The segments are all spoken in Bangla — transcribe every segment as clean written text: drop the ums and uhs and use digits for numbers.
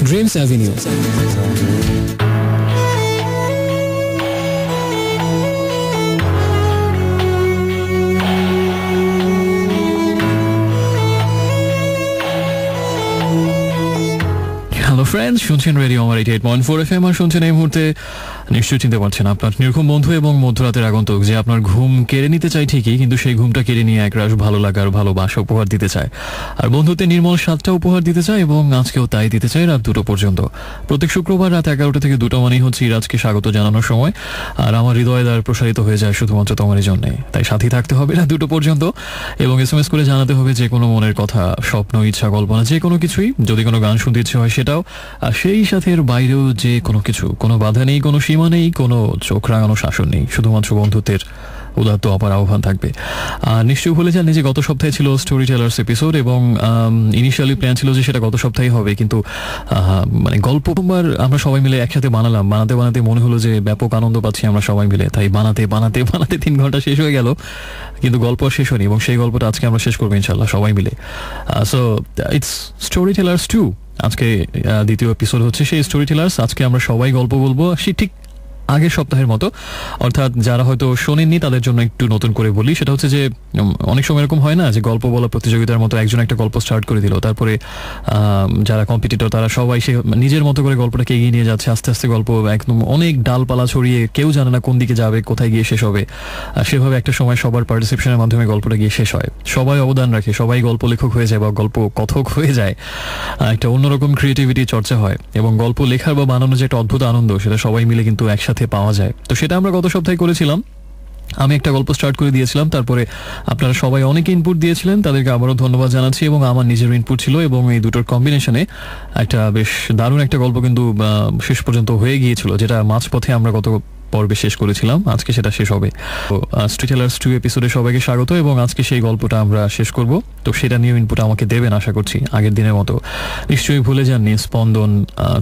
Dreams Avenue. হ্যালো ফ্রেন্ডস, শুনছেন রেডিও আমার 88.4 FM আর শুনছেন এই মুহূর্তে নিশ্চয়ই চিনতে পারছেন আপনার নির্ঘুম বন্ধু এবং মধ্যরাতের আগন্তুক যে আপনার ঘুম কেড়ে নিতে চায় ঠিকই, কিন্তু সেই ঘুমটা কেড়ে নিয়ে একরাশ ভালো লাগার ভালোবাসা উপহার দিতে চায় আর বন্ধুত্বের নির্মল স্বাদটা উপহার দিতে চায় এবং আজকেও তাই দিতে চায় রাত 2টো পর্যন্ত। প্রত্যেক শুক্রবার রাত 11টা থেকে 2টো মানেই হচ্ছে ইরাজকে স্বাগত জানানোর সময়, আর আমার হৃদয় দ্বার প্রসারিত হয়ে যায় শুধুমাত্র তোমারই জন্যে। তাই সাথী থাকতে হবে রাত 2টো পর্যন্ত এবং SMS করে জানাতে হবে যে কোনো মনের কথা, স্বপ্ন, ইচ্ছা, কল্পনা, যে কোনো কিছুই। যদি কোনো গান শুনতে ইচ্ছে হয় সেটাও, আর সেই সাথে এর বাইরেও যে কোনো কিছু, কোনো বাধা নেই, কোনো সীমা নেই, কোনো চোখ রাঙানো শাসন নেই, শুধুমাত্র বন্ধুত্বের উদাত্ত অপার আহ্বান থাকবে। আর নিশ্চয়ই ভুলে যাননি যে গত সপ্তাহে ছিল স্টোরি টেলার্স এপিসোড এবং ইনিশিয়ালি প্ল্যান ছিল যে সেটা গত সপ্তাহে হবে, কিন্তু মানে গল্পবার আমরা সবাই মিলে একসাথে বানালাম, বানাতে বানাতে মনে হলো যে ব্যাপক আনন্দ পাচ্ছি আমরা সবাই মিলে, তাই বানাতে বানাতে বানাতে 3 ঘন্টা শেষ হয়ে গেল, কিন্তু গল্প শেষ হয়নি এবং সেই গল্পটা আজকে আমরা শেষ করবো ইনশাল্লাহ সবাই মিলে। সো ইটস স্টোরি টেলার্স 2, আজকে দ্বিতীয় এপিসোড হচ্ছে সেই স্টোরি টেলার্স। আজকে আমরা সবাই গল্প বলবো, সে ঠিক আগের সপ্তাহের মতো, অর্থাৎ যারা হয়তো শোনেননি তাদের জন্য একটু নতুন করে বলি। সেটা হচ্ছে যে অনেক সময় এরকম হয় না যে গল্প বলা প্রতিযোগিতার মতো একজন একটা গল্প স্টার্ট করে দিল, তারপরে যারা কম্পিটিটর তারা সবাই সে নিজের মতো করে গল্পটাকে এগিয়ে নিয়ে যাচ্ছে, আস্তে আস্তে গল্প একদম অনেক ডালপালা ছড়িয়ে কেউ জানে না কোন দিকে যাবে, কোথায় গিয়ে শেষ হবে। সেভাবে একটা সময় সবার পার্টিসিপেশনের মাধ্যমে গল্পটা গিয়ে শেষ হয়, সবাই অবদান রাখে, সবাই গল্প লেখক হয়ে যায় বা গল্প কথক হয়ে যায়, একটা অন্যরকম ক্রিয়েটিভিটি চর্চা হয় এবং গল্প লেখার বা বানানোর যে একটা অদ্ভুত আনন্দ সেটা সবাই মিলে কিন্তু একসাথে পাওয়া যায়। তো সেটা আমরা গত সপ্তাহে করেছিলাম। আমি একটা গল্প স্টার্ট করে দিয়েছিলাম, তারপরে আপনারা সবাই অনেকে ইনপুট দিয়েছিলেন, তাদেরকে আবারও ধন্যবাদ জানাচ্ছি এবং আমার নিজের ইনপুট ছিল এবং এই দুটোর কম্বিনেশনে একটা বেশ দারুণ একটা গল্প কিন্তু শেষ পর্যন্ত হয়ে গিয়েছিল, যেটা মাঝপথে আমরা গত পর্বে শেষ করেছিলাম, আজকে সেটা শেষ হবে। তো স্টোরি টেলার্স 2 এপিসোডে সবাইকে স্বাগত এবং আজকে সেই গল্পটা আমরা শেষ করব। তো সেটা নিয়ে ইনপুট আমাকে দেবেন আশা করছি আগের দিনের মতো। নিশ্চয়ই ভুলে যাননি স্পন্দন,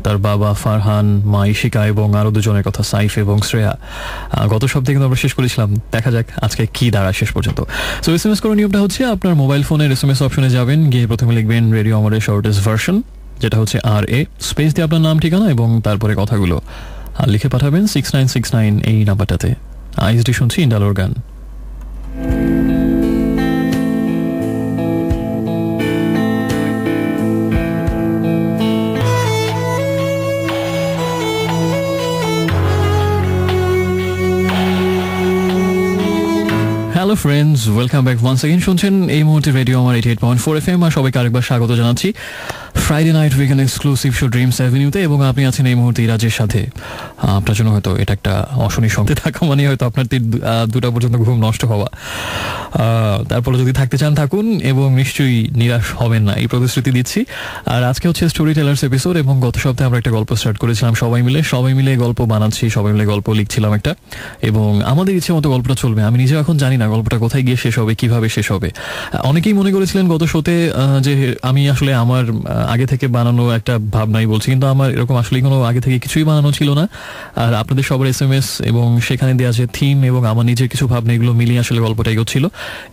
তার বাবা ফারহান, মা ইশিকা এবং আরও দুজনের কথা, সাইফ এবং শ্রেয়া। গত সপ্তাহে কিন্তু আমরা শেষ করেছিলাম, দেখা যাক আজকে কি দাঁড়ায় শেষ পর্যন্ত। সো SMS করার নিয়মটা হচ্ছে আপনার মোবাইল ফোনের SMS অপশনে যাবেন, গিয়ে প্রথমে লিখবেন রেডিও আমাদের শর্টেস্ট ভার্সন, যেটা হচ্ছে RA, স্পেস দিয়ে আপনার নাম, ঠিকানা এবং তারপরে কথাগুলো আর লিখে পাঠাবেন 6969 এই নাম্বারটাতে। আইএসডি শুনছি ইন্ডালোর গান। Hello friends, welcome back once again. শুনছেন এই মুহূর্তে রেডিও আমার 88.4 FM আর সবাইকে আরেকবার স্বাগত জানাচ্ছি Friday night weekend exclusive show dreams অ্যাভিনিউতে এবং আপনি আছেন এই মুহূর্তে ইরাজের সাথে। আপনার জন্য হয়তো এটা একটা অশনি সঙ্গে থাকা মানে হয়তো আপনার 2টা পর্যন্ত ঘুম নষ্ট হওয়া, তারপরে যদি থাকতে চান থাকুন এবং নিশ্চয়ই নিরাশ হবেন না, এই প্রতিশ্রুতি দিচ্ছি। আর আজকে হচ্ছে স্টোরি টেলার্স এপিসোড এবং গত সপ্তাহে আমরা একটা গল্প স্টার্ট করেছিলাম সবাই মিলে গল্প বানাচ্ছি, সবাই মিলে গল্প লিখছিলাম একটা, এবং আমাদের ইচ্ছে মতো গল্পটা চলবে। আমি নিজেও এখন জানি না গল্পটা কোথায় গিয়ে শেষ হবে, কিভাবে শেষ হবে। অনেকেই মনে করেছিলেন গত শোতে যে আমি আসলে আমার আগে থেকে বানানো একটা ভাবনাই বলছি, কিন্তু আমার এরকম আসলে কোনো আগে থেকে কিছুই বানানো ছিল না। আর আপনাদের সবার SMS এবং সেখানে দেওয়া যে থিম এবং আমার নিজের কিছু ভাবনা, এগুলো মিলিয়ে আসলে গল্পটা এগোচ্ছিল।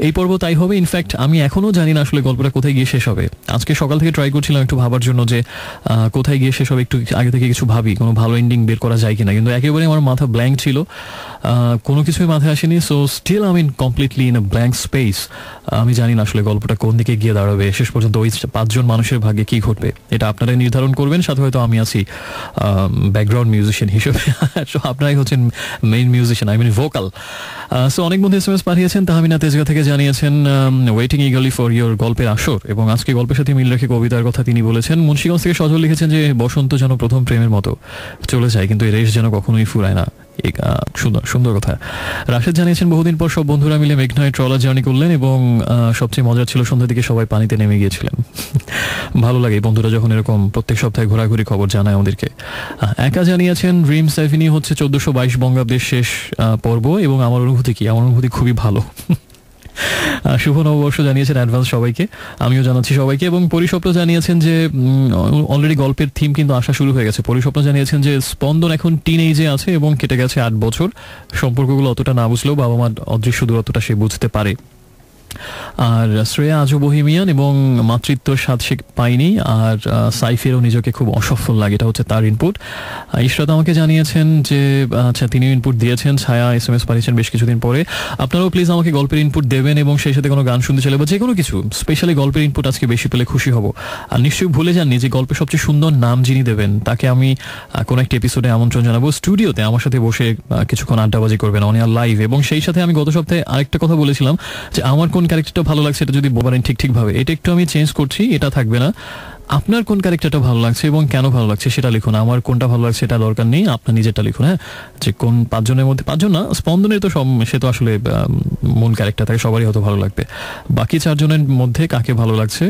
এই পর্ব তাই হবে। ইনফ্যাক্ট আমি এখনও জানি না আসলে গল্পটা কোথায় গিয়ে শেষ হবে। আজকে সকাল থেকে ট্রাই করছিলাম একটু ভাবার জন্য যে কোথায় গিয়ে শেষ হবে, একটু আগে থেকে কিছু ভাবি, কোনো ভালো এন্ডিং বের করা যায় কিনা, কিন্তু একেবারে আমার মাথা ব্ল্যাঙ্ক ছিল, কোনো কিছুই মাথায় আসেনি। So still I mean completely in a blank space. আমি জানি না আসলে গল্পটা কোন দিকে গিয়ে দাঁড়াবে, শেষ পর্যন্ত ওই 5 জন মানুষের ভাগ্যে কি ঘটবে এটা আপনারাই নির্ধারণ করবেন। সাথে হয়তো আমি আছি ব্যাকগ্রাউন্ড মিউজিশিয়ান হিসেবে, আপনারাই হচ্ছেন main musician, I mean vocal. So অনেক বন্ধু SMS পাঠিয়েছেন। তাহমিনা তেজগা থেকে জানিয়েছেন ওয়েটিং ইগারলি ফর ইয়োর গল্পের আসর, এবং আজকে গল্পের সাথে মিল রেখে কবিতার কথা তিনি বলেছেন। মুন্সিগঞ্জ থেকে সজল লিখেছেন যে বসন্ত যেন প্রথম প্রেমের মতো চলে যায়, কিন্তু এই রেশ যেন কখনোই ফুরায় না। সুন্দর কথা। রাশেদ জানিয়েছেন বহুদিন পর সব বন্ধুরা মিলে মেঘনায় ট্রলার জার্নি করলেন এবং সবচেয়ে মজার ছিল সন্ধ্যার দিকে সবাই পানিতে নেমে গিয়েছিলেন। ভালো লাগে বন্ধুরা যখন এরকম প্রত্যেক সপ্তাহে ঘোরাঘুরি খবর জানায় আমাদেরকে। একা জানিয়েছেন ড্রিমস অ্যাভিনিউ হচ্ছে 1422 বঙ্গাব্দের শেষ পর্ব এবং আমার অনুভূতি কি? আমার অনুভূতি খুবই ভালো। শুভ নববর্ষ জানিয়েছেন অ্যাডভান্স সবাইকে, আমিও জানাচ্ছি সবাইকে। এবং পরিস্বপ্ন জানিয়েছেন যে অলরেডি গল্পের থিম কিন্তু আসা শুরু হয়ে গেছে। পরিস্বপ্ন জানিয়েছেন যে স্পন্দন এখন টিনএজে আছে এবং কেটে গেছে 8 বছর। সম্পর্কগুলো অতটা না বুঝলেও বাবা মার অদৃশ্য দূরত্বটা সে বুঝতে পারে। আর শ্রেয়া আজও বহিমিয়ান এবং মাতৃত্বর স্বাদ সে পায়নি। আর সাইফেরও নিজেকে খুব অসফল লাগে, এটা হচ্ছে তার ইনপুট। ইশরাত আমাকে জানিয়েছেন যে আচ্ছা তিনিও ইনপুট দিয়েছেন। ছায়া SMS পাঠিয়েছেন বেশ কিছুদিন পরে। আপনারাও প্লিজ আমাকে গল্পের ইনপুট দেবেন এবং সেই সাথে কোনো গান শুনতে চাইলে বা যে কোনো কিছু, স্পেশালি গল্পের ইনপুট আজকে বেশি পেলে খুশি হব। আর নিশ্চয়ই ভুলে যাননি যে গল্পের সবচেয়ে সুন্দর নাম যিনি দেবেন তাকে আমি কোনো একটা এপিসোডে আমন্ত্রণ জানাবো, স্টুডিওতে আমার সাথে বসে কিছুক্ষণ আড্ডাবাজি করবেন অন এয়ার লাইভ। এবং সেই সাথে আমি গত সপ্তাহে আরেকটা কথা বলেছিলাম যে আমার কোন ক্যারেক্টারটা ভালো লাগছে এটা যদি বলেন ঠিকভাবে, এটা একটু আমি চেঞ্জ করছি, এটা থাকবে না। আপনার কোন ক্যারেক্টারটা ভালো লাগছে এবং কেন ভালো লাগছে সেটা লিখুন। আমার কোনটা ভালো লাগছে এটা দরকার নেই, আপনার নিজেরটা লিখুন। হ্যাঁ, যে কোন 5 জনের মধ্যে 5 জন না, স্পন্দনের তো সব, সে তো আসলে মূল ক্যারেক্টার, তাকে সবারই হয়তো ভালো লাগবে। বাকি 4 জনের মধ্যে কাকে ভালো লাগছে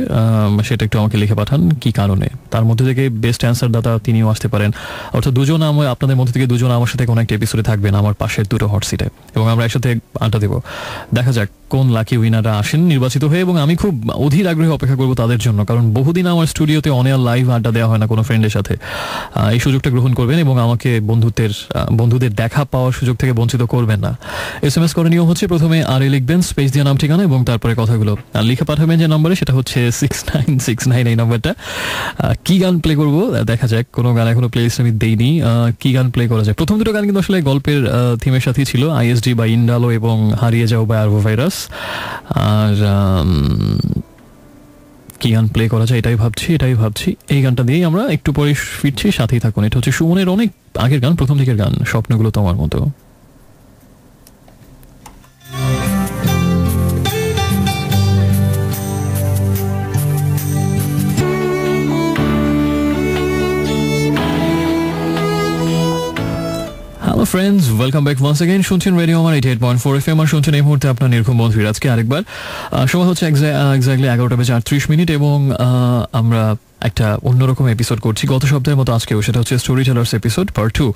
সেটা একটু আমাকে লিখে পাঠান, কি কারণে। তার মধ্যে থেকে বেস্ট অ্যান্সার দাতা তিনিও আসতে পারেন। অর্থাৎ দুজন আপনাদের মধ্যে থেকে দুজন আমার সাথে কোনো একটা এপিসোডে থাকবেন আমার পাশের দুটো হট সিটে, এবং আমরা একসাথে আড্ডা দেবো। দেখা যাক কোন লাকি উইনাররা আসেন নির্বাচিত হয়ে, এবং আমি খুব অধীর আগ্রহে অপেক্ষা করবো তাদের জন্য, কারণ বহুদিন আমার স্টুডিওতে অন এয়ার লাইভ আড্ডা দেওয়া হয় না কোনো ফ্রেন্ডের সাথে। এই সুযোগটা গ্রহণ করবেন এবং আমাকে বন্ধুদের দেখা পাওয়ার সুযোগ থেকে বঞ্চিত করবেন না। SMS করণীয় হচ্ছে প্রথমে আরে লিখবেন, স্পেস দিয়ে নাম ঠিকানা এবং তারপরে কথাগুলো আর লিখে পাঠাবেন যে নম্বরে, সেটা হচ্ছে 6969 এই নম্বরটা। কি গান প্লে করবো দেখা যাক, কোনো গান এখনো প্লে লিস্ট আমি দেইনি। কি গান প্লে করা যায়? প্রথম দুটো গান কিন্তু আসলে গল্পের থিমের সাথেই ছিল, ISD বা ইন্ডালো এবং হারিয়ে যাও বা আরভো ভাইরাস। আর কি গান প্লে করা যায় এটাই ভাবছি। এই গানটা দিয়েই আমরা একটু পরে ফিরছি, সাথেই থাকুন। এটা হচ্ছে সুমনের অনেক আগের গান, প্রথম দিকের গান, স্বপ্নগুলো তোমার মতো। Hello friends, welcome back once again. শুনছেন রেডিও আমার 88.4 FM আর শুনছেন এই মুহূর্তে আপনার নির্ঘুম বন্ধু আজকে আরেকবার। সময় হচ্ছে এক্স্যাক্টলি 11:38 এবং আমরা একটা অন্যরকম এপিসোড করছি গত সপ্তাহের মতো আজকেও, সেটা হচ্ছে স্টোরি টেলার্স এপিসোড পার্ট 2।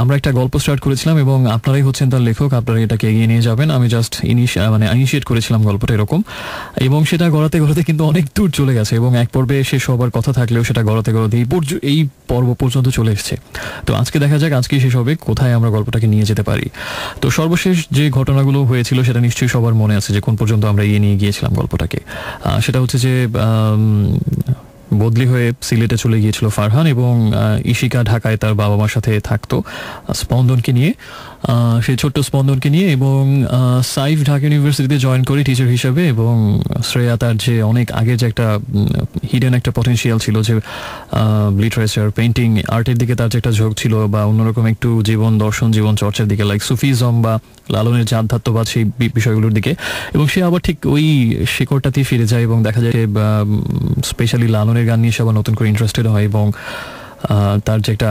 আমরা একটা গল্প স্টার্ট করেছিলাম এবং আপনারাই হচ্ছেন তার লেখক, আপনারা এটাকে এগিয়ে নিয়ে যাবেন। আমি জাস্ট ইনিশিয়েট করেছিলাম গল্পটা এরকম, এবং সেটা গড়াতে কিন্তু অনেক দূর চলে গেছে এবং এক পর্বে শেষ হবার কথা থাকলেও সেটা গড়াতে এই পর্ব পর্যন্ত চলে এসেছে। তো আজকে দেখা যাক আজকেই শেষ হবে, কোথায় আমরা গল্পটাকে নিয়ে যেতে পারি। তো সর্বশেষ যে ঘটনাগুলো হয়েছিল সেটা নিশ্চয়ই সবার মনে আছে, যে কোন পর্যন্ত আমরা নিয়ে গিয়েছিলাম গল্পটাকে। সেটা হচ্ছে যে বদলি হয়ে সিলেটে চলে গিয়েছিল ফারহান এবং ইশিকা ঢাকায় তার বাবা মার সাথে থাকতো স্পন্দনকে নিয়ে, সেই ছোট্ট স্পন্দনকে নিয়ে। এবং সাইফ ঢাকা ইউনিভার্সিটিতে জয়েন করে টিচার হিসেবে, এবং শ্রেয়া তার যে অনেক আগে যে একটা হিডেন একটা পটেনশিয়াল ছিল, যে লিটারেচার, পেইন্টিং, আর্টের দিকে তার যে একটা ঝোঁক ছিল, বা অন্যরকম একটু জীবন দর্শন, জীবন চর্চার দিকে, লাইক সুফিজম বা লালনের যে আধ্যাত্মবাদ, সেই বিষয়গুলোর দিকে। এবং সে আবার ঠিক ওই শিকড়টাতেই ফিরে যায় এবং দেখা যায় স্পেশালি লালনের গান নিয়ে সে আবার নতুন করে ইন্টারেস্টেড হয়। এবং তার যে একটা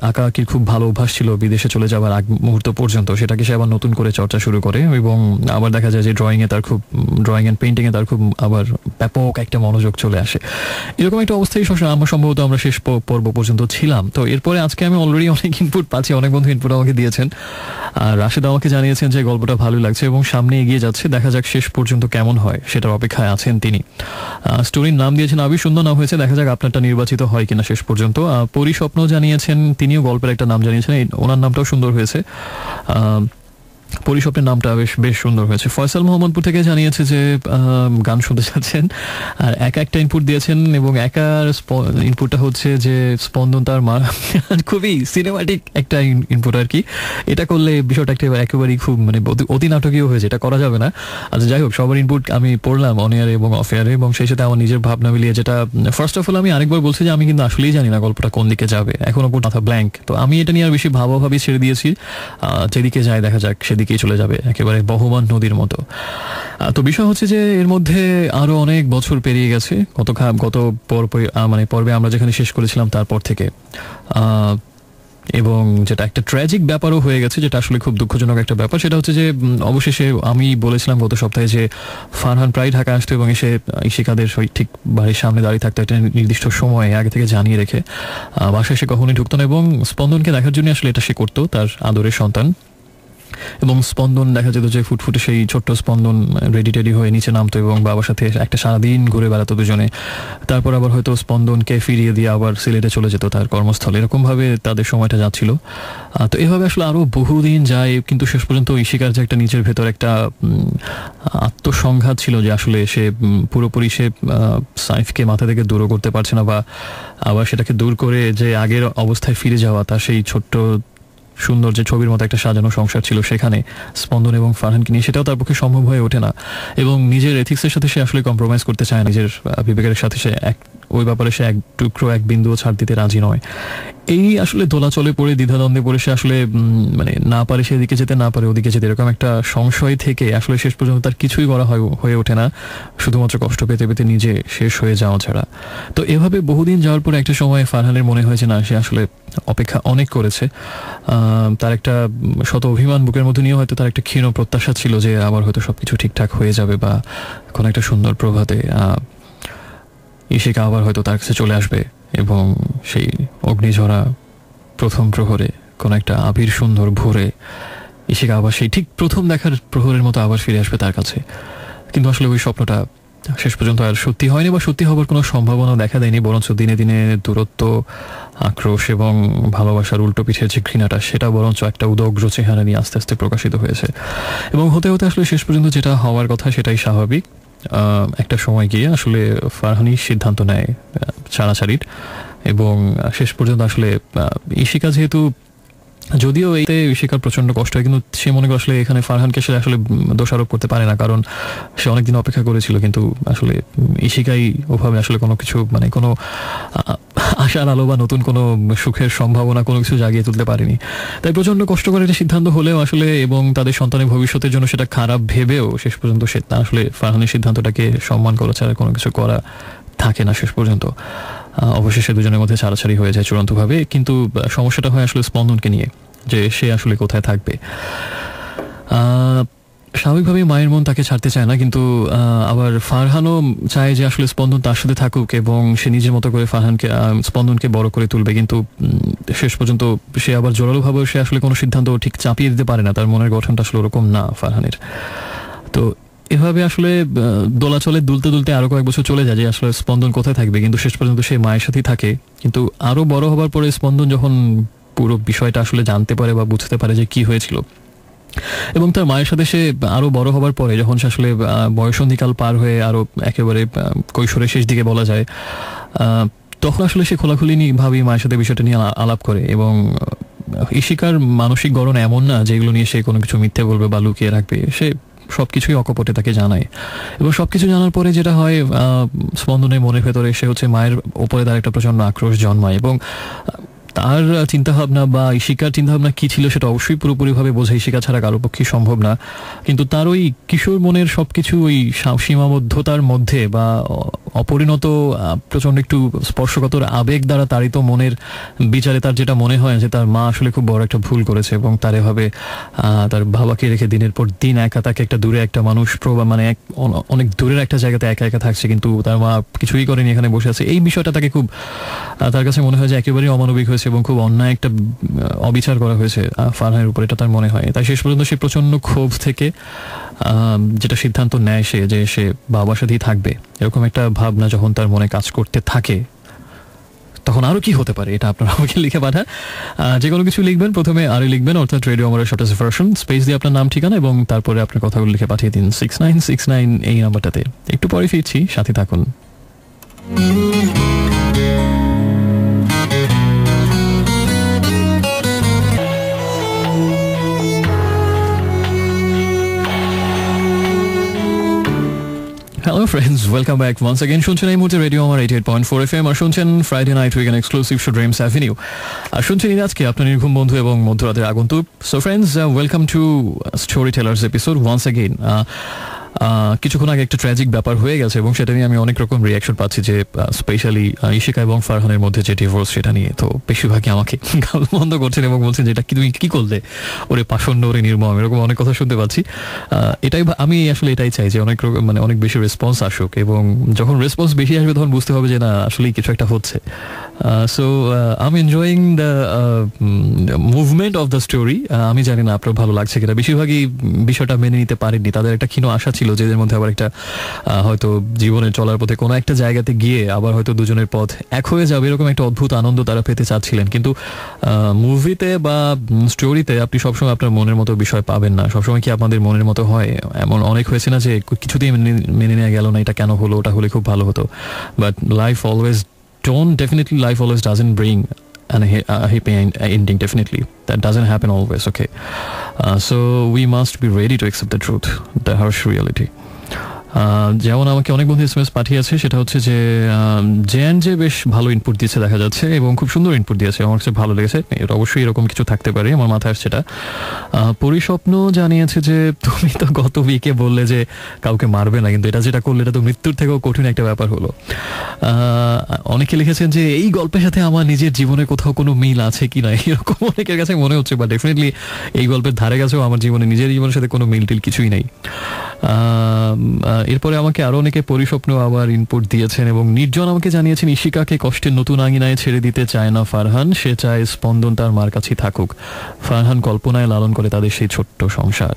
আঁকাআঁকির খুব ভালো অভ্যাস ছিল বিদেশে চলে যাওয়ার আগ মুহূর্ত পর্যন্ত, সেটাকে সে আবার নতুন করে চর্চা শুরু করে। এবং আবার দেখা যায় যে ড্রয়িং অ্যান্ড পেইন্টিংয়ে তার খুব আবার ব্যাপক একটা মনোযোগ চলে আসে। এরকম একটা অবস্থায় আমার সম্ভবত আমরা শেষ পর্ব পর্যন্ত ছিলাম। তো এরপরে আজকে আমি অলরেডি অনেক ইনপুট পাচ্ছি, অনেক বন্ধু ইনপুট আমাকে দিয়েছেন। আর রাশেদ আমাকে জানিয়েছেন যে গল্পটা ভালো লাগছে এবং সামনে এগিয়ে যাচ্ছে, দেখা যাক শেষ পর্যন্ত কেমন হয়, সেটার অপেক্ষায় আছেন তিনি। স্টোরির নাম দিয়েছেন আবি, সুন্দর নাম হয়েছে, দেখা যাক আপনারটা নির্বাচিত হয় কিনা শেষ পর্যন্ত। পরিস্বপ্ন জানিয়েছেন, তিনিও গল্পের একটা নাম জানিয়েছেন, ওনার নামটাও সুন্দর হয়েছে, পরিস্বপ্নের নামটা বেশ সুন্দর হয়েছে। ফয়সাল মোহাম্মদপুর থেকে জানিয়েছে যে গান শুনতে চাচ্ছেন, আর একটা ইনপুট দিয়েছেন, এবং একার ইনপুটটা হচ্ছে যে স্পন্দন তার মা। খুবই সিনেমাটিক একটা ইনপুট আর কি, এটা করলে বিষয়টা একেবারেই খুব অতি নাটকীয় হয়েছে, এটা করা যাবে না। আচ্ছা যাই হোক, সবার ইনপুট আমি পড়লাম অন এয়ারে এবং অফ এয়ারে, এবং সেই সাথে আমার নিজের ভাবনা মিলিয়ে, যেটা ফার্স্ট অফ অল আমি আরেকবার বলছি যে আমি কিন্তু আসলেই জানি না গল্পটা কোন দিকে যাবে, এখনো পুরো মাথা ব্ল্যাঙ্ক। তো আমি এটা নিয়ে আর বেশি ভাবাভাবি ছেড়ে দিয়েছি, যেদিকে যায় দেখা যাক সেদিকেই চলে যাবে, একেবারে বহমান নদীর মতো। তো বিষয় হচ্ছে যে এর মধ্যে আরো অনেক বছর পেরিয়ে গেছে গত পর্বে আমরা যেখানে শেষ করেছিলাম তারপর থেকে, এবং যেটা একটা ট্র্যাজিক ব্যাপারও হয়ে গেছে, যেটা আসলে খুব দুঃখজনক একটা ব্যাপার। সেটা হচ্ছে যে অবশেষে আমি বলেছিলাম গত সপ্তাহে যে ফারহান প্রায় ঢাকা আসতো এবং এসে ইশিকাদের ঠিক বাড়ির সামনে দাঁড়িয়ে থাকতো একটা নির্দিষ্ট সময়ে আগে থেকে জানিয়ে রেখে, বাসায় সে কখনোই ঢুকতো না, এবং স্পন্দনকে দেখার জন্য আসলে এটা সে করতো, তার আদরের সন্তান। এবং স্পন্দন দেখা যেত যে ফুটফুটে সেই ছোট্ট স্পন্দন রেডি টেডি হয়ে নিচে নামতো এবং বাবার সাথে একটা সারাদিন ঘুরে বেড়াতো দুজনে। তারপর আবার হয়তো স্পন্দনকে ফিরিয়ে দিয়ে আবার সিলেটে চলে যেত তার কর্মস্থলে। এরকমভাবে তাদের সময়টা যাচ্ছিল। তো এভাবে আসলে আরও বহুদিন যায়, কিন্তু শেষ পর্যন্ত ইশিকার যে একটা নিজের ভেতর একটা আত্মসংঘাত ছিল যে আসলে সে পুরোপুরি সে সাইফকে মাথা থেকে দূরও করতে পারছে না, বা আবার সেটাকে দূর করে যে আগের অবস্থায় ফিরে যাওয়া, তার সেই ছোট্ট সুন্দর যে ছবির মতো একটা সাজানো সংসার ছিল সেখানে স্পন্দন এবং ফারহানকে নিয়ে, সেটাও তার পক্ষে সম্ভব হয়ে ওঠে না। এবং নিজের এথিক্সের সাথে সে আসলে কম্প্রোমাইজ করতে চায় না, নিজের বিবেকের সাথে সে ওই ব্যাপারে সে এক টুকরো এক বিন্দুও ছাড় দিতে রাজি নয়। এই আসলে দোলাচলে পড়ে দ্বিধাদ্বন্দ্বে পড়ে সে আসলে মানে না পারে সেদিকে যেতে, না পারে ওদিকে যেতে, এরকম একটা সংশয় থেকে আসলে শেষ পর্যন্ত তার কিছুই করা হয়ে ওঠে না, শুধুমাত্র কষ্ট পেতে পেতে নিজে শেষ হয়ে যাওয়া ছাড়া। তো এভাবে বহুদিন যাওয়ার পর একটা সময় ফারহানের মনে হয়েছে না, সে আসলে অপেক্ষা অনেক করেছে। তার একটা শত অভিমান বুকের মধ্যে নিয়ে হয়তো তার একটা ক্ষীণ প্রত্যাশা ছিল যে আবার হয়তো সবকিছু ঠিকঠাক হয়ে যাবে, বা কোনো একটা সুন্দর প্রভাতে ইশিকা আবার হয়তো তার কাছে চলে আসবে এবং সেই অগ্নিঝরা প্রথম প্রহরে কোনো একটা আবির সুন্দর ভোরে ইশিকা আবার সেই ঠিক প্রথম দেখার প্রহরের মতো আবার ফিরে আসবে তার কাছে। কিন্তু আসলে ওই স্বপ্নটা শেষ পর্যন্ত আর সত্যি হয়নি, বা সত্যি হবার কোনো সম্ভাবনা দেখা দেয়নি, বরঞ্চ দিনে দিনে দূরত্ব, আক্রোশ এবং ভালোবাসার উল্টো পিঠের যে ঘৃণাটা, সেটা বরঞ্চ একটা উদগ্র চেহারা নিয়ে আস্তে আস্তে প্রকাশিত হয়েছে। এবং হতে হতে আসলে শেষ পর্যন্ত যেটা হওয়ার কথা সেটাই স্বাভাবিক। একটা সময় গিয়ে আসলে ফারহানি সিদ্ধান্ত নেয় ছাড়াছাড়ির, এবং শেষ পর্যন্ত আসলে ইশিকা যেহেতু, যদিও এতে ইশিকার প্রচন্ড কষ্ট হয়, কিন্তু সে মনে করে আসলে এখানে ফারহানকে সে আসলে দোষারোপ করতে পারে না, কারণ সে অনেকদিন অপেক্ষা করেছিল, কিন্তু আসলে ইশিকাই ওভাবে আসলে কোনো কিছু মানে কোনো আশার আলো বা নতুন কোনো সুখের সম্ভাবনা কোনো কিছু জাগিয়ে তুলতে পারেনি। তাই প্রচন্ড কষ্ট করে একটা সিদ্ধান্ত হলেও আসলে, এবং তাদের সন্তানের ভবিষ্যতের জন্য সেটা খারাপ ভেবেও শেষ পর্যন্ত সে আসলে ফারহানের সিদ্ধান্তটাকে সম্মান করা ছাড়া কোনো কিছু করা থাকে না শেষ পর্যন্ত। অবশেষে দুজনের মধ্যে ছাড়াছাড়ি হয়ে যায় চূড়ান্তভাবে। কিন্তু সমস্যাটা হয় আসলে স্পন্দনকে নিয়ে, যে সে আসলে কোথায় থাকবে। স্বাভাবিকভাবে মায়ের মন তাকে ছাড়তে চায় না, কিন্তু আবার ফারহানও চায় যে আসলে স্পন্দন তার সাথে থাকুক এবং সে নিজের মতো করে স্পন্দনকে বড় করে তুলবে। কিন্তু শেষ পর্যন্ত সে আবার জোরালোভাবে সে আসলে কোনো সিদ্ধান্ত ঠিক চাপিয়ে দিতে পারে না, তার মনের গঠনটা আসলে ওরকম না ফারহানের। তো এভাবে আসলে দোলাচলে দুলতে দুলতে আরো কয়েক বছর চলে যায় যে আসলে স্পন্দন কোথায় থাকবে, কিন্তু শেষ পর্যন্ত সে মায়ের সাথেই থাকে। কিন্তু আরো বড় হবার পরে স্পন্দন যখন পুরো বিষয়টা আসলে জানতে পারে বা বুঝতে পারে যে কি হয়েছিল, এবং তার মায়ের সাথে সে আরো বড় হবার পরে যখন সে আসলে বয়সন্ধিকাল পার হয়ে আরো একেবারে কৈশোরের শেষ দিকে বলা যায়, তখন আসলে সে খোলাখুলি ভাবে মায়ের সাথে বিষয়টা নিয়ে আলাপ করে। এবং ইশিকার মানসিক গড়ন এমন না যেগুলো নিয়ে সে কোনো কিছু মিথ্যে বলবে বা লুকিয়ে রাখবে, সে সবকিছুই অকপটে তাকে জানায়। এবং সবকিছু জানার পরে যেটা হয়, স্পন্দনের মনের ভেতরে সে হচ্ছে মায়ের উপরে তার একটা প্রচন্ড আক্রোশ জন্মায়। এবং তার চিন্তাভাবনা বা ইশিকার চিন্তাভাবনা কি ছিল সেটা অবশ্যই পুরোপুরিভাবে বোঝা ইশিকা ছাড়া কারো পক্ষে সম্ভব না, কিন্তু তার ওই কিশোর মনের সবকিছু ওই সীমাবদ্ধতার মধ্যে বা অপরিণত প্রচন্ড একটু স্পর্শকাতর আবেগ দ্বারা তাড়িত মনের বিচারে তার যেটা মনে হয় যে তার মা আসলে খুব বড় একটা ভুল করেছে, এবং তার এভাবে তার বাবাকে রেখে দিনের পর দিন একা, তাকে একটা দূরে একটা মানুষ মানে অনেক দূরের একটা জায়গাতে একা একা থাকছে, কিন্তু তার মা কিছুই করেনি, এখানে বসে আছে। এই বিষয়টা তাকে খুব, তার কাছে মনে হয় যে একেবারেই অমানবিক হয়েছে এবং খুব অন্যায় একটা অবিচার করা হয়েছে ফারহানের উপর, এটা তার মনে হয়। তাই শেষ পর্যন্ত সে প্রচন্ড ক্ষোভ থেকে যেটা সিদ্ধান্ত নেয় সে, যে সে বাবার সাথেই থাকবে, এরকম একটা ভাবনা যখন তার মনে কাজ করতে থাকে, তখন আরো কি হতে পারে এটা আপনারা আমাকে লিখে পাঠান। যে কোনো কিছু লিখবেন, প্রথমে আরে লিখবেন, অর্থাৎ রেডিও আমার শর্ট ভার্সন, স্পেস দিয়ে আপনার নাম ঠিকানা এবং তারপরে আপনার কথাগুলো লিখে পাঠিয়ে দিন 6969 এই নাম্বারটাতে। একটু পরে ফিরছি, সাথে থাকুন। Hello friends, welcome back once again. শুনছেন এই মুহূর্তে রেডিও আমার 88.4 FM, আর শুনছেন Friday night weekend exclusive show dreams avenue, আর শুনছেন আজকে আপনার নির্ঘুম বন্ধু এবং মধ্যরাতের আগন্তুক। So friends, welcome to story tellers episode once again. কিছুক্ষণ আগে একটা ট্র্যাজিক ব্যাপার হয়ে গেছে এবং সেটা নিয়ে আমি অনেক রকম রিয়াকশন পাচ্ছি, যে স্পেশালি ইশিকা এবং ফারহানের মধ্যে যে ডিভোর্স সেটা নিয়ে। তো বেশিরভাগই আমাকে গাল বন্ধ করছেন এবং বলছেন যে এটা কি তুমি কি করলে, ওরে পাষণ্ড, ওরে নির্মম, এরকম অনেক কথা শুনতে পাচ্ছি। আমি আসলে এটাই চাই যে অনেক বেশি রেসপন্স আসুক, এবং যখন রেসপন্স বেশি আসবে তখন বুঝতে হবে যে না আসলেই কিছু একটা হচ্ছে। So I am enjoying the movement of the story. আমি জানি না আপনার ভালো লাগছে কিনা। বেশিরভাগই বিষয়টা মেনে নিতে পারেননি, তাদের একটা ক্ষীণ আশা ছিল যে এদের মধ্যে আবার একটা হয়তো জীবনে চলার পথে কোনো একটা জায়গাতে গিয়ে আবার হয়তো দুজনের পথ এক হয়ে যাবে, এরকম একটা অদ্ভুত আনন্দ তারা পেতে চাচ্ছিলেন। কিন্তু মুভিতে বা স্টোরিতে আপনি সবসময় আপনার মনের মতো বিষয় পাবেন না। সবসময় কি আপনাদের মনের মতো হয়? এমন অনেক হয়েছে না যে কিছুতেই মেনে নেওয়া গেল না, এটা কেন হলো, ওটা হলে খুব ভালো হতো। But life always doesn't bring a happy ending. Definitely that doesn't happen always. Okay, so we must be ready to accept the truth, the harsh reality. যেমন আমাকে অনেক বন্ধু এসএমএস পাঠিয়েছে, সেটা হচ্ছে যে জে বেশ ভালো ইনপুট দিয়েছে দেখা যাচ্ছে, এবং খুব সুন্দর ইনপুট দিয়েছে, আমার কাছে ভালো লেগেছে। এটা অবশ্যই এরকম কিছু থাকতে পারে, আমার মাথায় আসছে এটা। পরিস্বপ্ন জানিয়েছে যে তুমি তো গত উইকে বললে যে কাউকে মারবে না, কিন্তু এটা যেটা করলে এটা তো মৃত্যুর থেকেও কঠিন একটা ব্যাপার হলো। অনেকে লিখেছেন যে এই গল্পের সাথে আমার নিজের জীবনে কোথাও কোনো মিল আছে কি না, এরকম অনেকের কাছে মনে হচ্ছে, বা ডেফিনেটলি এই গল্পের ধারে কাছেও আমার নিজের জীবনের সাথে কোনো মিল টিল কিছুই নেই। এরপরে আমাকে আরো অনেকে পরিস্বপ্ন আবার ইনপুট দিয়েছেন, এবং নির্জন আমাকে জানিয়েছেন ইশিকাকে কষ্টের নতুন আঙিনায় ছেড়ে দিতে চায় না ফারহান, সে চায় স্পন্দন তার মার কাছেই থাকুক। ফারহান কল্পনায় লালন করে তাদের সেই ছোট্ট সংসার।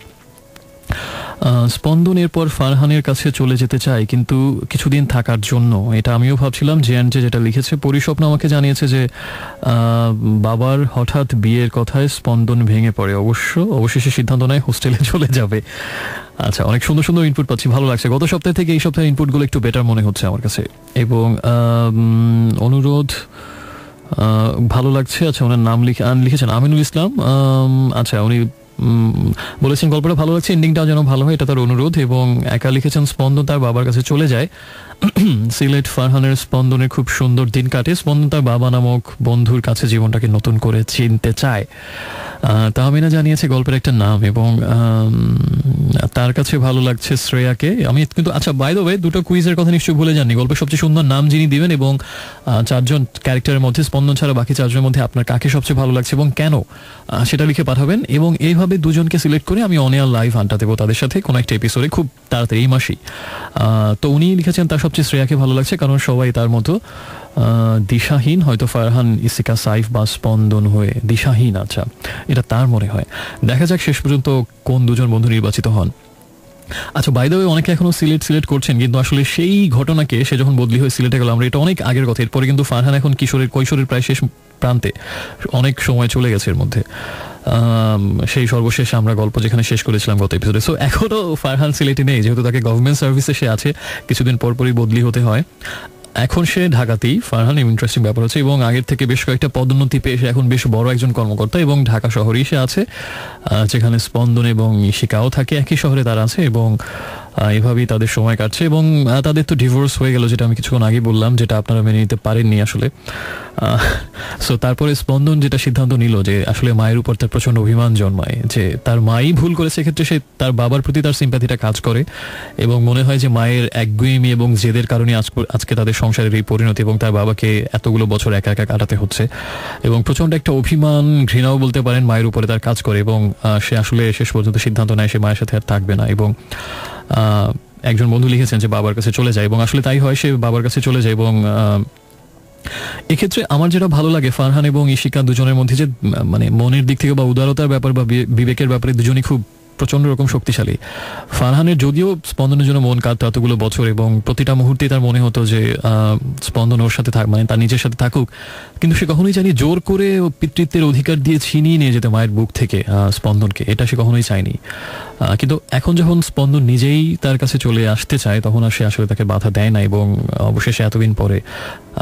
স্পন্দন এরপর ফারহানের কাছে চলে যেতে চায়, কিন্তু কিছুদিন থাকার জন্য। এটা আমিও ভাবছিলাম। জে যেটা লিখেছে, পরিস্বপ্ন আমাকে জানিয়েছে যে বাবার হঠাৎ বিয়ের কথায় স্পন্দন ভেঙে পড়ে, অবশেষে সিদ্ধান্ত নেয় হোস্টেলে চলে যাবে। আচ্ছা, অনেক সুন্দর সুন্দর ইনপুট পাচ্ছি, ভালো লাগছে। গত সপ্তাহ থেকে এই সপ্তাহের ইনপুটগুলো একটু বেটার মনে হচ্ছে আমার কাছে। এবং অনুরোধ ভালো লাগছে। আচ্ছা, ওনার নাম লিখেছেন আমিনুল ইসলাম। আচ্ছা, উনি বলেছেন গল্পটা ভালো লাগছে, এন্ডিংটাও যেন ভালো হয়, এটা তার অনুরোধ। এবং একা লিখেছেন স্পন্দন তার বাবার কাছে চলে যায় সিলেট। ফারহানের স্পন্দনের খুব সুন্দর দিন কাটে, স্পন্দন তার বাবা নামক বন্ধুর কাছে জীবনটাকে নতুন করে চিনতে চায়। তাহমিনা জানিয়েছে গল্পের একটা নাম, এবং তার কাছে ভালো লাগছে শ্রেয়াকে। আমি কিন্তু আচ্ছা, বাই দ্য ওয়ে, দুটো কুইজের কথা নিশ্চয়ই ভুলে যাননি। গল্পের সবচেয়ে সুন্দর নাম যিনি দিবেন, এবং 4 জন ক্যারেক্টারের মধ্যে স্পন্দন ছাড়া বাকি 4 জনের মধ্যে আপনার কাকে সবচেয়ে ভালো লাগছে এবং কেন, সেটা লিখে পাঠাবেন। এবং এইভাবে দুজনকে সিলেক্ট করে আমি অন এয়ার লাইভ আড্ডা দেবো তাদের সাথে কোনো একটা এপিসোডে খুব তাড়াতাড়ি, এই মাসেই। তো উনি লিখেছেন তার সবচেয়ে শ্রেয়াকে ভালো লাগছে, কারণ সবাই তার মতো দিশাহীন, হয়তো ফারহান ইসিকা সাইফ বা স্পন্দন হয়ে দিশাহীন। আচ্ছা, এটা তার মনে হয়। দেখা যাক শেষ পর্যন্ত কোন দুজন বন্ধু নির্বাচিত হন। আচ্ছা, বাই দ্য ওয়ে, অনেকে এখনো সিলেট করছেন, কিন্তু আসলে সেই ঘটনাকে সে যখন বদলি হয়ে সিলেটে গেল, আমরা এটা অনেক আগের কথা। এরপরে কিন্তু ফারহান এখন কৈশোরের প্রায় শেষ প্রান্তে, অনেক সময় চলে গেছে এর মধ্যে। সেই সর্বশেষ আমরা গল্প যেখানে শেষ করেছিলাম গত এপিসোডে। সো এখনও ফারহান সিলেটে নেই, যেহেতু তাকে গভর্নমেন্ট সার্ভিসে সে আছে, কিছুদিন পরপরই বদলি হতে হয়। এখন সে ঢাকাতেই। ফারহান ইন্টারেস্টিং ব্যাপার হচ্ছে, এবং আগের থেকে বেশ কয়েকটা পদোন্নতি পেয়ে সে এখন বেশ বড় একজন কর্মকর্তা, এবং ঢাকা শহরেই সে আছে, যেখানে স্পন্দন এবং ইশিকাও থাকে, একই শহরে তারা আছে, এবং এভাবেই তাদের সময় কাটছে। এবং তাদের তো ডিভোর্স হয়ে গেল, যেটা আমি কিছুক্ষণ আগে বললাম, যেটা আপনারা মেনে নিতে পারেননি আসলে। সো তারপরে স্পন্দন যেটা সিদ্ধান্ত নিল, যে আসলে মায়ের উপর তার প্রচণ্ড অভিমান জন্মায়, যে তার মাই ভুল করেছে, সেক্ষেত্রে সে তার বাবার প্রতি তার সিম্প্যাথিটা কাজ করে, এবং মনে হয় যে মায়ের একগুঁয়েমি এবং জেদের কারণে আজকে তাদের সংসারের এই পরিণতি, এবং তার বাবাকে এতগুলো বছর একা একা কাটাতে হচ্ছে। এবং প্রচণ্ড একটা অভিমান, ঘৃণাও বলতে পারেন, মায়ের উপরে তার কাজ করে, এবং সে আসলে শেষ পর্যন্ত সিদ্ধান্ত নেয় সে মায়ের সাথে আর থাকবে না। এবং একজন বন্ধু লিখেছেন যে বাবার কাছে চলে যায়, এবং আসলে তাই হয়, সে বাবার কাছে চলে যায়। এবং এক্ষেত্রে আমার যেটা ভালো লাগে, ফারহান এবং ইশিকা দুজনের মধ্যে যে মানে মনের দিক থেকে বা উদারতার ব্যাপার বা বিবেকের ব্যাপারে দুজনই খুব প্রচন্ড রকম শক্তিশালী। ফারহানের যদিও স্পন্দনের জন্য মন কাঁদতো এতগুলো বছর, এবং প্রতিটা মুহূর্তে তার মনে হতো যে স্পন্দন ওর সাথে মানে তার নিজের সাথে থাকুক, কিন্তু সে কখনোই জানি জোর করে পিতৃত্বের অধিকার দিয়ে ছিনিয়ে নিয়ে যেতে মায়ের বুক থেকে স্পন্দনকে, এটা সে কখনোই চায়নি। কিন্তু এখন যখন স্পন্দন নিজেই তার কাছে চলে আসতে চায়, তখন আর সে আসলে তাকে বাধা দেয় না, এবং অবশেষে এতদিন পরে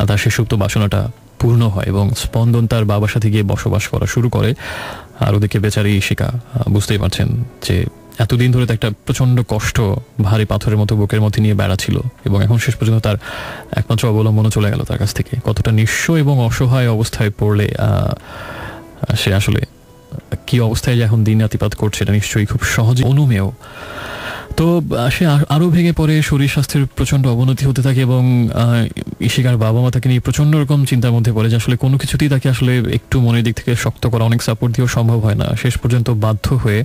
তার সে সুপ্ত বাসনাটা পূর্ণ হয়, এবং স্পন্দন তার বাবার সাথে গিয়ে বসবাস করা শুরু করে। আর ওদিকে বেচারি ইশিকা, বুঝতেই পারছেন যে এতদিন ধরে তো একটা প্রচন্ড কষ্ট ভারী পাথরের মতো বুকের মধ্যে নিয়ে বেড়াচ্ছিল, এবং এখন শেষ পর্যন্ত তার একমাত্র অবলম্বনও চলে গেল তার কাছ থেকে। কতটা নিঃস্ব এবং অসহায় অবস্থায় পড়লে সে আসলে কি অবস্থায় যে এখন দিন রাতিপাত করছে, এটা নিশ্চয়ই খুব সহজে অনুমেয়। তো সে আরও ভেঙে পড়ে, শরীর স্বাস্থ্যের প্রচণ্ড অবনতি হতে থাকে এবং ইশিকার বাবা মা তাকে নিয়ে প্রচণ্ড রকম চিন্তার মধ্যে পড়ে যে আসলে কোনো কিছুতেই তাকে আসলে একটু মনের দিক থেকে শক্ত করা, অনেক সাপোর্ট দিয়েও সম্ভব হয় না। শেষ পর্যন্ত বাধ্য হয়ে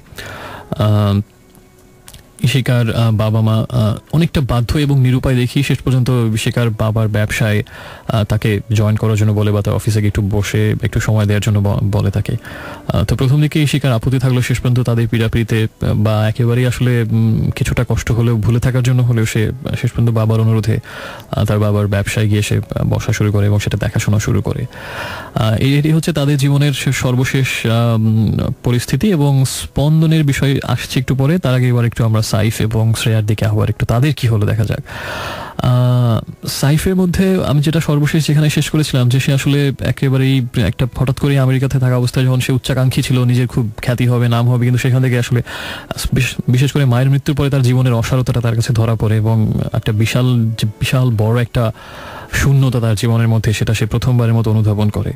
ইশিকার বাবা মা অনেকটা বাধ্য এবং নিরুপায় দেখি শেষ পর্যন্ত ইশিকার বাবার ব্যবসায় তাকে জয়েন করার জন্য বলে বা তার অফিসে গিয়ে একটু বসে একটু সময় দেওয়ার জন্য বলে তাকে। তো প্রথম দিকে ইশিকার আপত্তি থাকলো, শেষ পর্যন্ত তাদের পীড়াপিড়িতে বা একেবারেই আসলে কিছুটা কষ্ট হলেও ভুলে থাকার জন্য হলেও সে শেষ পর্যন্ত বাবার অনুরোধে তার বাবার ব্যবসায় গিয়ে সে বসা শুরু করে এবং সেটা দেখাশোনা শুরু করে। এটি হচ্ছে তাদের জীবনের সর্বশেষ পরিস্থিতি এবং স্পন্দনের বিষয় আসছে একটু পরে। তার আগে এবার একটু আমরা সাইফ এবং শ্রেয়ার দিকে আবার একটু তাদের কি হলো দেখা যাক। সাইফের মধ্যে আমি যেটা সর্বশেষ যেখানে শেষ করেছিলাম যে সে আসলে একেবারেই একটা হঠাৎ করে আমেরিকাতে থাকা অবস্থায় যখন সে উচ্চাকাঙ্ক্ষী ছিল, নিজের খুব খ্যাতি হবে, নাম হবে, কিন্তু সেখান থেকে আসলে বিশেষ করে মায়ের মৃত্যুর পরে তার জীবনের অসারতাটা তার কাছে ধরা পড়ে এবং একটা বিশাল বড় একটা শূন্যতা তার জীবনের মধ্যে, সেটা সে প্রথমবারের মতো অনুধাবন করে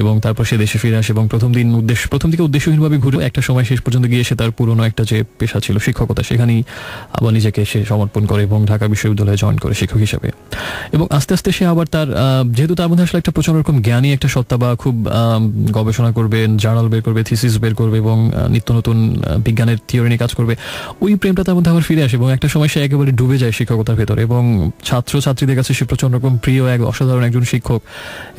এবং তারপর সে দেশে ফিরে আসে এবং প্রথম দিকে উদ্দেশ্যহীনভাবে ঘুরে একটা সময় শেষ পর্যন্ত গিয়ে সে তার পুরনো একটা যে পেশা ছিল শিক্ষকতা, সেখানেই আবার নিজেকে সে সমর্পণ করে এবং ঢাকা বিশ্ববিদ্যালয়ে জয়েন করে শিক্ষক হিসেবে। এবং আস্তে আস্তে সে আবার তার যেহেতু তার মধ্যে আসলে একটা প্রচন্ড রকম জ্ঞানী একটা সত্তা বা খুব গবেষণা করবে, জার্নাল বের করবে, থিসিস বের করবে এবং নিত্য নতুন বিজ্ঞানের থিওরি নিয়ে কাজ করবে, ওই প্রেমটা তার মধ্যে আবার ফিরে আসে এবং একটা সময় সে একেবারে ডুবে যায় শিক্ষকতার ভেতরে এবং ছাত্রছাত্রীদের কাছে সে প্রচন্ড রকম প্রিয় এক অসাধারণ একজন শিক্ষক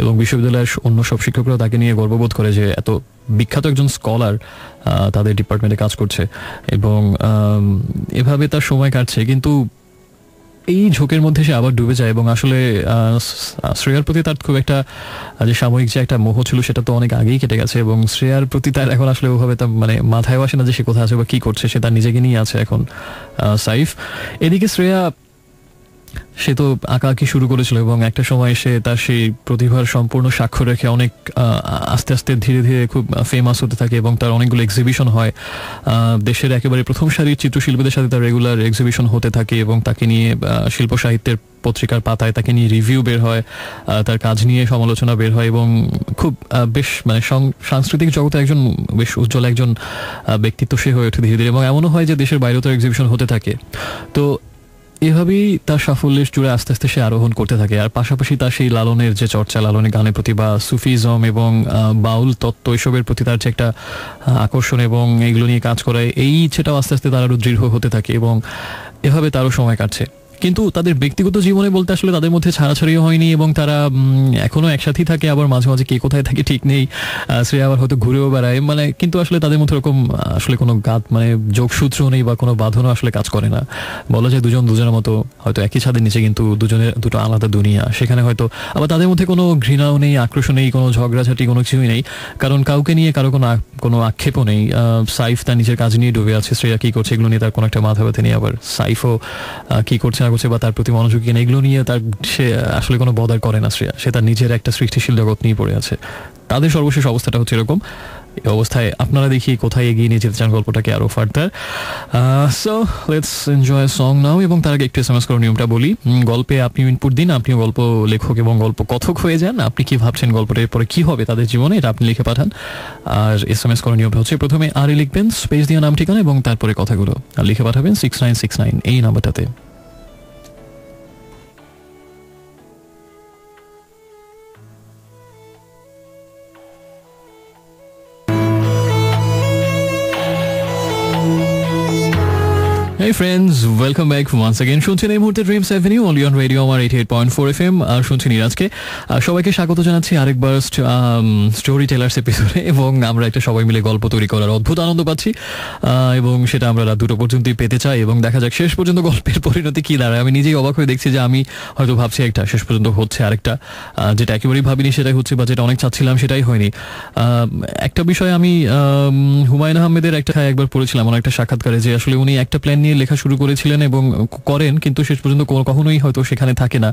এবং বিশ্ববিদ্যালয়ের অন্য সব শিক্ষকরাও তাকে নিয়ে গর্ববোধ করে যে এত বিখ্যাত একজন স্কলার তাদের ডিপার্টমেন্টে কাজ করছে এবং এভাবে তার সময় কাটছে। কিন্তু এই ঝোঁকের মধ্যে সে আবার ডুবে যায় এবং আসলে শ্রেয়ার প্রতি তার খুব একটা যে সাময়িক যে একটা মোহ ছিল সেটা তো অনেক আগেই কেটে গেছে এবং শ্রেয়ার প্রতি তার এখন আসলে ওভাবে তার মানে মাথায় আসে না যে সে কোথায় আছে বা কি করছে, সে তার নিজেকে নিয়ে আছে এখন সাইফ। এদিকে শ্রেয়া সে তো আঁকাআঁকি শুরু করেছিল এবং একটা সময় সে তার সেই প্রতিভার সম্পূর্ণ স্বাক্ষর রেখে অনেক আস্তে আস্তে ধীরে ধীরে খুব ফেমাস হতে থাকে এবং তার অনেকগুলো এক্সিবিশন হয়। দেশের একেবারে প্রথম সারির চিত্রশিল্পীদের সাথে তার রেগুলার এক্সিবিশন হতে থাকে এবং তাকে নিয়ে শিল্প সাহিত্যের পত্রিকার পাতায় তাকে নিয়ে রিভিউ বের হয়, তার কাজ নিয়ে সমালোচনা বের হয় এবং খুব বেশ মানে সাংস্কৃতিক জগতে একজন বেশ উজ্জ্বল একজন ব্যক্তিত্ব সে হয়ে ওঠে ধীরে ধীরে এবং এমনও হয় যে দেশের বাইরেও তার এক্সিবিশন হতে থাকে। তো এভাবেই তার সাফল্যের জুড়ে আস্তে আস্তে সে আরোহণ করতে থাকে। আর পাশাপাশি তার সেই লালনের যে চর্চা, লালনের গানের প্রতি বা সুফিজম এবং বাউল তত্ত্ব এসবের প্রতি তার যে একটা আকর্ষণ এবং এগুলো নিয়ে কাজ করে, এই সেটাও আস্তে আস্তে তার আরও দৃঢ় হতে থাকে এবং এভাবে তারও সময় কাটছে। কিন্তু তাদের ব্যক্তিগত জীবনে বলতে আসলে তাদের মধ্যে ছাড়াছাড়িও হয়নি এবং তারা এখনো একসাথেই থাকে, আবার মাঝে মাঝে কে কোথায় থাকে ঠিক নেই। শ্রেয়া আবার হয়তো ঘুরেও বেড়ায়, মানে কিন্তু আসলে তাদের মধ্যে এরকম আসলে কোনো মানে যোগসূত্রও নেই বা কোনো বাঁধনও আসলে কাজ করে না। বলা যায় দুজনের মতো হয়তো একই ছাদের নিচে কিন্তু দুজনের দুটো আলাদা দুনিয়া। সেখানে হয়তো আবার তাদের মধ্যে কোনো ঘৃণাও নেই, আক্রোশও নেই, কোনো ঝগড়াঝাটি কোনো কিছুই নেই, কারণ কাউকে নিয়ে কারো কোনো আক্ষেপও নেই। সাইফ তার নিজের কাজ নিয়ে ডুবে আছে, শ্রেয়া কী করছে এগুলো নিয়ে তার কোনো একটা মাথা ব্যথা নেই, আবার সাইফও কী করছে না করছে বা তার প্রতি মনোযোগী কিনা এগুলো নিয়ে তার সে আসলে কোনো বদার করে না শ্রেয়া। সে তার নিজের একটা সৃষ্টিশীল জগৎ নিয়ে পড়ে আছে। তাদের সর্বশেষ অবস্থাটা হচ্ছে এরকম। এই অবস্থায় আপনারা দেখি কোথায় এগিয়ে নিয়ে যেতে চান গল্পটাকে আরো further. So let's enjoy song now. এবং তার আগে একটু এসএমএস করার নিয়মটা বলি। গল্পে আপনি ইনপুট দিন, আপনিও গল্প লেখক এবং গল্প কথক হয়ে যান। আপনি কি ভাবছেন গল্পটার পরে কি হবে তাদের জীবনে, এটা আপনি লিখে পাঠান। আর এসএমএস করার নিয়মটা হচ্ছে প্রথমে আরে লিখবেন, স্পেস দিয়ে নাম ঠিকানা এবং তারপরে কথাগুলো, আর লিখে পাঠাবেন 6969 এই নাম্বারটাতে। Hey friends, welcome back once again. শুনছেন এই মুহূর্তে dreams Avenue only on radio Amar 88.4 FM। আর শুনছেন নিরাজকে। সবাইকে স্বাগত জানাচ্ছি আরেকবার স্টোরি টেলার্স এপিসোডে। এবং আমরা একটা সবাই মিলে গল্প তৈরি করার অদ্ভুত আনন্দ পাচ্ছি এবং সেটা আমরা রাত 2টো পর্যন্তই পেতে চাই এবং দেখা যাক শেষ পর্যন্ত গল্পের পরিণতি কী দাঁড়ায়। আমি নিজেই অবাক হয়ে দেখছি যে আমি হয়তো ভাবছি একটা, শেষ পর্যন্ত হচ্ছে আরেকটা, যেটা একেবারেই ভাবিনি সেটাই হচ্ছে বা যেটা অনেক চাচ্ছিলাম সেটাই হয়নি। একটা বিষয় আমি হুমায়ুন আহমেদের একবার পড়েছিলাম অনেক একটা সাক্ষাৎকারে, যে আসলে উনি একটা প্ল্যান নিয়ে লেখা শুরু করেছিলেন এবং করেন, কিন্তু শেষ পর্যন্ত কখনোই হয়তো সেখানে থাকে না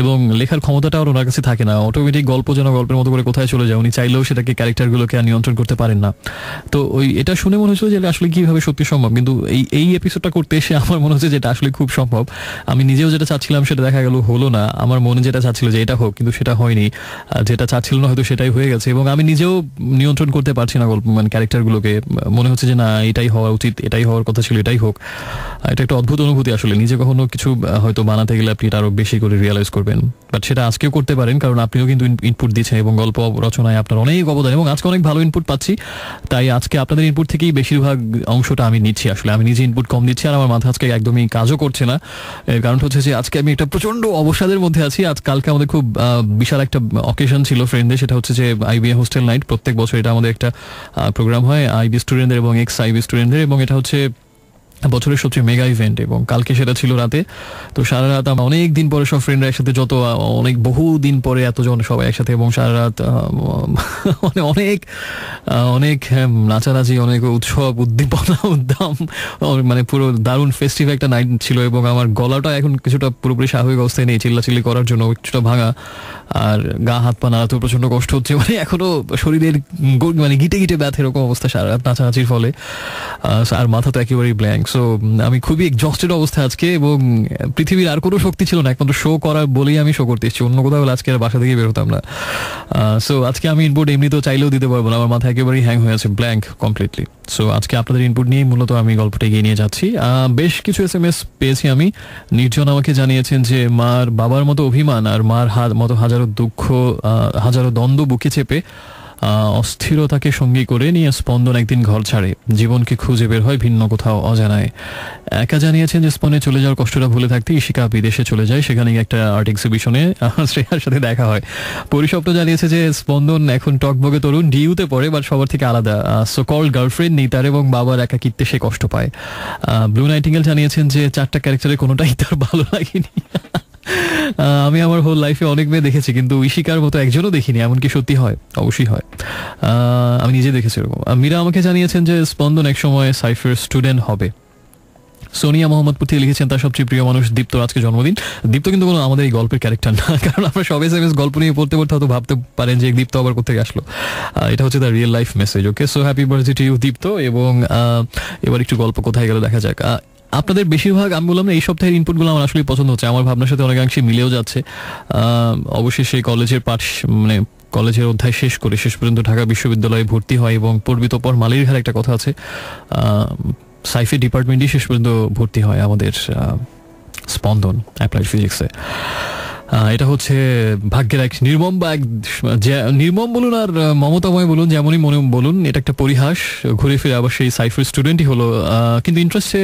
এবং লেখার ক্ষমতাটাও ওনার কাছে থাকে না। অটোমেটিক গল্প যেন গল্পের মতো করে কোথায় চলে যায়, উনি চাইলেও সেটাকে ক্যারেক্টারগুলোকে আর নিয়ন্ত্রণ করতে পারেন না। তো এটা শুনে মনে হচ্ছিল যে আসলে কিভাবে সত্যি সম্ভব, কিন্তু এই এপিসোডটা করতে এসে আমার মনে হচ্ছে যে এটা আসলে খুব সম্ভব। আমি নিজেও যেটা চাচ্ছিলাম সেটা দেখা গেল হলো না, আমার মনে যেটা চাচ্ছিল যে এটা হোক কিন্তু সেটা হয়নি, যেটা চাচ্ছিল না হয়তো সেটাই হয়ে গেছে এবং আমি নিজেও নিয়ন্ত্রণ করতে পারছি না গল্প মানে ক্যারেক্টারগুলোকে। মনে হচ্ছে যে না এটাই হওয়া উচিত, এটাই হওয়ার কথা ছিল, এটাই হোক। এটা একটা অদ্ভুত অনুভূতি আসলে। নিজে কখনো কিছু হয়তো বানাতে গেলে আপনি এটা আরো বেশি করে রিয়েলাইজ করবেন, বাট সেটা আজকেও করতে পারেন, কারণ আপনিও কিন্তু ইনপুট দিচ্ছেন এবং গল্প রচনায় আপনার অনেক অবদান, এবং আজকে অনেক ভালো ইনপুট পাচ্ছি। তাই আজকে আপনাদের ইনপুট থেকেই বেশিরভাগ অংশটা আমি নিচ্ছি। আসলে আমি নিজে ইনপুট কম দিচ্ছি, আর আমার মাথা আজকে একদমই কাজও করছে না। এর কারণ হচ্ছে যে আজকে আমি একটা প্রচন্ড অবসাদের মধ্যে আছি। কালকে আমাদের খুব বিশাল একটা অকেশন ছিল ফ্রেন্ডদের, সেটা হচ্ছে যে আইবিএ হোস্টেল নাইট। প্রত্যেক বছর এটা আমাদের একটা প্রোগ্রাম হয় আইবি স্টুডেন্টদের এবং এক্স আইবি স্টুডেন্টদের, এবং এটা হচ্ছে বছরের সবচেয়ে মেগা ইভেন্ট। এবং কালকে সেটা ছিল রাতে। তো সারা রাত আমরা অনেক দিন পরে সব ফ্রেন্ডরা একসাথে, যত অনেক বহু দিন পরে এতজন সবাই একসাথে, এবং সারা রাত মানে অনেক অনেক নাচানাচি, অনেক উৎসব, উদ্দীপনা, উদ্দাম, মানে পুরো দারুণ ফেস্টিভ একটা নাইট ছিল। এবং আমার গলাটা এখন কিছুটা পুরোপুরি স্বাভাবিক অবস্থায় নেই, চিল্লাচিল্লি করার জন্য কিছুটা ভাঙা, আর গা হাত পা নাড়াতেও প্রচন্ড কষ্ট হচ্ছে, মানে এখনো শরীরের মানে গিটে গিটে ব্যথা, এরকম অবস্থা সারা রাত নাচানাচির ফলে। আর মাথা তো একেবারেই ব্ল্যাঙ্ক। সো আমি খুবই এক্সস্টেড অবস্থায় আজকে, এবং পৃথিবীর আর কোনো শক্তি ছিল না একমাত্র শো করার বলেই আমি শো করতে এসেছি। অন্য কোথাও হলে আজকে আর বাসা থেকে বের হতাম না। সো আজকে আমি ইনপুট এমনি তো চাইলেও দিতে পারবো না, আমার মাথা একেবারেই হ্যাং হয়ে আছে, ব্ল্যাঙ্ক কমপ্লিটলি। সো আজকে আপনাদের ইনপুট নিয়েই মূলত আমি গল্পটা এগিয়ে নিয়ে যাচ্ছি। বেশ কিছু SMS পেয়েছি আমি। নির্জন আমাকে জানিয়েছেন যে মার বাবার মতো অভিমান আর মার মতো হাজারো দুঃখ, হাজারো দ্বন্দ্ব বুকে চেপে অস্থিরতাকে সঙ্গী করে নিয়ে স্পন্দন একদিন ঘর ছাড়ে, জীবনকে খুঁজে বের হয় ভিন্ন কোথাও অজানায়। একা জানিয়েছেন যে স্পন্দনে চলে যাওয়ার কষ্টটা ভুলে থাকতে ইশিকা বিদেশে চলে যায়, সেখানে একটা আর্ট এক্সিবিশনে শ্রেয়ার সাথে দেখা হয়। পরিস্বপ্ন জানিয়েছে যে স্পন্দন এখন টকবগে তরুণ, ডিউতে পড়ে, বাট সবার থেকে আলাদা। সো কল্ড গার্লফ্রেন্ড নেই তার, এবং বাবার একাকিত্বে সে কষ্ট পায়। ব্লু নাইটিঙ্গেল জানিয়েছেন যে 4টা ক্যারেক্টারের কোনোটাই তার ভালো লাগেনি। আমি আমার হোল লাইফে অনেক মেয়ে দেখেছি, কিন্তু ইশিকার মতো একজনও দেখিনি। এমনকি সত্যি হয়? অবশ্যই হয়, আমি নিজে দেখেছি এরকম। মীরা আমাকে জানিয়েছেন যে স্পন্দন এক সময় সাইফার স্টুডেন্ট হবে। সোনিয়া মোহাম্মদপুর থেকে লিখেছেন তার সবচেয়ে প্রিয় মানুষ দীপ্তর আজকে জন্মদিন। দীপ্ত কিন্তু কোনো আমাদের এই গল্পের ক্যারেক্টার না, কারণ আমরা সব SMS গল্প নিয়ে পড়তে পড়তে হয়তো ভাবতে পারেন যে দীপ্ত আবার কোথেকে আসলো। এটা হচ্ছে তার real life message. Okay, so happy birthday to you Dipto. এবং এবার একটু গল্প কোথায় গেল দেখা যাক। আপনাদের বেশিরভাগ, আমি বললাম না, এই সপ্তাহের ইনপুটগুলো আমার আসলে পছন্দ হচ্ছে, আমার ভাবনার সাথে অনেকাংশে মিলেও যাচ্ছে। অবশ্যই সেই কলেজের মানে কলেজের অধ্যায় শেষ করে শেষ পর্যন্ত ঢাকা বিশ্ববিদ্যালয়ে ভর্তি হয়, এবং পড়বি তো পর মালির ঘাড়ে একটা কথা আছে, সাইফি ডিপার্টমেন্টই শেষ পর্যন্ত ভর্তি হয় আমাদের স্পন্দন অ্যাপ্লাইড ফিজিক্সে। এটা হচ্ছে ভাগ্যের এক নির্মম বা এক নির্মম বলুন আর মমতাময় বলুন, যেমনই মনে বলুন, এটা একটা পরিহাস। ঘুরে ফিরে আবার সেই সাইফার স্টুডেন্টই হলো। কিন্তু ইন্টারেস্টে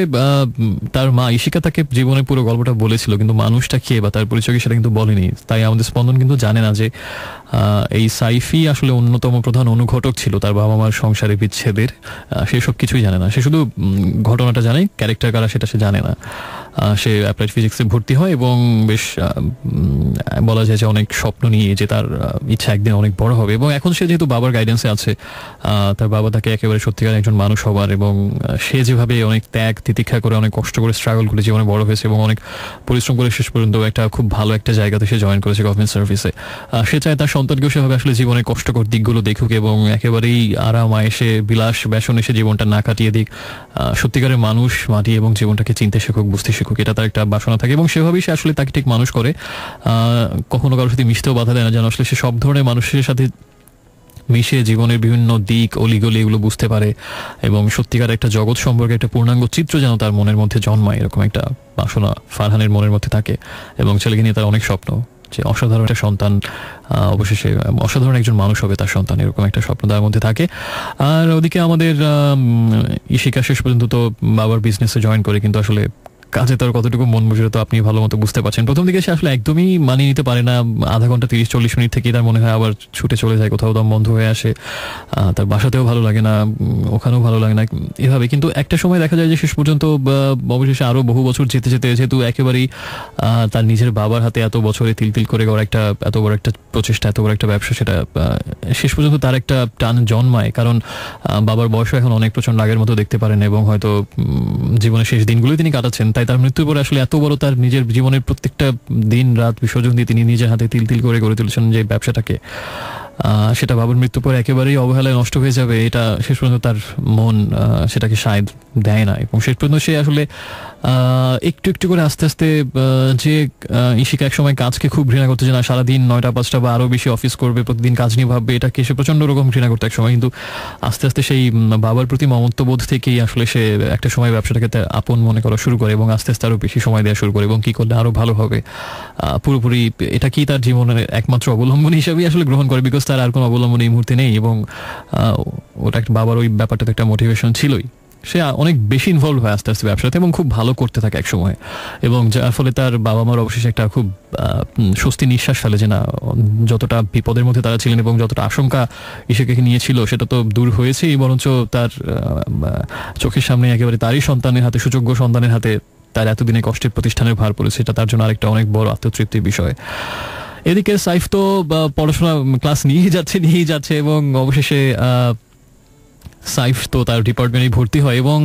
তার মা ইশিকা তাকে জীবনের পুরো গল্পটা বলেছিল, কিন্তু মানুষটা কে বা তার পরিচয় সেটা কিন্তু বলেনি। তাই আমাদের স্পন্দন কিন্তু জানে না যে এই সাইফি আসলে অন্যতম প্রধান অনুঘটক ছিল তার বাবা মার সংসারে বিচ্ছেদের। সেসব কিছুই জানে না, সে শুধু ঘটনাটা জানে, ক্যারেক্টার কারা সেটা সে জানে না। সে অ্যাপ্লাইড ফিজিক্সে ভর্তি হয়, এবং বেশ বলা যায় যে অনেক স্বপ্ন নিয়ে, যে তার ইচ্ছা একদিন অনেক বড় হবে। এবং এখন সে যেহেতু বাবার গাইডেন্সে আছে, তার বাবা তাকে একেবারে সত্যিকার একজন মানুষ হবার, এবং সে যেভাবে অনেক ত্যাগ তিতিক্ষা করে, অনেক কষ্ট করে, স্ট্রাগল করে জীবনে বড় হয়েছে, এবং অনেক পরিশ্রম করে শেষ পর্যন্ত একটা খুব ভালো একটা জায়গাতে সে জয়েন করেছে গভর্নমেন্ট সার্ভিসে। সে চায় তার সন্তানকেও সেভাবে আসলে জীবনের কষ্টকর দিকগুলো দেখুক, এবং একেবারেই আরাম আয়েসে বিলাস ব্যসনে সে জীবনটা না কাটিয়ে দিক, সত্যিকারের মানুষ মাটি এবং জীবনটাকে চিনতে শেখুক, বুঝতে শেখুক, এটা তার একটা বাসনা থাকে। এবং সেভাবেই সে আসলে তাকে ঠিক মানুষ করে। কখনো কারোর সাথে মিশতেও বাধা দেয় না, যেন আসলে সে সব ধরনের মানুষের সাথে মিশে জীবনের বিভিন্ন দিক অলিগলি এগুলো বুঝতে পারে, এবং সত্যিকার একটা জগৎ সম্পর্কে একটা পূর্ণাঙ্গ চিত্র যেন তার মনের মধ্যে জন্মায়, এরকম একটা বাসনা ফারহানের মনের মধ্যে থাকে। এবং ছেলেকে নিয়ে তার অনেক স্বপ্ন, যে অসাধারণ একটা সন্তান, অবশেষে অসাধারণ একজন মানুষ হবে তার সন্তান, এরকম একটা স্বপ্ন তার মধ্যে থাকে। আর ওদিকে আমাদের ইশিকা শেষ পর্যন্ত তো বাবার বিজনেসে জয়েন করে, কিন্তু আসলে কাজে তার কতটুকু মন বসে তো আপনি ভালো মতো বুঝতে পারছেন। প্রথম দিকে সে আসলে একদমই মানিয়ে নিতে পারে না, আধা ঘন্টা 30-40 মিনিট থেকেই তার মনে হয় আবার ছুটে চলে যায়, কোথাও দম বন্ধ হয়ে আসে, তার বাসাতেও ভালো লাগে না, ওখানেও ভালো লাগে না, এভাবে। কিন্তু একটা সময় দেখা যায় যে শেষ পর্যন্ত অবশেষে আরো বহু বছর যেতে যেতে, যেহেতু একেবারেই তার নিজের বাবার হাতে এত বছরে তিল করে গড়া একটা এত বড় একটা প্রচেষ্টা, এত বড় একটা ব্যবসা, সেটা শেষ পর্যন্ত তার একটা টান জন্মায়। কারণ বাবার বয়সও এখন অনেক প্রচন্ড আগের মতো দেখতে পারেন, এবং হয়তো জীবনের শেষ দিনগুলোই তিনি কাটাচ্ছেন। তাই তার মৃত্যুর পরে আসলে এত বড় তার নিজের জীবনের প্রত্যেকটা দিন রাত বিসর্জন দিয়ে তিনি নিজের হাতে তিল করে গড়ে তুলেছেন যে ব্যবসাটাকে, সেটা বাবার মৃত্যুর পর একেবারেই অবহেলায় নষ্ট হয়ে যাবে, এটা শেষ পর্যন্ত তার মন সেটাকে সায় দেয় না। এবং শেষ পর্যন্ত সে আসলে একটু একটু করে আস্তে আস্তে যে ইশিকা এক সময় কাজকে খুব ঘৃণা করতে, যে না সারাদিন 9টা 5টা বা আরও বেশি অফিস করবে, প্রতিদিন কাজ নিয়ে ভাববে, এটাকে সে প্রচণ্ড রকম ঘৃণা করতে এক সময়। কিন্তু আস্তে আস্তে সেই বাবার প্রতি মমত্ববোধ থেকেই আসলে সে একটা সময় ব্যবসাটাকে আপন মনে করা শুরু করে এবং আস্তে আস্তে আরও বেশি সময় দেওয়া শুরু করে এবং কী করলে আরও ভালো হবে। পুরোপুরি এটা কি তার জীবনের একমাত্র অবলম্বন হিসাবেই আসলে গ্রহণ করে, বিকজ তার আর কোনো অবলম্বন এই মুহূর্তে নেই। এবং ওটা একটা বাবার ওই ব্যাপারটাতে একটা মোটিভেশন ছিলই। সে অনেক বেশি ইনভলভ হয় আস্তে আস্তে ব্যবসাতে এবং খুব ভালো করতে থাকে এক সময়, এবং যার ফলে তার বাবা মার অবশেষে একটা খুব স্বস্তি নিঃশ্বাস ফেলে যে না, যতটা বিপদের মধ্যে তারা ছিলেন এবং যতটা আশঙ্কা ইশিকাকে নিয়েছিল সেটা তো দূর হয়েছেই, বরঞ্চ তার চোখের সামনে একেবারে তারই সন্তানের হাতে, সুযোগ্য সন্তানের হাতে তার এতদিনে কষ্টের প্রতিষ্ঠানের ভার পড়েছে, এটা তার জন্য আরেকটা অনেক বড় আত্মতৃপ্তির বিষয়। এদিকে সাইফ তো পড়াশোনা ক্লাস নিয়েই যাচ্ছে এবং অবশেষে সাইফ তো তার ডিপার্টমেন্টে ভর্তি হয়। এবং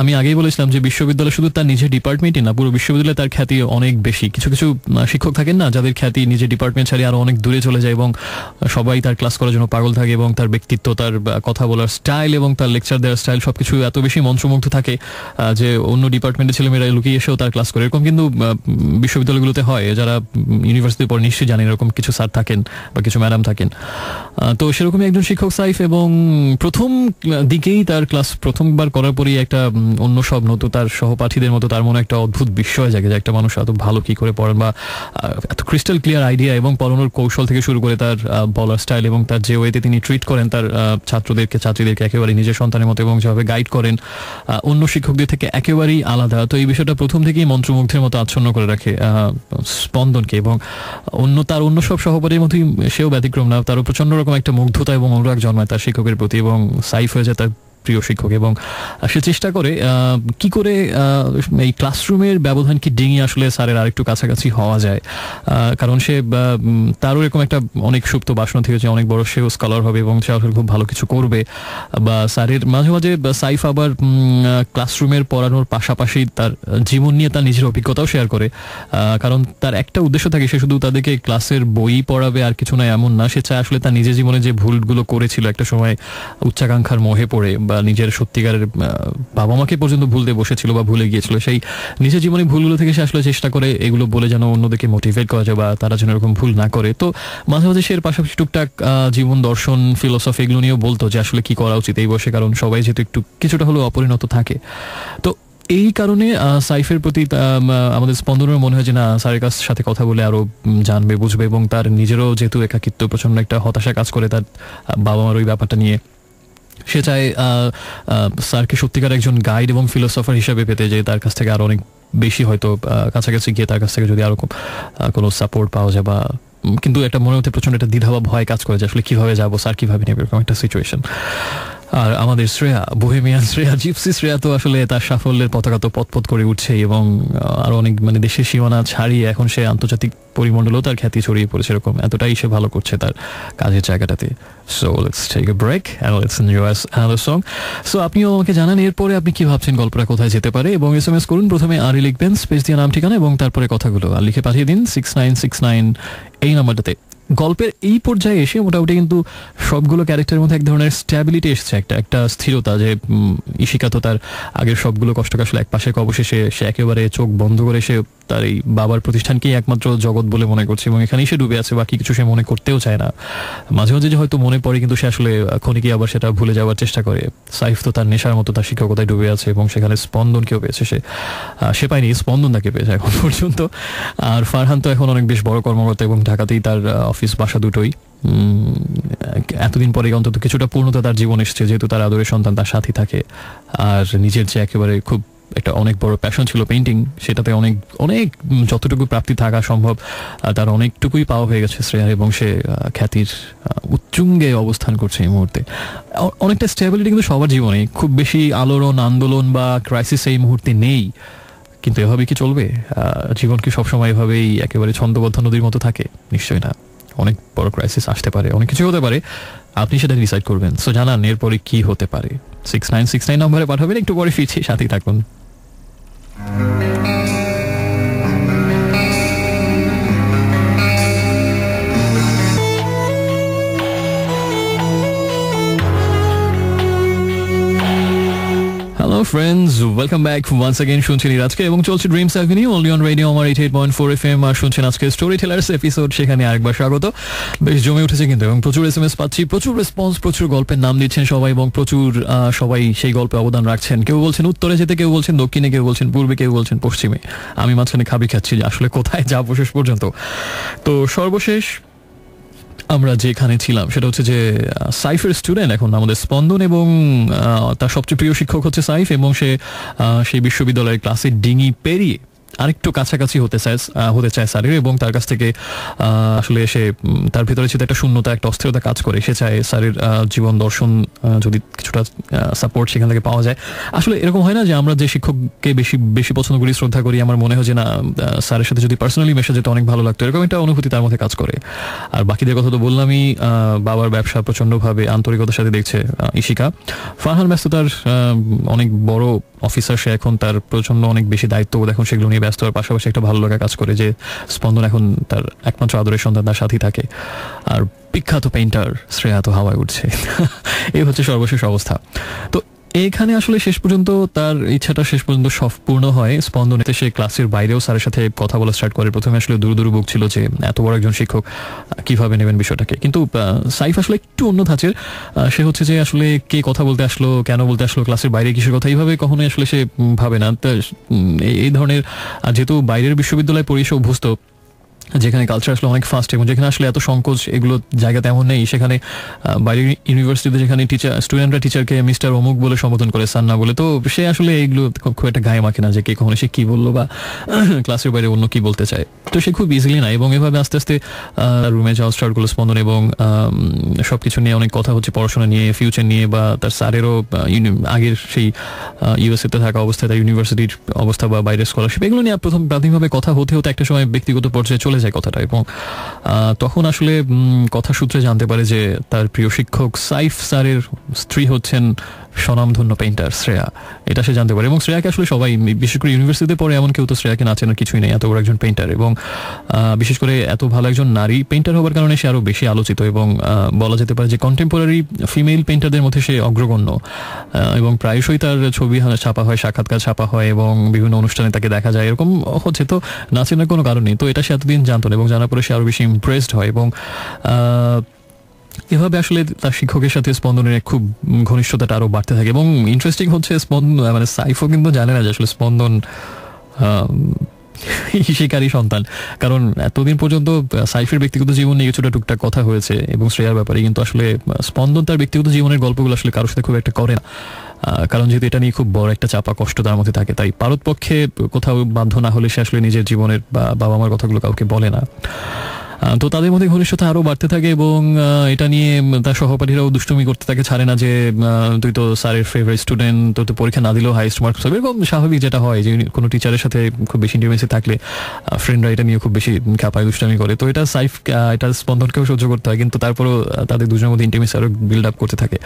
আমি আগেই বলেছিলাম যে বিশ্ববিদ্যালয় শুধু তার নিজের ডিপার্টমেন্টই না, পুরো বিশ্ববিদ্যালয়ে তার খ্যাতি অনেক বেশি। কিছু কিছু শিক্ষক থাকেন না, যাদের খ্যাতি নিজের ডিপার্টমেন্ট ছাড়িয়ে আরও অনেক দূরে চলে যায় এবং সবাই তার ক্লাস করার জন্য পাগল থাকে, এবং তার ব্যক্তিত্ব, তার কথা বলার স্টাইল এবং তার লেকচার দেওয়ার স্টাইল সবকিছু এত বেশি মন্ত্রমুগ্ধ থাকে যে অন্য ডিপার্টমেন্টের ছেলেমেয়েরা লুকিয়ে এসেও তার ক্লাস করে। এরকম কিন্তু বিশ্ববিদ্যালয়গুলোতে হয়, যারা ইউনিভার্সিটির পর নিশ্চয়ই জানেন এরকম কিছু স্যার থাকেন বা কিছু ম্যাডাম থাকেন। তো সেরকমই একজন শিক্ষক সাইফ, এবং প্রথম দিকেই তার ক্লাস প্রথমবার করার পরেই একটা অন্য সব নতুন তার সহপাঠীদের মতো তার মনে একটা অদ্ভুত বিস্ময় জাগে যে একটা মানুষ এত ভালো কি করে পড়েন, বা এত ক্রিস্টাল ক্লিয়ার আইডিয়া এবং পড়ানোর কৌশল থেকে শুরু করে তার বলার স্টাইল এবং তার যে ওয়েতে তিনি ট্রিট করেন তার ছাত্রীদেরকে একেবারে নিজের সন্তানের মতো, এবং যেভাবে গাইড করেন অন্য শিক্ষকদের থেকে একেবারেই আলাদা। তো এই বিষয়টা প্রথম থেকেই মন্ত্রমুগ্ধের মতো আচ্ছন্ন করে রাখে স্পন্দনকে, এবং অন্য সব সহপাঠীর মতোই সেও ব্যতিক্রম না, তারও প্রচন্ড রকম একটা মুগ্ধতা এবং অনুরাগ জন্মায় তার শিক্ষকের প্রতি, এবং সাইফ হয়ে যায় তার প্রিয় শিক্ষক। এবং সে চেষ্টা করে কি করে এই ক্লাসরুমের ব্যবধানকে ডিঙিয়ে আসলে স্যারের আরেকটু কাছাকাছি হওয়া যায়, কারণ সে তারও এরকম একটা অনেক সুপ্ত বাসনা থেকে যে অনেক বড় সেও স্কলার হবে এবং সে আসলে খুব ভালো কিছু করবে। বা স্যারের মাঝে মাঝে সাইফ আবার ক্লাসরুমের পড়ানোর পাশাপাশি তার জীবন নিয়ে তার নিজের অভিজ্ঞতাও শেয়ার করে, কারণ তার একটা উদ্দেশ্য থাকে, সে শুধু তাদেরকে ক্লাসের বই পড়াবে আর কিছু না এমন না, সে চায় আসলে তার নিজের জীবনে যে ভুলগুলো করেছিল একটা সময় উচ্চাকাঙ্ক্ষার মোহে পড়ে, বা নিজের সত্যিকারের বাবা মাকে পর্যন্ত ভুলতে বসেছিল বা ভুলে গিয়েছিল, সেই নিজের জীবনে ভুলগুলো থেকে সে আসলে চেষ্টা করে এগুলো বলে যেন অন্যদেরকে মোটিভেট করা যায় বা তারা যেন এরকম ভুল না করে। তো মাঝে মাঝে সে এর পাশাপাশি টুকটাক জীবন দর্শন, ফিলোসফি এগুলো নিয়েও বলতো যে আসলে কি করা উচিত এই বয়সে, কারণ সবাই যেহেতু একটু কিছুটা হলেও অপরিণত থাকে। তো এই কারণে সাইফের প্রতি আমাদের স্পন্দনের মনে হয় যে না, স্যারের কাছ সাথে কথা বলে আরো জানবে, বুঝবে, এবং তার নিজেরও যেহেতু একাকিত্ব প্রচন্ড একটা হতাশা কাজ করে তার বাবা মার ওই ব্যাপারটা নিয়ে, সে চায় স্যারকে সত্যিকার একজন গাইড এবং ফিলোসফার হিসাবে পেতে, যে তার কাছ থেকে আরো অনেক বেশি হয়তো কাছাকাছি গিয়ে তার কাছ থেকে যদি আরো কোনো সাপোর্ট পাওয়া যায়, বা কিন্তু একটা মনের মধ্যে প্রচন্ড একটা দ্বিধা বা ভয় কাজ করে যে আসলে কিভাবে যাবো, স্যার কিভাবে নেবে, এরকম একটা সিচুয়েশন। আর আমাদের শ্রেয়া, বোহেমিয়ান শ্রেয়া, জিপসি শ্রেয়া তো আসলে তার সাফল্যের পতাকা তো পথ করে উঠছে, এবং আরো অনেক দেশের সীমানা ছাড়িয়ে এখন সে আন্তর্জাতিক পরিমণ্ডলেও তার খ্যাতি ছড়িয়ে পড়েছে, এরকম এতটাই সে ভালো করছে তার কাজের জায়গাটাতে। So let's take a break and let's enjoy another song. So আপনিও আমাকে জানান এরপরে আপনি কি ভাবছেন গল্পটা কোথায় যেতে পারে, এবং SMS করুন। প্রথমে আরই লিখবেন, স্পেস দিয়ে নাম ঠিকানা এবং তারপরে কথাগুলো আর লিখে পাঠিয়ে দিন 6969 এই নাম্বারটাতে। গল্পের এই পর্যায়ে এসে মোটামুটি কিন্তু সবগুলো ক্যারেক্টারের মধ্যে এক ধরনের স্ট্যাবিলিটি এসেছে, একটা স্থিরতা, যে ইশিকা তো তার আগের সবগুলো কষ্টকে আসলে এক পাশে অবশেষে সে একেবারে চোখ বন্ধ করে সে তার এই বাবার প্রতিষ্ঠানকেই একমাত্র জগৎ বলে মনে করছে, এবং এখানেই সে ডুবে আছে, বাকি কিছু সে মনে করতেও চায় না। মাঝে মাঝে যে হয়তো মনে পড়ে, কিন্তু সে আসলে ক্ষণিকে আবার সেটা ভুলে যাওয়ার চেষ্টা করে। সাইফ তো তার নেশার মতো তার শিক্ষকতায় ডুবে আছে, এবং সেখানে স্পন্দনকেও পেয়েছে, সে পায়নি, স্পন্দন তাকে পেয়েছে এখন পর্যন্ত। আর ফারহান তো এখন অনেক বেশ বড় কর্মকর্তা, এবং ঢাকাতেই তার অফিস বাসা দুটোই। এতদিন পরে অন্তত কিছুটা পূর্ণতা তার জীবন এসেছে, যেহেতু তার আদরের সন্তান তার সাথে থাকে। আর নিজের যে একেবারে খুব একটা অনেক বড় প্যাশন ছিল পেইন্টিং, সেটাতে অনেক অনেক যতটুকু প্রাপ্তি থাকা সম্ভব তার অনেকটুকুই পাওয়া হয়ে গেছে শ্রেয়ার, এবং সে খ্যাতির উচ্চুঙ্গে অবস্থান করছে এই মুহূর্তে। অনেকটা স্টেবিলিটি কিন্তু সবার জীবনে, খুব বেশি আলোড়ন, আন্দোলন বা ক্রাইসিস এই মুহূর্তে নেই, কিন্তু এভাবে কি চলবে? জীবন কি সবসময় এভাবেই একেবারে ছন্দবদ্ধ নদীর মতো থাকে? নিশ্চয়ই না, অনেক বড় ক্রাইসিস আসতে পারে, অনেক কিছু হতে পারে, আপনি সেটা ডিসাইড করবেন। সো জানান এরপরে কি হতে পারে, 6969 নম্বরে পাঠাবেন। একটু পরে ফিরছি, সাথেই থাকুন। Friends, welcome back once again. শুনছেন আজকে এবং চলছে Dreams Avenue only on radio Amar 88.4 FM। আর শুনছেন আজকে স্টোরি টেলার্স এপিসোড, সেখানে আরেকবার স্বাগত। বেশ জমে উঠেছে কিন্তু, এবং প্রচুর SMS পাচ্ছি, প্রচুর রেসপন্স, প্রচুর গল্পের নাম দিচ্ছেন সবাই, এবং প্রচুর সবাই সেই গল্পে অবদান রাখছেন। কেউ বলছেন উত্তরে যেতে, কেউ বলছেন দক্ষিণে, কেউ বলছেন পূর্বে, কেউ বলছেন পশ্চিমে। আমি মাঝখানে খাবি খাচ্ছি যে আসলে কোথায় যাবো শেষ পর্যন্ত। তো সর্বশেষ আমরা যেখানে ছিলাম সেটা হচ্ছে যে সাইফের স্টুডেন্ট এখন আমাদের স্পন্দন, এবং তার সবচেয়ে প্রিয় শিক্ষক হচ্ছে সাইফ, এবং সে সেই বিশ্ববিদ্যালয়ের ক্লাসের ডিঙি পেরিয়ে আরেকটু কাছাকাছি হতে চায় স্যারের, এবং তার কাছ থেকে আসলে সে তার ভেতরে ছিল একটা শূন্যতা, একটা অস্থিরতা কাজ করে। সে চায় স্যারের জীবন দর্শন যদি কিছুটা সাপোর্ট সেখান থেকে পাওয়া যায়। আসলে এরকম হয় না যে আমরা যে শিক্ষককে বেশি বেশি পছন্দ করি, শ্রদ্ধা করি, আমার মনে হয় যে না স্যারের সাথে যদি পার্সোনালি মেশে যেতে অনেক ভালো লাগতো, এরকম একটা অনুভূতি তার মধ্যে কাজ করে। আর বাকিদের কথা তো বললামই, বাবার ব্যবসা প্রচণ্ডভাবে আন্তরিকতার সাথে দেখছে ইশিকা। ফারহান ব্যস্ততার অনেক বড় অফিসার, সে এখন তার প্রচন্ড অনেক বেশি দায়িত্ববোধ, এখন সেগুলো নিয়ে ব্যস্ত। আর পাশাপাশি একটা ভালো লাগা কাজ করে যে স্পন্দন এখন তার একমাত্র আদরের সন্তান, তার সাথেই থাকে। আর বিখ্যাত পেইন্টার শ্রেয়া তো হাওয়ায় উঠছে। এই হচ্ছে সর্বশেষ অবস্থা। তো এখানে আসলে শেষ পর্যন্ত তার ইচ্ছাটা শেষ পর্যন্ত পূর্ণ হয়। স্পন্দনেতে সে ক্লাসের বাইরেও স্যারের সাথে কথা বলা স্টার্ট করে। প্রথমে আসলে দূর বুক ছিল যে এত বড় একজন শিক্ষক কিভাবে নেবেন বিষয়টাকে, কিন্তু সাইফ আসলে একটু অন্য ধাঁচের। সে হচ্ছে যে আসলে কে কথা বলতে আসলো, কেন বলতে আসলো, ক্লাসের বাইরে কিসের কথা, এইভাবে কখনোই আসলে সে ভাবে না। এই ধরনের, যেহেতু বাইরের বিশ্ববিদ্যালয় পড়ে সে অভ্যস্ত, যেখানে কালচার আসলে অনেক ফাস্ট, এবং যেখানে আসলে এত সংকোচ এগুলো জায়গা তেমন নেই। সেখানে বাইরের ইউনিভার্সিটিতে যেখানে স্টুডেন্টরা টিচারকে মিস্টার অমুক বলে সম্বোধন করে, সান্না বলে, তো সে আসলে এইগুলো খুব একটা গায়ে মাখে না যে কে কখনো সে কি বললো বা ক্লাসের বাইরে অন্য কি বলতে চায়। তো সে খুব ইজিলি না, এবং এভাবে আস্তে আস্তে রুমে যাওয়া স্টার্ট করলো স্পন্দন, এবং সবকিছু নিয়ে অনেক কথা হচ্ছে, পড়াশোনা নিয়ে, ফিউচার নিয়ে, বা তার স্যারেরও আগের সেই ইউএসএতে থাকা অবস্থায় তার ইউনিভার্সিটির অবস্থা বা বাইরের স্কলারশিপ, এগুলো নিয়ে প্রাথমিকভাবে কথা হতে হতে একটা সময় ব্যক্তিগত পর্যায়ে চলে যায় কথাটা। এবং তখন আসলে কথা সূত্রে জানতে পারে যে তার প্রিয় শিক্ষক সাইফ স্যারের স্ত্রী হচ্ছেন স্বনামধন্য পেইন্টার শ্রেয়া। এটা সে জানতে পারে, এবং শ্রেয়াকে আসলে সবাই, বিশেষ করে ইউনিভার্সিটিতে পড়ে এমন কেউ তো শ্রেয়াকে না চেনার কিছুই নেই, এত বড় একজন পেইন্টার, এবং বিশেষ করে এত ভালো একজন নারী পেইন্টার হওয়ার কারণে সে আরও বেশি আলোচিত, এবং বলা যেতে পারে যে কন্টেম্পোরারি ফিমেল পেইন্টারদের মধ্যে সে অগ্রগণ্য। এবং প্রায়শই তার ছবি ছাপা হয়, সাক্ষাৎকার ছাপা হয়, এবং বিভিন্ন অনুষ্ঠানে তাকে দেখা যায়। এরকম হচ্ছে, তো না চেনার কোনো কারণ নেই। তো এটা সে এতদিন জানতো না, এবং জানার পরে সে আরও বেশি ইমপ্রেসড হয়, এবং এভাবে আসলে তার শিক্ষকের সাথে স্পন্দনের খুব ঘনিষ্ঠতাটা আরও বাড়তে থাকে। এবং ইন্টারেস্টিং হচ্ছে মানে সাইফও কিন্তু জানে না যে আসলে স্পন্দন শিকারী সন্তান, কারণ এতদিন পর্যন্ত সাইফের ব্যক্তিগত জীবন নিয়ে কিছুটা টুকটাক কথা হয়েছে এবং শ্রেয়ার ব্যাপারে, কিন্তু আসলে স্পন্দন তার ব্যক্তিগত জীবনের গল্পগুলো আসলে কারোর সাথে খুব একটা করে না, কারণ যেহেতু এটা নিয়ে খুব বড় একটা চাপা কষ্ট তার মধ্যে থাকে। তাই পারতপক্ষে কোথাও বাধ্য না হলে সে আসলে নিজের জীবনের বা বাবা মার কথাগুলো কাউকে বলে না। তো তাদের মধ্যে ঘনিষ্ঠতা আরও বাড়তে থাকে, এবং এটা নিয়ে তার সহপাঠীরাও দুষ্টুমি করতে থাকে, ছাড়ে না যে তুই তো স্যারের ফেভারিট স্টুডেন্ট, তোর তো পরীক্ষা না দিলেও হাইস্ট মার্কস হবে। এরকম স্বাভাবিক যেটা হয় যে কোনো টিচারের সাথে খুব বেশি ইন্টিমেসি থাকলে ফ্রেন্ডরা এটা নিয়ে খুব বেশি খাপায়, দুষ্টামি করে। তো এটা এটা স্পন্দনকেও সহ্য করতে হয়, কিন্তু তারপরও তাদের দুজনের মধ্যে ইন্টিমেসি আরও বিল্ড আপ করতে থাকে।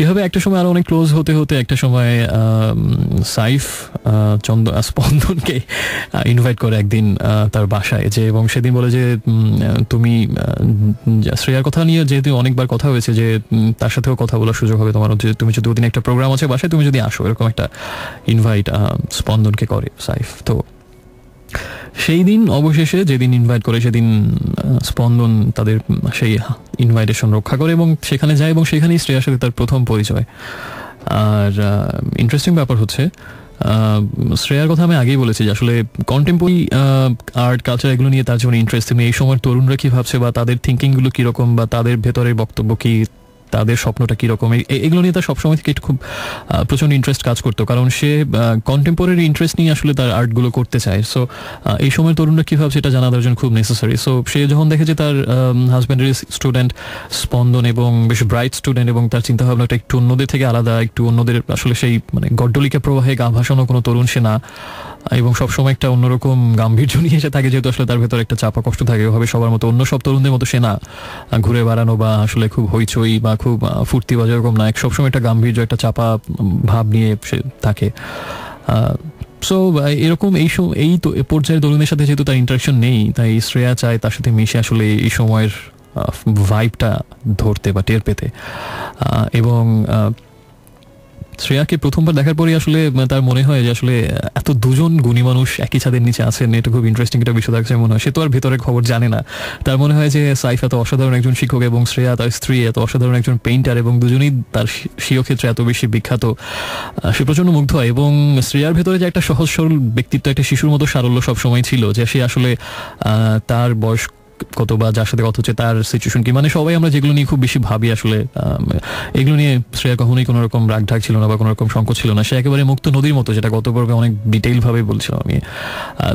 এভাবে একটা সময় আরও অনেক ক্লোজ হতে হতে একটা সময় সাইফ স্পন্দনকে ইনভাইট করে একদিন তার বাসায় যে, এবং সেদিন বলে যে তুমি শ্রেয়ার কথা নিয়ে যেহেতু অনেকবার কথা হয়েছে যে তার সাথেও কথা বলার সুযোগ হবে তোমার, তুমি যদি ওদিন একটা প্রোগ্রাম আছে বাসায়, তুমি যদি আসো, এরকম একটা ইনভাইট স্পন্দনকে করে সাইফ। তো সেই দিন অবশেষে যেদিন ইনভাইট করে, সেদিন স্পন্দন তাদের সেই ইনভাইটেশন রক্ষা করে এবং সেখানে যায়, এবং সেখানেই শ্রেয়ার সাথে তার প্রথম পরিচয়। আর ইন্টারেস্টিং ব্যাপার হচ্ছে, শ্রেয়ার কথা আমি আগেই বলেছি যে আসলে কন্টেম্পোরারি আর্ট কালচার এগুলো নিয়ে তার যেমন ইন্টারেস্ট, তেমনি এই সময়ের তরুণরা কী ভাবছে বা তাদের থিঙ্কিংগুলো কীরকম বা তাদের ভেতরের বক্তব্য কী, তাদের স্বপ্নটা কীরকম, এগুলো নিয়ে তার সবসময় থেকে একটু খুব প্রচণ্ড ইন্টারেস্ট কাজ করতো, কারণ সে কন্টেম্পোরারি ইন্টারেস্ট নিয়ে আসলে তার আর্টগুলো করতে চায়। সো এই সময়ের তরুণরা কী ভাবছে এটা জানা তার জন্য খুব নেসেসারি। সো সে যখন দেখে যে তার হাজব্যান্ডের স্টুডেন্ট স্পন্দন এবং বেশ ব্রাইট স্টুডেন্ট, এবং তার চিন্তাভাবনাটা একটু অন্যদের থেকে আলাদা, একটু অন্যদের আসলে সেই মানে গড্ডলিকা প্রবাহে গা ভাসানো কোনো তরুণ সে না, এবং সবসময় একটা অন্যরকম গাম্ভীর্য নিয়ে এসে থাকে, যেহেতু আসলে তার ভেতরে একটা চাপা কষ্ট থাকে, ওভাবে সবার মতো অন্য সব তরুণদের মতো সে না ঘুরে বেড়ানো বা আসলে খুব হইচই বা খুব ফুর্তি বা যেরকম না, সবসময় একটা গাম্ভীর্য, একটা চাপা ভাব নিয়ে সে থাকে। সো এরকম এই পর্যায়ের তরুণদের সাথে যেহেতু তার ইন্টারাকশন নেই, তাই শ্রেয়া চায় তার সাথে মিশে আসলে এই সময়ের ভাইবটা ধরতে বা টের পেতে। এবং শ্রেয়াকে প্রথমবার দেখার পরেই আসলে তার মনে হয় যে আসলে এত দুজন গুণী মানুষ একই ছাদের নিচে আছেন, এটা খুব ইন্টারেস্টিং একটা বিষয় থাকছে মনে হয়। সে তো আর ভেতরের খবর জানে না, তার মনে হয় যে সাইফ এত অসাধারণ একজন শিক্ষক এবং শ্রেয়া তার স্ত্রী এত অসাধারণ একজন পেইন্টার এবং দুজনেই তার স্বীয় ক্ষেত্রে এত বেশি বিখ্যাত। সে প্রচন্ড মুগ্ধ হয় এবং শ্রেয়ার ভেতরে যে একটা সহজ সরল ব্যক্তিত্ব, একটা শিশুর মতো সারল্য সবসময় ছিল, যে সে আসলে তার বয়স কত বা যার সাথে কথা হচ্ছে তার সিচুয়েশন কি, মানে সবাই আমরা যেগুলো নিয়ে খুব বেশি ভাবি আসলে এগুলো নিয়ে শ্রেয়া কখনোই কোনো রকম রাগ ঢাক ছিল না বা কোনো রকম সংকোচ ছিল না। সে একেবারে মুক্ত নদীর মতো, যেটা গত পর্বে অনেক ডিটেইল ভাবে বলছিলাম আমি।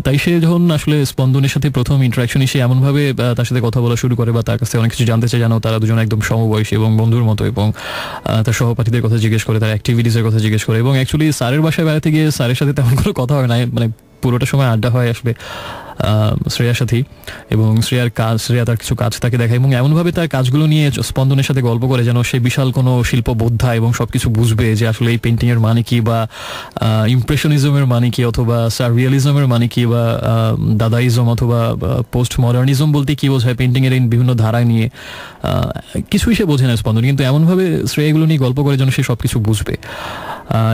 তাই সে যখন আসলে স্পন্দনের সাথে প্রথম ইন্টারাকশনে সে এমনভাবে তার সাথে কথা বলা শুরু করে বা তার কাছ থেকে অনেক কিছু জানতে চায়, জানো তারা দুজন একদম সমবয়সী এবং বন্ধুর মতো, এবং তার সহপাঠীদের কথা জিজ্ঞেস করে, তার অ্যাক্টিভিটিসের কথা জিজ্ঞেস করে, এবং অ্যাকচুয়ালি স্যারের বাসায় বেড়াতে গিয়ে স্যারের সাথে তেমন কোনো কথা হয় না, মানে পুরোটা সময় আড্ডা হয় আসলে শ্রেয়ার সাথেই। এবং শ্রেয়া তার কিছু কাজ তাকে দেখায় এবং এমনভাবে তার কাজগুলো নিয়ে স্পন্দনের সাথে গল্প করে যেন সে বিশাল কোনো শিল্পবোদ্ধা এবং সবকিছু বুঝবে যে আসলে এই পেন্টিংয়ের মানে কি, বা ইমপ্রেশনিজমের মানে কি, অথবা সাররিয়ালিজমের মানে কি, বা দাদাইজম অথবা পোস্ট মডার্নিজম বলতে কি বোঝায়, পেন্টিংয়ের এই বিভিন্ন ধারায় নিয়ে কিছুই সে বোঝে না স্পন্দন, কিন্তু এমনভাবে শ্রেয়া এগুলো নিয়ে গল্প করে যেন সে সবকিছু বুঝবে।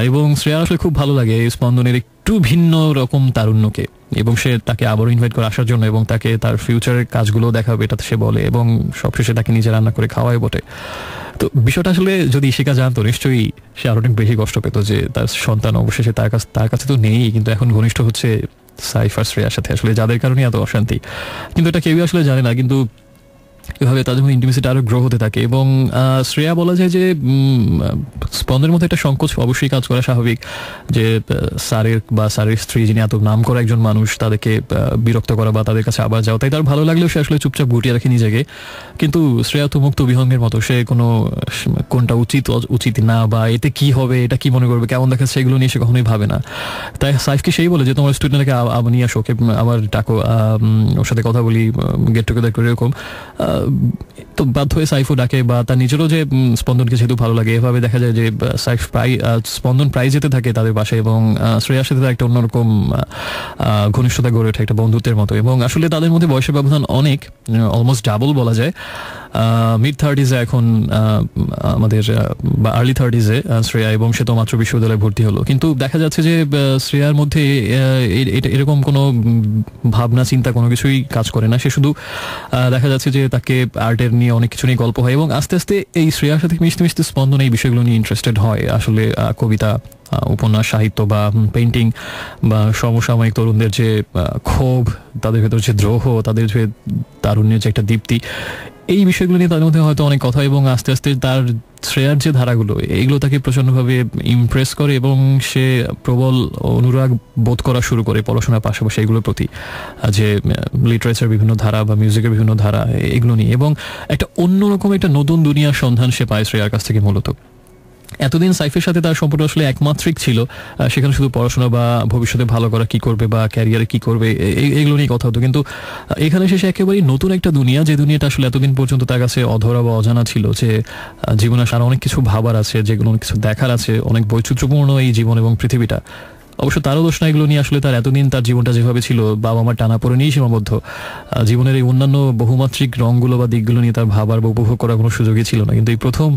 এবং শ্রেয়া আসলে খুব ভালো লাগে স্পন্দনের একটু ভিন্ন রকম তারুণ্যকে, এবং সে তাকে আবারও ইনভাইট করে আসার জন্য এবং তাকে তার ফিউচারের কাজগুলো দেখাবে এটা সে বলে, এবং সবশেষে তাকে নিজে রান্না করে খাওয়ায় বটে। তো বিষয়টা আসলে যদি ইশিকা জানতো নিশ্চয়ই সে আরো অনেক বেশি কষ্ট পেত যে তার সন্তান অবশেষে তার কাছে তো নেই, কিন্তু এখন ঘনিষ্ঠ হচ্ছে সাইফ আর শ্রেয়ার সাথে, আসলে যাদের কারণে এত অশান্তি, কিন্তু এটা কেউই আসলে জানে না। কিন্তু এভাবে তাদের মধ্যে ইন্টিমেসিটা আরো গ্রো হতে থাকে এবং শ্রেয়া বলা যায় যে স্পন্দের মধ্যে একটা সংকোচ অবশ্যই কাজ করা স্বাভাবিক, যে স্যারের স্ত্রী যিনি এত নাম করা একজন মানুষ, তাদেরকে বিরক্ত করা বা তাদের কাছে আবার যাওয়া, তাই তার ভালো লাগলেও সে আসলে চুপচাপ গুটিয়ে রাখে নিজেকে। কিন্তু শ্রেয়া তো মুক্ত বিহঙ্গের মতো, সে কোনটা উচিত না, বা এতে কি হবে, এটা কি মনে করবে, কেমন দেখাচ্ছে, সেগুলো নিয়ে সে কখনোই ভাবে না। তাই সাইফকে সেই বলে যে তোমার স্টুডেন্টকে আবার নিয়ে আসো, আবার ডাকো, ওর সাথে কথা বলি, গেট টুগেদার করে, এরকম। তো বাধ্য হয়ে সাইফও ডাকে, বা তার নিজেরও যে স্পন্দনকে যেহেতু ভালো লাগে, এভাবে দেখা যায় যে স্পন্দন প্রায় যেতে থাকে তাদের বাসায়, এবং শ্রেয়ার সাথে একটা অন্যরকম ঘনিষ্ঠতা গড়ে ওঠে, একটা বন্ধুত্বের মতো। এবং আসলে তাদের মধ্যে বয়সের ব্যবধান অনেক, অলমোস্ট ডাবল বলা যায়। মিড 30s এখন আমাদের, বা আর্লি 30s শ্রেয়া, এবং সে তো মাত্র বিশ্ববিদ্যালয়ে ভর্তি হলো। কিন্তু দেখা যাচ্ছে যে শ্রেয়ার মধ্যে এরকম কোনো ভাবনা চিন্তা কোনো কিছুই কাজ করে না। সে শুধু দেখা যাচ্ছে যে তাকে আর্টের নিয়ে অনেক কিছু নিয়ে গল্প হয়, এবং আস্তে আস্তে এই শ্রেয়ার সাথে মিশতে মিশতে স্পন্দন এই বিষয়গুলো নিয়ে ইন্টারেস্টেড হয়। আসলে কবিতা, উপন্যাস, সাহিত্য বা পেইন্টিং, বা সমসাময়িক তরুণদের যে ক্ষোভ, তাদের ভেতর যে দ্রোহ, তাদের যে তারুণ্যের যে একটা দীপ্তি, এই বিষয়গুলো নিয়ে তাদের মধ্যে হয়তো অনেক কথা, এবং আস্তে আস্তে তার শ্রেয়ার যে ধারাগুলো, এগুলো তাকে প্রচন্ডভাবে ইমপ্রেস করে, এবং সে প্রবল অনুরাগ বোধ করা শুরু করে পড়াশোনার পাশাপাশি এগুলোর প্রতি, যে লিটারেচার বিভিন্ন ধারা বা মিউজিকের বিভিন্ন ধারা, এগুলো নিয়ে। এবং একটা অন্যরকম একটা নতুন দুনিয়ার সন্ধান সে পায় শ্রেয়ার কাছ থেকে। মূলত এতদিন সাইফের সাথে তার সম্পর্ক আসলে একমাত্রিক ছিল, সেখানে শুধু পড়াশোনা বা ভবিষ্যতে ভালো করা কি করবে বা ক্যারিয়ারে কি করবে এগুলো নিয়ে কথা হতো। কিন্তু এখানে শেষে একেবারেই নতুন একটা দুনিয়া, যে দুনিয়াটা আসলে এতদিন পর্যন্ত তার কাছে অধরা বা অজানা ছিল, যে জীবনে আরো অনেক কিছু ভাবার আছে, যেগুলো অনেক কিছু দেখার আছে, অনেক বৈচিত্র্যপূর্ণ এই জীবন এবং পৃথিবীটা। অবশ্য তারও দোষ না এগুলো নিয়ে, আসলে তার এতদিন তার জীবনটা যেভাবে ছিল বাবা মার টানা পড়ে নিয়েই সীমাবদ্ধ, জীবনের এই অন্যান্য বহুমাত্রিক রঙগুলো বা দিকগুলো নিয়ে তার ভাবার বা উপভোগ করার কোনো সুযোগই ছিল না। কিন্তু এই প্রথম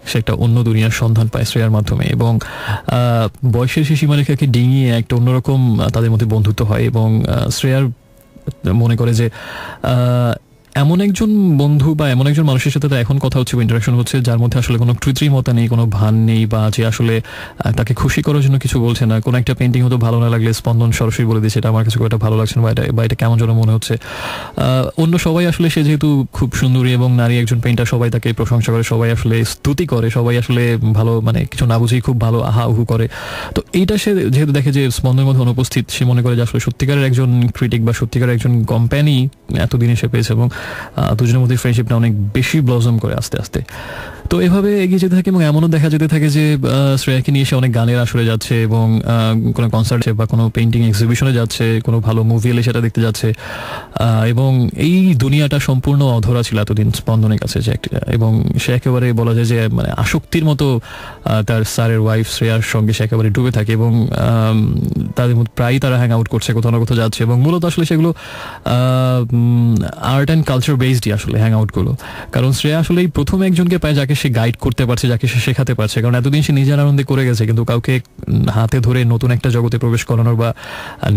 সে একটা অন্য দুনিয়ার সন্ধান পায় শ্রেয়ার মাধ্যমে, এবং বয়সের সেই সীমারেখাকে ডিঙিয়ে একটা অন্যরকম তাদের মধ্যে বন্ধুত্ব হয়। এবং শ্রেয়ার মনে করে যে এমন একজন বন্ধু বা এমন একজন মানুষের সাথে এখন কথা হচ্ছে, ইন্টারাকশন হচ্ছে, যার মধ্যে আসলে কোনো কৃত্রিমতা নেই, কোনো ভান নেই, বা যে আসলে তাকে খুশি করার জন্য কিছু বলছে না। কোনো একটা পেন্টিং হয়তো ভালো না লাগলে স্পন্দন সরাসরি বলে দিচ্ছে এটা আমার কাছে এটা ভালো লাগছে না, বা এটা কেমন যেন মনে হচ্ছে। অন্য সবাই আসলে, সে যেহেতু খুব সুন্দরী এবং নারী একজন পেইন্টার, সবাই তাকে প্রশংসা করে, সবাই আসলে স্তুতি করে, সবাই আসলে ভালো, মানে কিছু না বুঝেই খুব ভালো আহা উহু করে। তো এইটা সে যেহেতু দেখে যে স্পন্দনের মধ্যে অনুপস্থিত, সে মনে করে যে আসলে সত্যিকারের একজন ক্রিটিক বা সত্যিকারের একজন কোম্পানি এতদিনে সে পেয়েছে, এবং দুজনের মধ্যে ফ্রেন্ডশিপটা অনেক বেশি ব্লজম করে আস্তে আস্তে। তো এভাবে এগিয়ে যেতে থাকে, এবং এমনও দেখা যেতে থাকে যে শ্রেয়াকে নিয়ে সে অনেক গানের আসরে যাচ্ছে, এবং কোনো কনসার্টে বা কোনো পেইন্টিং এক্সিবিশনে যাচ্ছে, কোনো ভালো মুভি এলে সেটা দেখতে যাচ্ছে। এবং এই দুনিয়াটা সম্পূর্ণ অধরা ছিল এতদিন স্পন্দনের কাছে, যে এবং সে একেবারে বলা যায় যে মানে আসক্তির মতো তার স্যারের ওয়াইফ শ্রেয়ার সঙ্গে সে একেবারে ডুবে থাকে, এবং তাদের মধ্যে প্রায়ই তারা হ্যাং আউট করছে, কোথাও না কোথাও যাচ্ছে। এবং মূলত আসলে সেগুলো আর্ট অ্যান্ড কালচার বেসডই আসলে হ্যাং আউটগুলো, কারণ শ্রেয়া আসলে এই প্রথম একজনকে পায় যাকে সে গাইড করতে পারছে, যাকে সে শেখাতে পারছে। কারণ এতদিন সে নিজের আনন্দে করে গেছে, কিন্তু কাউকে হাতে ধরে নতুন একটা জগতে প্রবেশ করানোর বা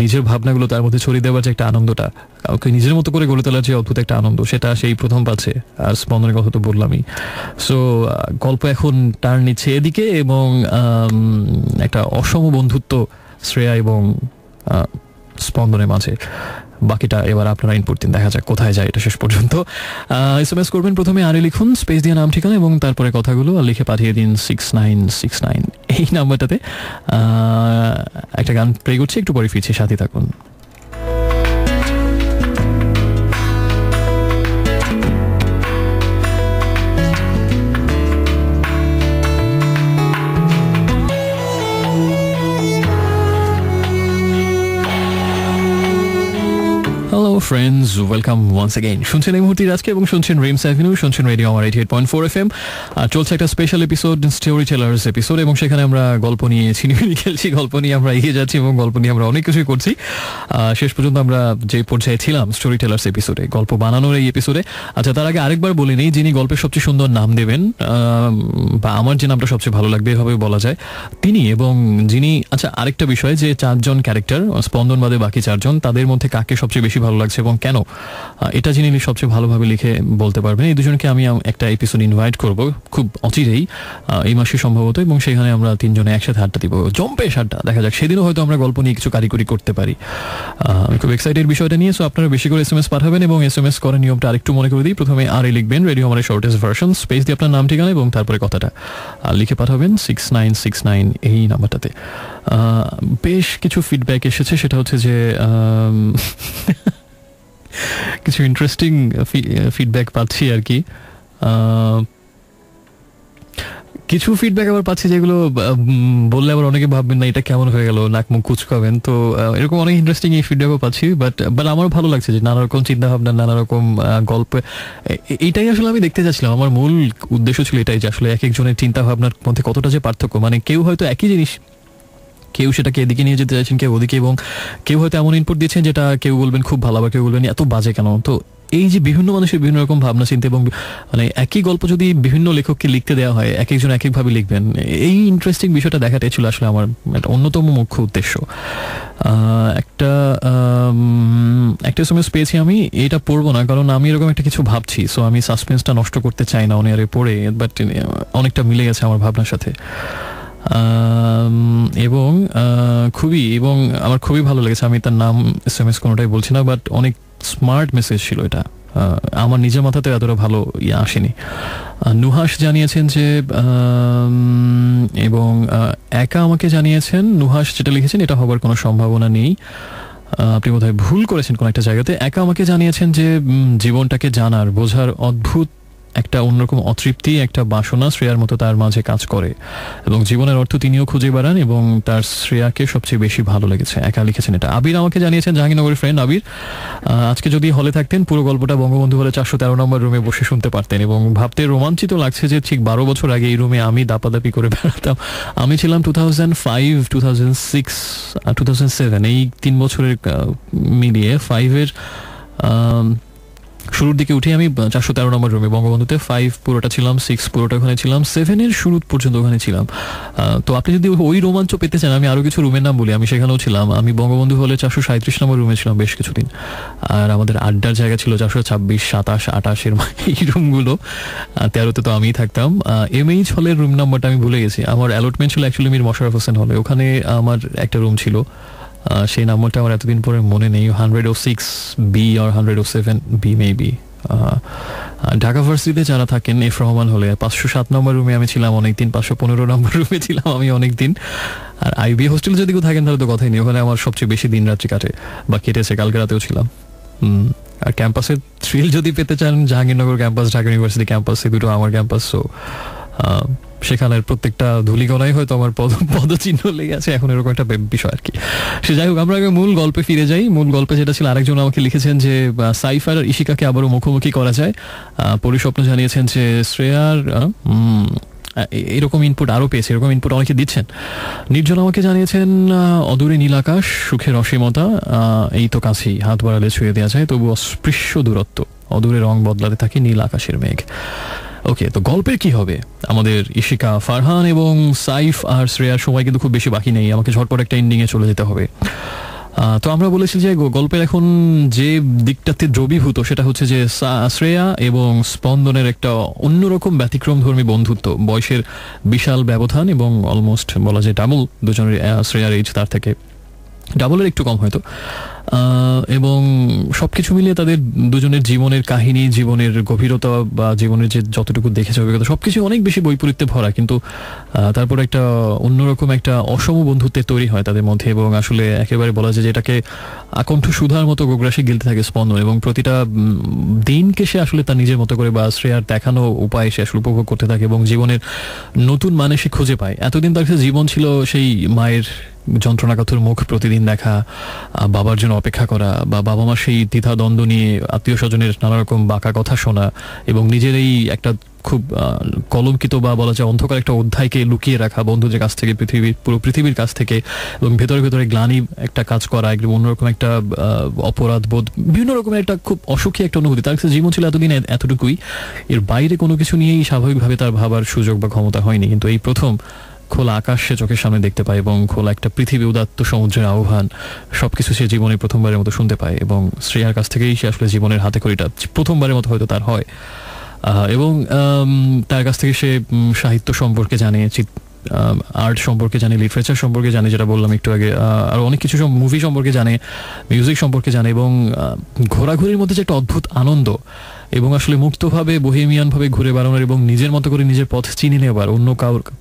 নিজের ভাবনাগুলো তার মধ্যে ছড়িয়ে দেওয়ার যে একটা আনন্দটা, কাউকে নিজের মতো করে গড়ে তোলার যে অদ্ভুত একটা আনন্দ, সেটা সেই প্রথম পাচ্ছে। আর স্পন্দনের কথা তো বললামই। সো গল্প এখন টার্ন নিচ্ছে এদিকে, এবং একটা অসম বন্ধুত্ব শ্রেয়া এবং স্পন্দনের মাঝে। বাকিটা এবার আপনারা ইনপুট দিন, দেখা যাক কোথায় যায় এটা শেষ পর্যন্ত। SMS করবেন প্রথমে আরে লিখুন, স্পেস দিয়ে নাম ঠিকানা এবং তারপরে কথাগুলো, আর লিখে পাঠিয়ে দিন 6969 এই নাম্বারটাতে। একটা গান প্লে করছি, একটু পরে ফিরছি, সাথে থাকুন। Hello friends, welcome once again. শুনছেন এই মুহূর্তে আজকে, এবং শুনছেন রিমস অ্যাভিনিউ, শুনছেন রেডিও আমার 88.4 FM। চলছে একটা special episode, story tellers episode, এবং সেখানে আমরা গল্প নিয়ে ছিনিমিনি খেলছি, গল্প নিয়ে আমরা এগিয়ে যাচ্ছি, এবং গল্প নিয়ে আমরা অনেক কিছুই করছি। শেষ পর্যন্ত আমরা যে পর্যায়ে ছিলাম স্টোরি টেলার্স এপিসোডে, গল্প বানানোর এই এপিসোডে। আচ্ছা, তার আগে আরেকবার বলে নেই, যিনি গল্পের সবচেয়ে সুন্দর নাম দেবেন, বা আমার যে নামটা সবচেয়ে ভালো লাগবে এভাবে বলা যায়, তিনি, এবং যিনি, আচ্ছা আরেকটা বিষয় যে 4 জন ক্যারেক্টার, স্পন্দন বাদে বাকি 4 জন, তাদের মধ্যে কাকে সবচেয়ে বেশি ভালো লাগছে এবং কেন, এটা যিনি সবচেয়ে ভালোভাবে লিখে বলতে পারবেন, এই দুজনকে আমি একটা এপিসোড ইনভাইট করব খুব অচিরেই, এই মাসে সম্ভবত, এবং সেখানে আমরা 3 জনে একসাথে আড্ডা দিব, জম্পেশ আড্ডা। দেখা যাক, সেদিনও হয়তো আমরা গল্প নিয়ে কিছু কারিগরি করতে পারি। আমি খুব এক্সাইটেড বিষয়টা নিয়ে। সো আপনারা বেশি করে SMS পাঠাবেন, এবং SMS করার নিয়মটা আরেকটু মনে করে দিই। প্রথমে আরে লিখবেন, রেডিও আমার শর্টেস্ট ভার্সন, স্পেস দিয়ে আপনার নাম ঠিকানা এবং তারপরে কথাটা লিখে পাঠাবেন 6969 এই নাম্বারটাতে। বেশ কিছু ফিডব্যাক এসেছে, সেটা হচ্ছে যে কিছু ইন্টারেস্টিং ফিডব্যাক পাচ্ছি আর কি। কিছু ফিডব্যাক আবার পাচ্ছি যেগুলো বললে আবার অনেকে ভাববেন না এটা কেমন হয়ে গেল, নাক মুখ কুচকাবেন। তো এরকম অনেক ইন্টারেস্টিং এই ফিডব্যাকও পাচ্ছি, বাট আমার ভালো লাগছে যে নানা রকম চিন্তাভাবনা, নানা রকম গল্প, এইটাই আসলে আমি দেখতে চাচ্ছিলাম। আমার মূল উদ্দেশ্য ছিল এটাই, যে আসলে এক একজনের চিন্তাভাবনার মধ্যে কতটা যে পার্থক্য। মানে কেউ হয়তো একই জিনিস, কেউ সেটাকে এদিকে নিয়ে যেতে চাইছেন, কেউ ওদিকে, এবং কেউ হয়তো এমন ইনপুট দিচ্ছেন যেটা কেউ বলবেন খুব ভালো, আবার কেউ বলবেন এত বাজে কেন। তো এই যে বিভিন্ন মানুষের বিভিন্ন রকম ভাবনা চিন্তা, এবং মানে একই গল্প যদি বিভিন্ন লেখককে লিখতে দেওয়া হয়, এক একজন এক একভাবে লিখবেন, এই ইন্টারেস্টিং বিষয়টা দেখাটাই ছিল আসলে আমার একটা অন্যতম মুখ্য উদ্দেশ্য। একটা SMS পেয়েছি আমি, এটা পড়বো না কারণ আমি এরকম একটা কিছু ভাবছি, সো আমি সাসপেন্সটা নষ্ট করতে চাই না অনেয়ারে পড়ে, বাট অনেকটা মিলে গেছে আমার ভাবনার সাথে, এবং আমার খুবই ভালো লেগেছে। আমি তার নাম SMS কোনোটাই বলছি না, বাট অনেক স্মার্ট মেসেজ ছিল এটা। আমার নিজের মাথাতে এতটা ভালো আসেনি। নুহাস জানিয়েছেন যে, এবং একা আমাকে জানিয়েছেন, নুহাস যেটা লিখেছেন এটা হবার কোনো সম্ভাবনা নেই, আপনি বোধহয় ভুল করেছেন কোনো একটা জায়গাতে। একা আমাকে জানিয়েছেন যে জীবনটাকে জানার, বোঝার অদ্ভুত একটা অন্যরকম অতৃপ্তি, একটা বাসনা শ্রেয়ার মতো তার মাঝে কাজ করে, এবং জীবনের অর্থ তিনিও খুঁজে বেড়ান, এবং তার শ্রেয়াকে সবচেয়ে বেশি ভালো লেগেছে। একা লিখেছেন এটা। আবির আমাকে জানিয়েছেন, জাহাঙ্গীরনগরের ফ্রেন্ড আবির, আজকে যদি হলে থাকতেন পুরো গল্পটা বঙ্গবন্ধু হলে 413 নম্বর রুমে বসে শুনতে পারতেন, এবং ভাবতে রোমাঞ্চিত লাগছে যে ঠিক 12 বছর আগে এই রুমে আমি দাপাদাপি করে বেড়াতাম। আমি ছিলাম 2005, 2006, 2007, এই 3 বছরের মিলিয়ে 5-এর শুরুর দিকে উঠে আমি 413 নম্বর রুমে বঙ্গবন্ধুতে, 5 পুরোটা ছিলাম, 6 পুরোটা ওখানে ছিলাম, 7-এর শুরু পর্যন্ত ওখানে ছিলাম। তো আপনি যদি ওই রোমাঞ্চ পেতে চান, আমি আরও কিছু রুমের নাম বলি, আমি সেখানেও ছিলাম। আমি বঙ্গবন্ধু হলে 437 নম্বর রুমে ছিলাম বেশ কিছুদিন, আর আমাদের আড্ডার জায়গা ছিল 426, 27, 28-এর এই রুমগুলো। 13-তে তো আমিই থাকতাম। MH হলের রুম নাম্বারটা আমি ভুলে গেছি। আমার অ্যালটমেন্ট ছিল অ্যাকচুয়ালি মীর মোশাররফ হোসেন হলে, ওখানে আমার একটা রুম ছিল, সেই নাম্বারটা আমার এতদিন পরে মনে নেই, 106B or 107B maybe. Dhaka ভার্সিটিতে যারা থাকেন এফ রহমান হলে 507 নম্বর রুমে আমি ছিলাম অনেকদিন, 515 নম্বর রুমে ছিলাম আমি অনেকদিন। আর আইবি হোস্টেল যদি কেউ থাকেন তাহলে তো কথাই নেই, ওখানে আমার সবচেয়ে বেশি দিন রাত্রি কাটে বা কেটেছে, কালকে রাতেও ছিলাম। আর ক্যাম্পাসের থ্রিল যদি পেতে চান, Jahangirnagar campus, Dhaka university campus, এই দুটো আমার ক্যাম্পাস। সো সেখানের প্রত্যেকটা ধুলিগণাই হয়তো আমার পদচিহ্ন লেগে আছে, এখন এরকম একটা বিষয় আর কি। সে যাই হোক, আমরা আগে মূল গল্পে ফিরে যাই। মূল গল্পে যেটা ছিল, আরেকজন আমাকে লিখেছেন যে সাইফার আর ইশিকাকে আবারও মুখোমুখি করা যায়। পরিস্বপ্ন জানিয়েছেন যে শ্রেয়ার এরকম ইনপুট আরও পেয়েছে, এরকম ইনপুট অনেকে দিচ্ছেন। নির্জন আমাকে জানিয়েছেন অদূরে নীল আকাশ, সুখের অসীমতা, এই তো কাছেই, হাত বাড়ালে ছুঁয়ে দেওয়া যায়, তবু অস্পৃশ্য দূরত্ব, অদূরে রং বদলাতে থাকে নীল আকাশের মেঘ। ওকে, তো গল্পের কি হবে? আমাদের ইশিকা, ফারহান এবং সাইফ আর শ্রেয়ার সময় কিন্তু খুব বেশি বাকি নেই, আমাকে ঝটপট একটা এন্ডিংয়ে চলে যেতে হবে। তো আমরা বলেছি যে গল্পের এখন যে দিকটাতে দ্রবীভূত সেটা হচ্ছে যে শ্রেয়া এবং স্পন্দনের একটা অন্যরকম ব্যতিক্রমধর্মী বন্ধুত্ব, বয়সের বিশাল ব্যবধান এবং অলমোস্ট বলা যায় ডাবল, দুজনের শ্রেয়ার এজ তার থেকে ডাবলের একটু কম হয়তো, এবং সবকিছু মিলিয়ে তাদের দুজনের জীবনের কাহিনী, জীবনের গভীরতা বা জীবনের যে যতটুকু দেখেছে অভিজ্ঞতা সবকিছু অনেক বেশি বৈপরীত্যে ভরা, কিন্তু তারপর একটা অন্যরকম একটা অসম বন্ধুত্বের তৈরি হয় তাদের মধ্যে। এবং আসলে একেবারে বলা যায় যে এটাকে আকণ্ঠ সুধার মতো গোগ্রাসে গিলতে থাকে স্পন্দন, এবং প্রতিটা দিনকে সে আসলে তার নিজের মতো করে বা শ্রেয়ার দেখানো উপায়ে সে আসলে উপভোগ করতে থাকে এবং জীবনের নতুন মানে সে খুঁজে পায়। এতদিন তার কাছে জীবন ছিল সেই মায়ের যন্ত্রণাকাতর মুখ প্রতিদিন দেখা, বাবার জন্য অপেক্ষা করা, বা বাবা মার সেই দ্বিধা দ্বন্দ্ব নিয়ে আত্মীয় স্বজনের নানা রকম বাঁকা কথা শোনা, এবং নিজের এই একটা খুব কলঙ্কিত বা বলা যায় অন্ধকার একটা অধ্যায়কে লুকিয়ে রাখা বন্ধুদের কাছ থেকে, পুরো পৃথিবীর কাছ থেকে, এবং ভেতরে ভেতরে গ্লানি একটা কাজ করা, একদম অন্যরকম একটা অপরাধ বোধ, বিভিন্ন রকমের একটা খুব অসুখী একটা অনুভূতি। তার কাছে জীবন ছিল এতদিন এতটুকুই, এর বাইরে কোনো কিছু নিয়েই স্বাভাবিকভাবে তার ভাবার সুযোগ বা ক্ষমতা হয়নি। কিন্তু এই প্রথম খোলা আকাশ সে চোখের সামনে দেখতে পায় এবং খোলা একটা পৃথিবী, উদাত্ত সমুদ্রের আহ্বান, সবকিছু সে জীবনে প্রথমবারের মতো শুনতে পায়। এবং শ্রেয়ার কাছ থেকেই সে আসলে জীবনের হাতে খড়িটা প্রথমবারের মতো হয়তো তার হয়। এবং তার কাছ থেকে সে সাহিত্য সম্পর্কে জানে, আর্ট সম্পর্কে জানে, লিটারেচার সম্পর্কে জানে, যেটা বললাম একটু আগে, আর অনেক কিছু মুভি সম্পর্কে জানে, মিউজিক সম্পর্কে জানে, এবং ঘোরাঘুরির মধ্যে যে একটা অদ্ভুত আনন্দ, এবং আসলে মুক্তভাবে বহেমিয়ানভাবে ঘুরে বেড়ানোর এবং নিজের মতো করে নিজের পথ চিনে নেবার, অন্য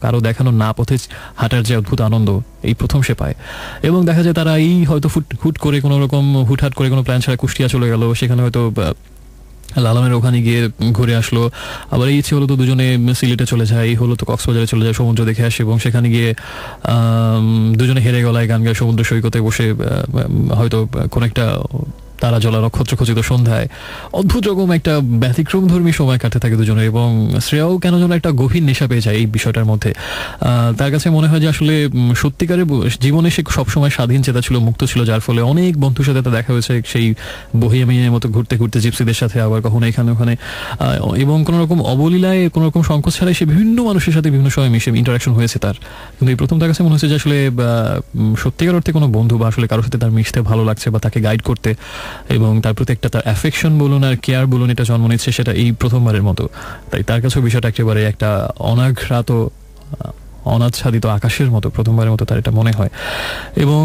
কারো দেখানো না পথে হাঁটার যে অদ্ভুত আনন্দ এই প্রথম সে পায়। এবং দেখা যায় তারা এই হয়তো হুট করে কোনো রকম হুটহাট করে কোনো প্ল্যান ছাড়া কুষ্টিয়া চলে গেল, সেখানে হয়তো লালনের ওখানে গিয়ে ঘুরে আসলো, আবার এই ইচ্ছে হলো তো দুজনে সিলেটে চলে যায়, এই হলো তো কক্সবাজারে চলে যায়, সমুদ্র দেখে আসে, এবং সেখানে গিয়ে দুজনে হেরে গলায় গান গায় সমুদ্র সৈকতে বসে, হয়তো কোনো একটা তারা জলা নক্ষত্র খচিত সন্ধ্যায় অদ্ভুত রকম একটা ব্যতিক্রমধর্মী সময় কাটতে থাকে দুজনের। এবং শ্রেয়াও কেন যেন একটা গভীর নেশা পেয়ে যায় এই বিষয়টার মধ্যে। তার কাছে মনে হয় যে আসলে সত্যিকারের জীবনে সে সবসময় স্বাধীন চেতা ছিল, মুক্ত ছিল, যার ফলে অনেক বন্ধুর সাথে দেখা হয়েছে সেই বহিয়ামিনের মতো ঘুরতে ঘুরতে জিপসিদের সাথে, আবার কখনো এখানে ওখানে, এবং কোনো রকম অবলীলায় কোনো রকম সংকোচ ছাড়াই সে বিভিন্ন মানুষের সাথে বিভিন্ন সময় মিশে ইন্টারাকশন হয়েছে তার। কিন্তু এই প্রথম তার কাছে মনে হচ্ছে যে আসলে সত্যিকার অর্থে কোনো বন্ধু বা আসলে কারোর সাথে তার মিশতে ভালো লাগছে বা তাকে গাইড করতে এবং তার প্রতি একটা তার অ্যাফেকশন বলুন আর কেয়ার বলুন এটা জন্ম নিচ্ছে, সেটা এই প্রথমবারের মতো। তাই তার কাছেও বিষয়টা একেবারে একটা অনাঘ্রাত অনাচ্ছাদিত আকাশের মতো, প্রথমবারের মতো তার এটা মনে হয়। এবং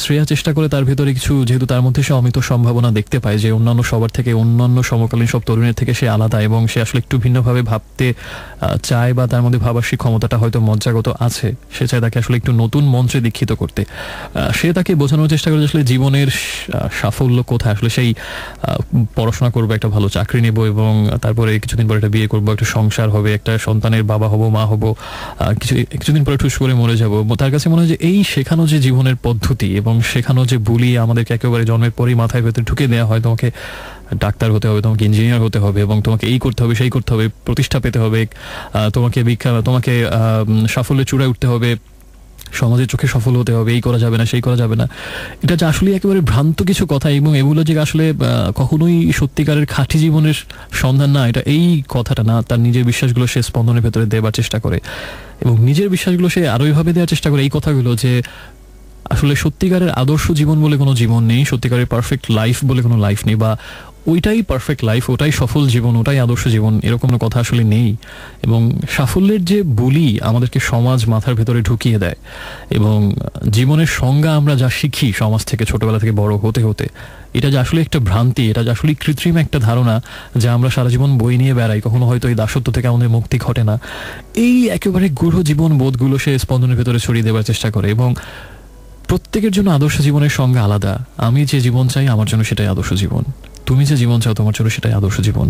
শ্রেয়া চেষ্টা করে তার ভেতরে কিছু, যেহেতু তার মধ্যে সে অমিত সম্ভাবনা দেখতে পায় যে অন্যান্য সবার থেকে, অন্যান্য সমকালীন সব তরুণের থেকে সে আলাদা, এবং সে আসলে একটু ভিন্নভাবে ভাবতে চায় বা তার মধ্যে ভাবার সেই ক্ষমতাটা হয়তো মজ্জাগত আছে, সে চায় তাকে আসলে একটু নতুন মন্ত্রে দীক্ষিত করতে। সে তাকে বোঝানোর চেষ্টা করে আসলে জীবনের সাফল্য কোথায়, আসলে সেই পড়াশোনা করবো, একটা ভালো চাকরি নেব, এবং তারপরে কিছুদিন পরে একটা বিয়ে করবো, একটা সংসার হবে, একটা সন্তানের বাবা হব, মা হব, কিছুদিন পরে ঠুস করে মরে যাব। তার কাছে মনে হয় যে এই শেখানো যে জীবনের পদ্ধতি এবং শেখানো যে বুলি আমাদেরকে একেবারে জন্মের পরেই মাথায় ভেতরে ঢুকে দেওয়া হয়, তোমাকে ডাক্তার হতে হবে, তোমাকে ইঞ্জিনিয়ার হতে হবে, এবং তোমাকে এই করতে হবে, সেই করতে হবে, প্রতিষ্ঠা পেতে হবে, তোমাকে সাফল্যের চূড়ায় উঠতে হবে, সমাজের চোখে সফল হতে হবে, এই করা যাবে না, সেই করা যাবে না, এটা যে আসলে একেবারে ভ্রান্ত কিছু কথা, এবং এগুলো যে আসলে কখনোই সত্যিকারের খাঁটি জীবনের সন্ধান না, এটা এই কথাটা না, তার নিজের বিশ্বাসগুলো সে স্পন্দনের ভেতরে দেবার চেষ্টা করে, এবং নিজের বিশ্বাসগুলো সে আরো এইভাবে দেওয়ার চেষ্টা করে এই কথাগুলো যে আসলে সত্যিকারের আদর্শ জীবন বলে কোনো জীবন নেই, সত্যিকারের পারফেক্ট লাইফ বলে কোনো লাইফ নেই, বা ওইটাই পারফেক্ট লাইফ, ওটাই সফল জীবন, ওটাই আদর্শ জীবন, এরকম কোনো কথা আসলে নেই। এবং সাফল্যের যে বুলি আমাদেরকে সমাজ মাথার ভেতরে ঢুকিয়ে দেয়, এবং জীবনের সংজ্ঞা আমরা যা শিখি সমাজ থেকে ছোটবেলা থেকে বড় হতে হতে, এটা যে আসলে একটা ভ্রান্তি, এটা যে আসলে কৃত্রিম একটা ধারণা যা আমরা সারা জীবন বই নিয়ে বেড়াই, কখনো হয়তো এই দাসত্ব থেকে আমাদের মুক্তি ঘটে না, এই একেবারে গূঢ় জীবন বোধগুলো সে স্পন্দনের ভেতরে ছড়িয়ে দেওয়ার চেষ্টা করে। এবং প্রত্যেকের জন্য আদর্শ জীবনের সংজ্ঞা আলাদা। আমি যে জীবন চাই আমার জন্য সেটাই আদর্শ জীবন, তুমি যে জীবন চাও তোমার জন্য সেটাই আদর্শ জীবন।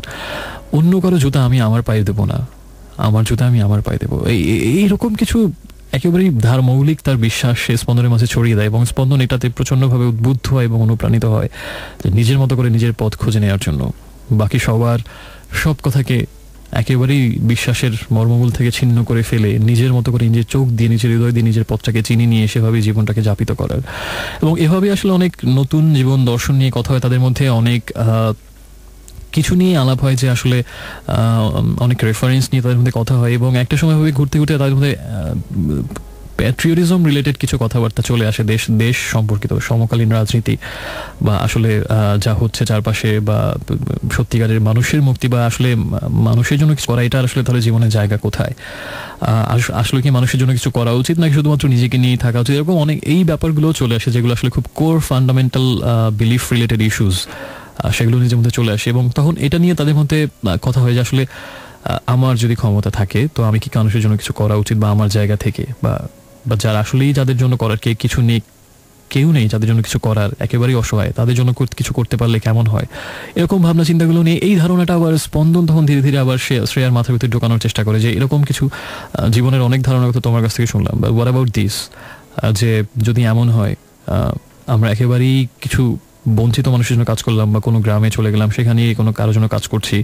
অন্য কারো জুতা আমি আমার পায়ে দেবো না, আমার জুতা আমি আমার পায়ে দেবো, এইরকম কিছু একেবারেই মৌলিক তার বিশ্বাস সে স্পন্দনের মাঝে ছড়িয়ে দেয়, এবং স্পন্দন এটাতে প্রচণ্ডভাবে উদ্বুদ্ধ হয় এবং অনুপ্রাণিত হয় যে নিজের মতো করে নিজের পথ খুঁজে নেওয়ার জন্য। বাকি সবার সব কথাকে একেবারেই বিশ্বাসের মর্মমূল থেকে ছিন্ন করে ফেলে নিজের মতো করে নিজের চোখ দিয়ে, নিজের হৃদয় দিয়ে নিজের পথটাকে চিনি নিয়ে সেভাবেই জীবনটাকে যাপিত করার। এবং এভাবে আসলে অনেক নতুন জীবন দর্শন নিয়ে কথা হয় তাদের মধ্যে, অনেক কিছু নিয়ে আলাপ হয়, যে আসলে অনেক রেফারেন্স নিয়ে তাদের মধ্যে কথা হয়, এবং একটা সময় ভাবে ঘুরতে ঘুরতে তাদের মধ্যে প্যাট্রিয়টিজম রিলেটেড কিছু কথাবার্তা চলে আসে, দেশ সম্পর্কিত সমকালীন রাজনীতি, বা আসলে যা হচ্ছে চারপাশে, বা সত্যিকারের মানুষের মুক্তি, বা আসলে মানুষের জন্য কিছু করা, এটা আসলে তাহলে জীবনের জায়গা কোথায়, আসলে কি মানুষের জন্য কিছু করা উচিত নাকি শুধুমাত্র নিজেকে নিয়ে থাকা উচিত, এরকম অনেক এই ব্যাপারগুলো চলে আসে যেগুলো আসলে খুব core fundamental belief related issues, সেগুলো নিজের মধ্যে চলে আসে। এবং তখন এটা নিয়ে তাদের মধ্যে কথা হয় যে আসলে আমার যদি ক্ষমতা থাকে তো আমি কি মানুষের জন্য কিছু করা উচিত, বা আমার জায়গা থেকে, বা যারা আসলেই যাদের জন্য করার কিছু নেই, কেউ নেই যাদের জন্য কিছু করার, একেবারেই অসহায়, তাদের জন্য কিছু করতে পারলে কেমন হয়, এরকম ভাবনা চিন্তাগুলো নিয়ে এই ধারণাটা আবার স্পন্দন তখন ধীরে ধীরে আবার শ্রেয়ার মাথার ভিতরে ঢোকানোর চেষ্টা করে, যে এরকম কিছু জীবনের অনেক ধারণার কথা তোমার কাছ থেকে শুনলাম, বা হোয়াট অ্যাবাউট দিস, যে যদি এমন হয় আমরা একেবারেই কিছু বঞ্চিত মানুষের জন্য কাজ করলাম, বা কোনো গ্রামে চলে গেলাম, সেখানে কোনো কারোর জন্য কাজ করছি,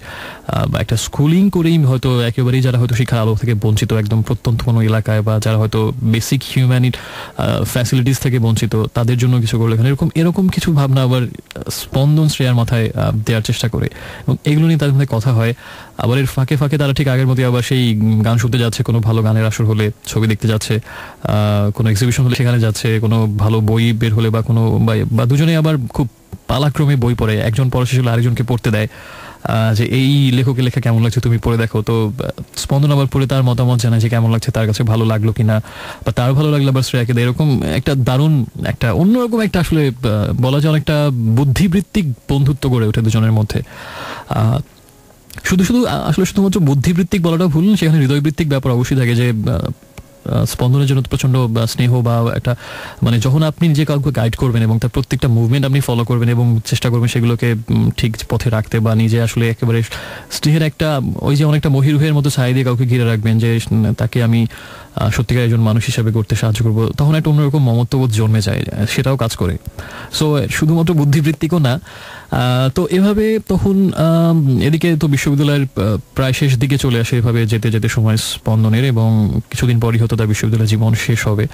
বা একটা স্কুলিং করেই হয়তো একেবারেই যারা হয়তো শিক্ষার আলো থেকে বঞ্চিত, একদম প্রত্যন্ত কোনো এলাকায়, বা যারা হয়তো বেসিক হিউম্যানিট ফ্যাসিলিটিস থেকে বঞ্চিত, তাদের জন্য কিছু করলে এরকম কিছু ভাবনা আবার স্পন্দন শ্রেয়ার মাথায় দেওয়ার চেষ্টা করে, এবং এগুলো নিয়ে তাদের মধ্যে কথা হয়। আবার এর ফাঁকে ফাঁকে তারা ঠিক আগের মধ্যে আবার সেই গান শুনতে যাচ্ছে, কোনো ভালো গানের আসর হলে ছবি দেখতে যাচ্ছে, কোনো এক্সিবিশন হলে সেখানে যাচ্ছে, কোনো ভালো বই বের হলে, বা কোনো বা দুজনে আবার খুব পালাক্রমে বই পড়ে, একজন পড়া শেষ হলে আরেকজনকে পড়তে দেয়, যে এই লেখকের লেখা কেমন লাগছে তুমি পড়ে দেখো, তো স্পন্দন আবার পড়ে তার মতামত জানায় যে কেমন লাগছে, তার কাছে ভালো লাগলো কিনা, বা তার ভালো লাগলো আবার শ্রেয়াকে দেয়। এরকম একটা দারুণ একটা অন্যরকম একটা আসলে বলা যায় অনেকটা বুদ্ধিবৃত্তিক বন্ধুত্ব গড়ে ওঠে দুজনের মধ্যে। শুধু আসলে শুধুমাত্র বুদ্ধিবৃত্তিক বলাটা ভুল, সেখানে হৃদয়বৃত্তিক ব্যাপার অবশ্যই থাকে, যে স্পন্দনের জন্য প্রচন্ড স্নেহ, বা একটা মানে যখন আপনি নিজে কাউকে গাইড করবেন এবং তার প্রত্যেকটা মুভমেন্ট আপনি ফলো করবেন এবং চেষ্টা করবেন সেগুলোকে ঠিক পথে রাখতে, বা নিজে আসলে একেবারে স্নেহের একটা ওই যে অনেকটা মহিরুহের মতো ছাই দিয়ে কাউকে ঘিরে রাখবেন, যে তাকে আমি সত্যিকার একজন মানুষ হিসাবে করতে সাহায্য করবো, তখন একটা অন্যরকম মমত্ববোধ জন্মে যায়, সেটাও কাজ করে। সো শুধুমাত্র বুদ্ধিবৃত্তিকও না। তো এভাবে তখন এদিকে তো বিশ্ববিদ্যালয়ের প্রায় শেষ দিকে চলে আসে, এভাবে যেতে যেতে সময় স্পন্দনের, এবং কিছুদিন পরই হয়তো তার বিশ্ববিদ্যালয় জীবন শেষ হবে।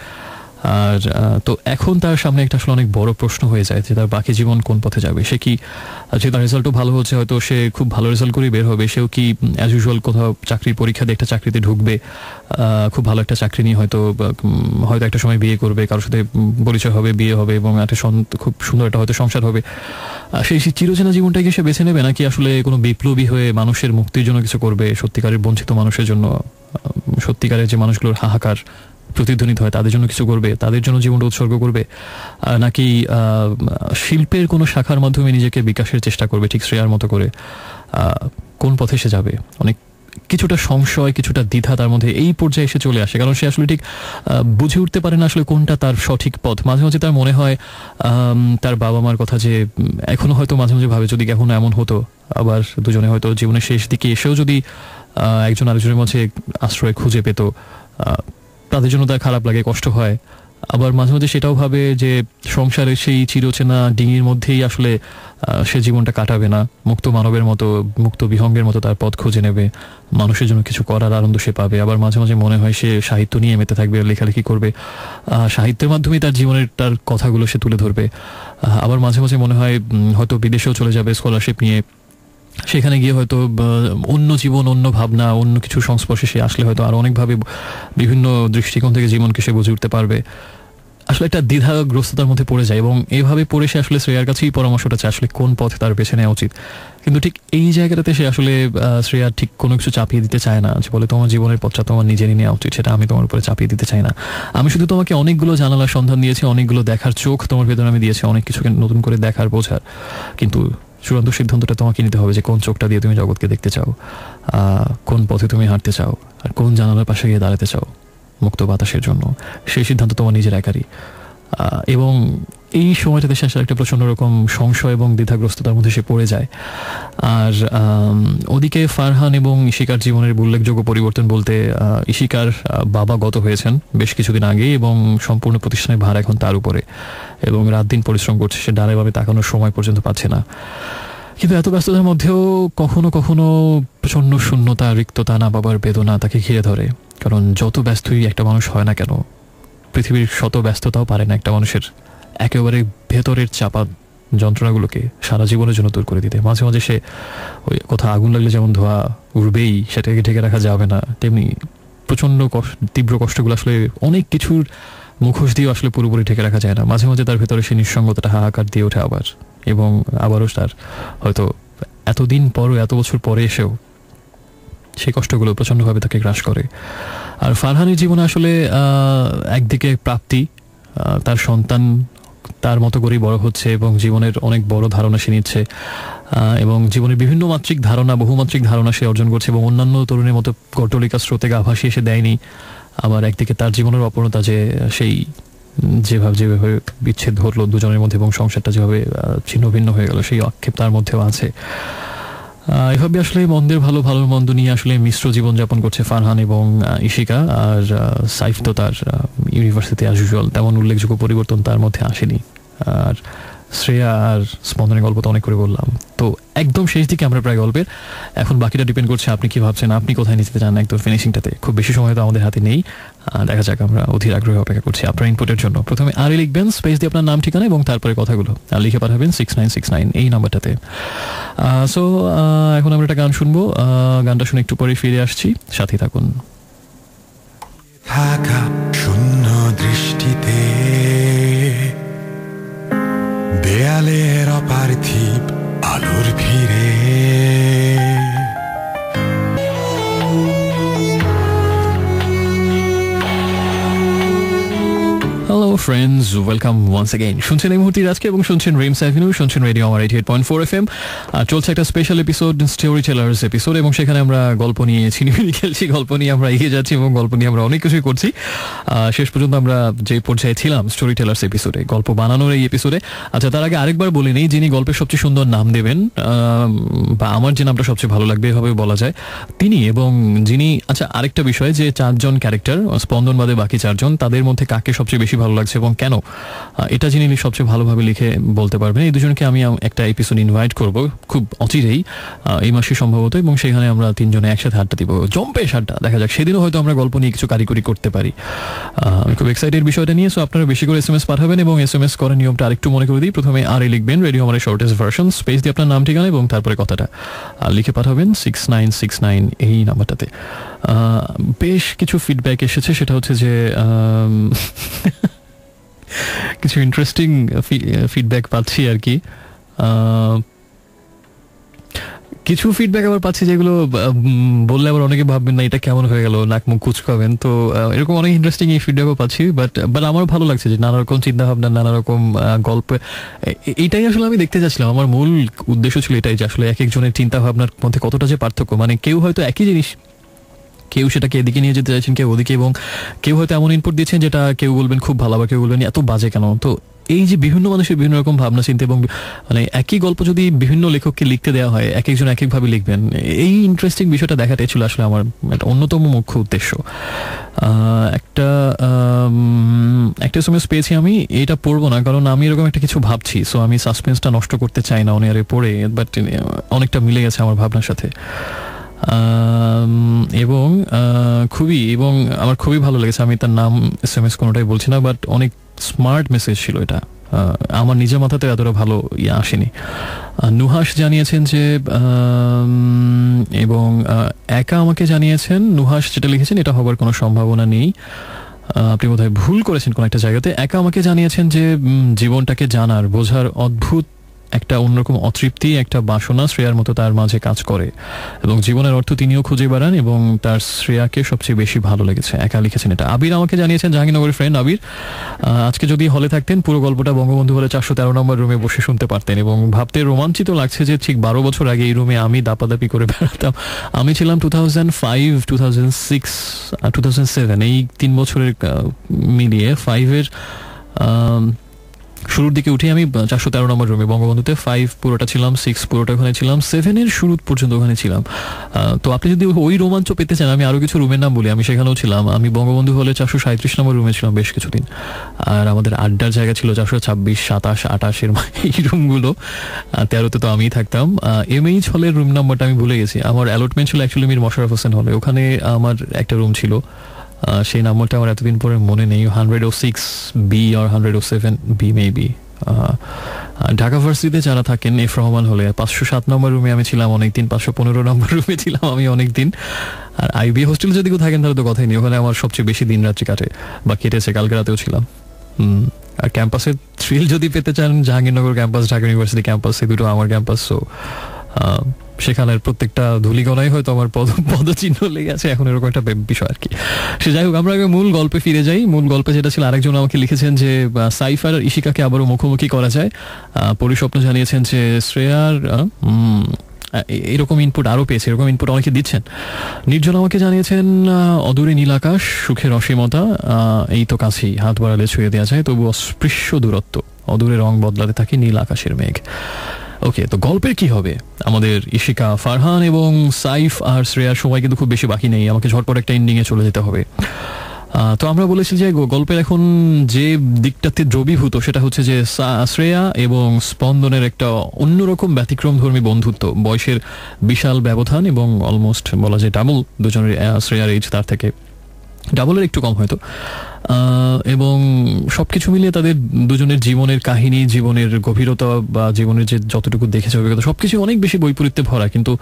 আর তো এখন তার সামনে একটা আসলে অনেক বড় প্রশ্ন হয়ে যায় যে তার বাকি জীবন কোন পথে যাবে। সে কি, যে তার রেজাল্টও ভালো হচ্ছে, হয়তো সে খুব ভালো রেজাল্ট করেই বের হবে, সেও কি অ্যাজ ইউজুয়াল কোথাও চাকরির পরীক্ষা দিয়ে একটা চাকরিতে ঢুকবে, খুব ভালো একটা চাকরি নিয়ে হয়তো একটা সময় বিয়ে করবে, কারোর সাথে পরিচয় হবে, বিয়ে হবে, এবং একটা খুব সুন্দর একটা হয়তো সংসার হবে। সেই চিরচেনা জীবনটাকে সে বেছে নেবে, নাকি আসলে কোনো বিপ্লবী হয়ে মানুষের মুক্তির জন্য কিছু করবে, সত্যিকারের বঞ্চিত মানুষের জন্য, সত্যিকারের যে মানুষগুলোর হাহাকার প্রতিধ্বনিত হয় তাদের জন্য কিছু করবে, তাদের জন্য জীবনটা উৎসর্গ করবে, নাকি শিল্পের কোনো শাখার মাধ্যমে নিজেকে বিকাশের চেষ্টা করবে ঠিক শ্রেয়ার মতো করে। কোন পথে সে যাবে, অনেক কিছুটা সংশয়, কিছুটা দ্বিধা তার মধ্যে এই পর্যায়ে এসে চলে আসে, কারণ সে আসলে ঠিক বুঝে উঠতে পারে না আসলে কোনটা তার সঠিক পথ। মাঝে মাঝে তার মনে হয় তার বাবা মার কথা, যে এখনো হয়তো মাঝে মাঝে ভাবে যদি এখনো এমন হতো, আবার দুজনে হয়তো জীবনের শেষ দিকে এসেও যদি একজন আরেকজনের মাঝে আশ্রয় খুঁজে পেত, তাদের জন্য তার খারাপ লাগে, কষ্ট হয়। আবার মাঝে মাঝে সেটাও ভাবে যে সংসারের সেই চিরচেনা ডিঙির মধ্যেই আসলে সে জীবনটা কাটাবে না, মুক্ত মানবের মতো, মুক্ত বিহঙ্গের মতো তার পথ খুঁজে নেবে, মানুষের জন্য কিছু করার আনন্দ সে পাবে। আবার মাঝে মাঝে মনে হয় সে সাহিত্য নিয়ে মেতে থাকবে, লেখালেখি করবে, সাহিত্যের মাধ্যমেই তার জীবনের তার কথাগুলো সে তুলে ধরবে। আবার মাঝে মাঝে মনে হয় হয়তো বিদেশেও চলে যাবে স্কলারশিপ নিয়ে, সেখানে গিয়ে হয়তো অন্য জীবন, অন্য ভাবনা, অন্য কিছু সংস্পর্শে সে আসলে হয়তো আরো অনেকভাবে বিভিন্ন দৃষ্টিকোণ থেকে জীবনকে সে বুঝে উঠতে পারবে। আসলে একটা দ্বিধাগ্রস্ততার মধ্যে পড়ে যায়, এবং এইভাবে পড়ে সে আসলে শ্রেয়ার কাছেই পরামর্শটা চায় আসলে কোন পথে তার বেছে নেওয়া উচিত। কিন্তু ঠিক এই জায়গাটাতে সে আসলে শ্রেয়ার ঠিক কোনো কিছু চাপিয়ে দিতে চায় না, যে বলে তোমার জীবনের পথটা তোমার নিজেরই নেওয়া উচিত, সেটা আমি তোমার উপরে চাপিয়ে দিতে চাই না। আমি শুধু তোমাকে অনেকগুলো জানালার সন্ধান দিয়েছি, অনেকগুলো দেখার চোখ তোমার ভেতরে আমি দিয়েছি, অনেক কিছুকে নতুন করে দেখার, বোঝার, কিন্তু চূড়ান্ত সিদ্ধান্তটা তোমাকে নিতে হবে যে কোন চোখটা দিয়ে তুমি জগৎকে দেখতে চাও, কোন পথে তুমি হাঁটতে চাও, আর কোন জানালার পাশে গিয়ে দাঁড়াতে চাও মুক্ত বাতাসের জন্য। সেই সিদ্ধান্ত তোমার নিজের একারই। এবং এই সময়টাতে সে আসলে একটা প্রচন্ড রকম সংশয় এবং দ্বিধাগ্রস্ততার মধ্যে সে পড়ে যায়। আর ওদিকে ফারহান এবং ইশিকার জীবনের উল্লেখযোগ্য পরিবর্তন বলতে, ইশিকার বাবা গত হয়েছেন বেশ কিছুদিন আগে, এবং সম্পূর্ণ প্রতিষ্ঠানের ভার এখন তার উপরে, এবং রাত দিন পরিশ্রম করছে, সে ডানে বামে তাকানোর সময় পর্যন্ত পাচ্ছে না। কিন্তু এত ব্যস্ততার মধ্যেও কখনো কখনো প্রচন্ড শূন্যতা, রিক্ততা, না বাবার বেদনা তাকে ঘিরে ধরে। কারণ যত ব্যস্তই একটা মানুষ হয় না কেন, পৃথিবীর শত ব্যস্ততাও পারে না একটা মানুষের একেবারে ভেতরের চাপা যন্ত্রণাগুলোকে সারা জীবনের জন্য দূর করে দিতে। মাঝে মাঝে সে ওই কোথাও আগুন লাগলে যেমন ধোঁয়া উঠবেই, সেটাকে ঢেকে রাখা যাবে না, তেমনি প্রচণ্ড তীব্র কষ্টগুলো আসলে অনেক কিছুর মুখোশ দিয়ে আসলে পুরোপুরি ঢেকে রাখা যায় না। মাঝে মাঝে তার ভেতরে সেই নিঃসঙ্গতাটা হাহাকার দিয়ে ওঠে আবার, এবং আবারও তার হয়তো এতদিন পরও, এত বছর পরে এসেও সেই কষ্টগুলো প্রচণ্ডভাবে তাকে গ্রাস করে। আর ফারহানের জীবনে আসলে একদিকে প্রাপ্তি, তার সন্তান তার মতো করেই বড় হচ্ছে এবং জীবনের অনেক বড় ধারণা সে নিচ্ছে, এবং জীবনের বিভিন্ন মাত্রিক ধারণা, বহুমাত্রিক ধারণা সে অর্জন করছে, এবং অন্যান্য তরুণের মতো গট্টলিকা স্রোতে গা ভাসিয়ে সে দেয়নি। আবার একদিকে তার জীবনের অপূর্ণতা, যে সেই যেভাবে বিচ্ছেদ ঘটলো দুজনের মধ্যে এবং সংসারটা যেভাবে ছিন্ন ভিন্ন হয়ে গেল, সেই আক্ষেপ তার মধ্যেও আছে। এভাবে আসলে মন্দের ভালো, ভালোর মন্দ নিয়ে আসলে মিশ্র জীবনযাপন করছে ফারহান এবং ইশিকা। আর সাইফ তো তার ইউনিভার্সিটি অ্যাজ ইউজুয়াল, তেমন উল্লেখযোগ্য পরিবর্তন তার মধ্যে আসেনি। আর শ্রেয়া আর স্পন্দনের গল্প তো অনেক করে বললাম, তো একদম শেষ দিকে আমরা প্রায় গল্পের। এখন বাকিটা ডিপেন্ড করছে আপনি কি ভাবছেন, আপনি কোথায় নিতে চান একদম ফিনিশিংটাতে। খুব বেশি সময় তো আমাদের হাতে নেই, দেখা যাক, আমরা অধীর আগ্রহে অপেক্ষা করছি আপনার ইনপুটের জন্য। প্রথমে আরে লিখবেন, স্পেস দিয়ে আপনার নাম, ঠিকানা এবং তারপরে কথাগুলো আর লিখে পাঠাবেন 6969 এই নাম্বারটাতে। সো এখন আমরা একটা গান শুনবো, গানটা শুনে একটু পরে ফিরে আসছি, সাথেই থাকুন। থাকা শূন্য দৃষ্টিতে দেয়ালের অপার্থিব আলোর ভিড়ে hello friends, welcome once again. শুনছেন এই মুহূর্তে আজকে এবং শুনছেন রিমস এভিনিউ, শুনছেন রেডিও আমার 88.4 FM। চলছে একটা special episode, story tellers episode, এবং সেখানে আমরা গল্প নিয়ে ছিনিমিনি খেলছি, গল্প নিয়ে আমরা এগিয়ে যাচ্ছি এবং গল্প নিয়ে আমরা অনেক কিছুই করছি। শেষ পর্যন্ত আমরা যে পর্যায়ে ছিলাম স্টোরি টেলার্স এপিসোডে, গল্প বানানোর এই এপিসোডে। আচ্ছা, তার আগে আরেকবার বলে নিই, যিনি গল্পের সবচেয়ে সুন্দর নাম দেবেন, বা আমার যে নামটা সবচেয়ে ভালো লাগবে এভাবে বলা যায়, তিনি, এবং যিনি, আচ্ছা আরেকটা বিষয়, যে 4 জন ক্যারেক্টার, স্পন্দন বাদে বাকি 4 জন, তাদের মধ্যে কাকে সবচেয়ে বেশি ভালো লাগছে এবং কেন, এটা যিনি সবচেয়ে ভালোভাবে লিখে বলতে পারবেন, এই দুজনকে আমি একটা এপিসোড ইনভাইট করব খুব অচিরেই, এই মাসে সম্ভবত, এবং সেখানে আমরা 3 জনে একসাথে আড্ডা দিব, জম্পেশ আড্ডা। দেখা যাক, সেদিনও হয়তো আমরা গল্প নিয়ে কিছু কারিগরি করতে পারি। আমি খুব এক্সাইটেড বিষয়টা নিয়ে। সো আপনারা বেশি করে SMS পাঠাবেন, এবং SMS করার নিয়মটা আরেকটু মনে করে দিই। প্রথমে আরে লিখবেন, রেডিও আমার শর্টেস্ট ভার্সন, স্পেস দিয়ে আপনার নাম, ঠিকানা এবং তারপরে কথাটা আর লিখে পাঠাবেন 6969 এই নাম্বারটাতে। বেশ কিছু ফিডব্যাক এসেছে, সেটা হচ্ছে যে কিছু ইন্টারেস্টিং ফিডব্যাক পাচ্ছি আর কি। কিছু ফিডব্যাক আবার পাচ্ছি যেগুলো বললে আবার অনেকে ভাববেন না এটা কেমন হয়ে গেল, নাক মুখ কুচকাবেন, তো এরকম অনেক ইন্টারেস্টিং এই ফিডব্যাকও পাচ্ছি। বাট আমারও ভালো লাগছে যে নানা রকম চিন্তাভাবনা, নানা রকম গল্প, এইটাই আসলে আমি দেখতে চাচ্ছিলাম। আমার মূল উদ্দেশ্য ছিল এটাই, যে আসলে এক একজনের চিন্তাভাবনার মধ্যে কতটা যে পার্থক্য, মানে কেউ হয়তো একই জিনিস, কেউ সেটাকে এদিকে নিয়ে যেতে চাইছেন, কেউ ওদিকে, এবং কেউ হয়তো এমন ইনপুট দিচ্ছেন যেটা কেউ বলবেন খুব ভালো, বা কেউ বলবেন এত বাজে কেন। তো এই যে বিভিন্ন মানুষের বিভিন্ন রকম ভাবনা চিন্তা, এবং মানে একই গল্প যদি বিভিন্ন লেখককে লিখতে দেওয়া হয়, এক একজন এক একভাবে লিখবেন, এই ইন্টারেস্টিং বিষয়টা দেখাটাই ছিল আসলে আমার একটা অন্যতম মুখ্য উদ্দেশ্য। একটা সময় পেয়েছি, আমি এটা পড়বো না কারণ আমি এরকম একটা কিছু ভাবছি, সো আমি সাসপেন্সটা নষ্ট করতে চাই না অনেয়ারে পড়ে, বাট অনেকটা মিলে গেছে আমার ভাবনার সাথে। এবং আমার খুবই ভালো লেগেছে। আমি তার নাম SMS কোনোটাই বলছি না, বাট অনেক স্মার্ট মেসেজ ছিল এটা, আমার নিজের মাথাতে এতটা ভালো আসেনি। নুহাস জানিয়েছেন যে, এবং একা আমাকে জানিয়েছেন, নুহাস যেটা লিখেছেন এটা হবার কোনো সম্ভাবনা নেই, আপনি বোধহয় ভুল করেছেন কোনো একটা জায়গাতে। একা আমাকে জানিয়েছেন যে জীবনটাকে জানার, বোঝার অদ্ভুত একটা অন্যরকম অতৃপ্তি, একটা বাসনা শ্রেয়ার মতো তার মাঝে কাজ করে, এবং জীবনের অর্থ তিনিও খুঁজে বেড়ান, এবং তার শ্রেয়াকে সবচেয়ে বেশি ভালো লেগেছে। একা লিখেছেন এটা। আবির আমাকে জানিয়েছেন, জাহাঙ্গীরনগরের ফ্রেন্ড আবির, আজকে যদি হলে থাকতেন পুরো গল্পটা বঙ্গবন্ধু হলে 413 নম্বর রুমে বসে শুনতে পারতেন, এবং ভাবতে রোমাঞ্চিত লাগছে যে ঠিক 12 বছর আগে এই রুমে আমি দাপাদাপি করে বেড়াতাম। আমি ছিলাম 2005, 2006, 2007, এই 3 বছরের মিলিয়ে 5-এর শুরুর দিকে উঠে আমি 413 নম্বর রুমে বঙ্গবন্ধুতে, 5 পুরোটা ছিলাম, 6 পুরোটা ওখানে ছিলাম, 7-এর শুরু পর্যন্ত ওখানে ছিলাম। তো আপনি যদি ওই রোমাঞ্চ পেতে চান, আমি আরও কিছু রুমের নাম বলি, আমি সেখানেও ছিলাম। আমি বঙ্গবন্ধু হলে 437 নম্বর রুমে ছিলাম বেশ কিছুদিন, আর আমাদের আড্ডার জায়গা ছিল 426, 27, 28-এর এই রুমগুলো। 13-তে তো আমিই থাকতাম। MH হলের রুম নাম্বারটা আমি ভুলে গেছি। আমার অ্যালটমেন্ট ছিল অ্যাকচুয়ালি মীর মোশাররফ হোসেন হলে, ওখানে আমার একটা রুম ছিল, সেই নাম্বারটা আমার এতদিন পরে মনে নেই, 106B or 107B maybe, Dhaka ভার্সিটিতে যারা থাকেন এফ রহমান হলে 507 নম্বর রুমে আমি ছিলাম অনেকদিন, 515 নম্বর রুমে ছিলাম আমি অনেকদিন। আর আইবি হোস্টেল যদি কেউ থাকেন তাহলে তো কথাই নেই, ওখানে আমার সবচেয়ে বেশি দিন রাত্রি কাটে বা কেটেছে, কালকে রাতেও ছিলাম। আর ক্যাম্পাসের থ্রিল যদি পেতে চান, Jahangirnagar campus, Dhaka university campus, এই দুটো আমার ক্যাম্পাস। সো সেখানের প্রত্যেকটা ধূলিকণাই হয়তো আমার পদচিহ্ন লেগে আছে এখন, এরকম একটা বিষয় আর কি। সে যাই হোক, আমরা আগে মূল গল্পে ফিরে যাই। মূল গল্পে যেটা ছিল, আরেকজন আমাকে লিখেছেন যে সাইফ আর ইশিকাকে আবারও মুখোমুখি করা যায়। পরিস্বপ্ন জানিয়েছেন যে শ্রেয়ার এরকম ইনপুট আরও পেয়েছে, এরকম ইনপুট অনেকে দিচ্ছেন। নির্জন আমাকে জানিয়েছেন অদূরে নীল আকাশ, সুখের অসীমতা, এই তো কাছেই, হাত বাড়ালে ছুঁয়ে দেওয়া যায়, তবু অস্পৃশ্য দূরত্ব, অদূরে রং বদলাতে থাকে নীল আকাশের মেঘ। ওকে, তো গল্পের কি হবে? আমাদের ইশিকা, ফারহান এবং সাইফ আর শ্রেয়ার সময় কিন্তু খুব বেশি বাকি নেই, আমাকে ঝটপট একটা এন্ডিংয়ে চলে যেতে হবে। তো আমরা বলেছি যে গল্পের এখন যে দিকটাতে দ্রবীভূত সেটা হচ্ছে যে শ্রেয়া এবং স্পন্দনের একটা অন্যরকম ব্যতিক্রমধর্মী বন্ধুত্ব, বয়সের বিশাল ব্যবধান এবং অলমোস্ট বলা যায় ডাবল, দুজনের শ্রেয়ার এজ তার থেকে ডাবলের একটু কম হয়তো, এবং সবকিছু মিলিয়ে তাদের দুজনের জীবনের কাহিনী, জীবনের গভীরতা বা জীবনের যে যতটুকু দেখেছে অভিজ্ঞতা, সবকিছু অনেক বেশি বৈপরীত্যে ভরা, কিন্তু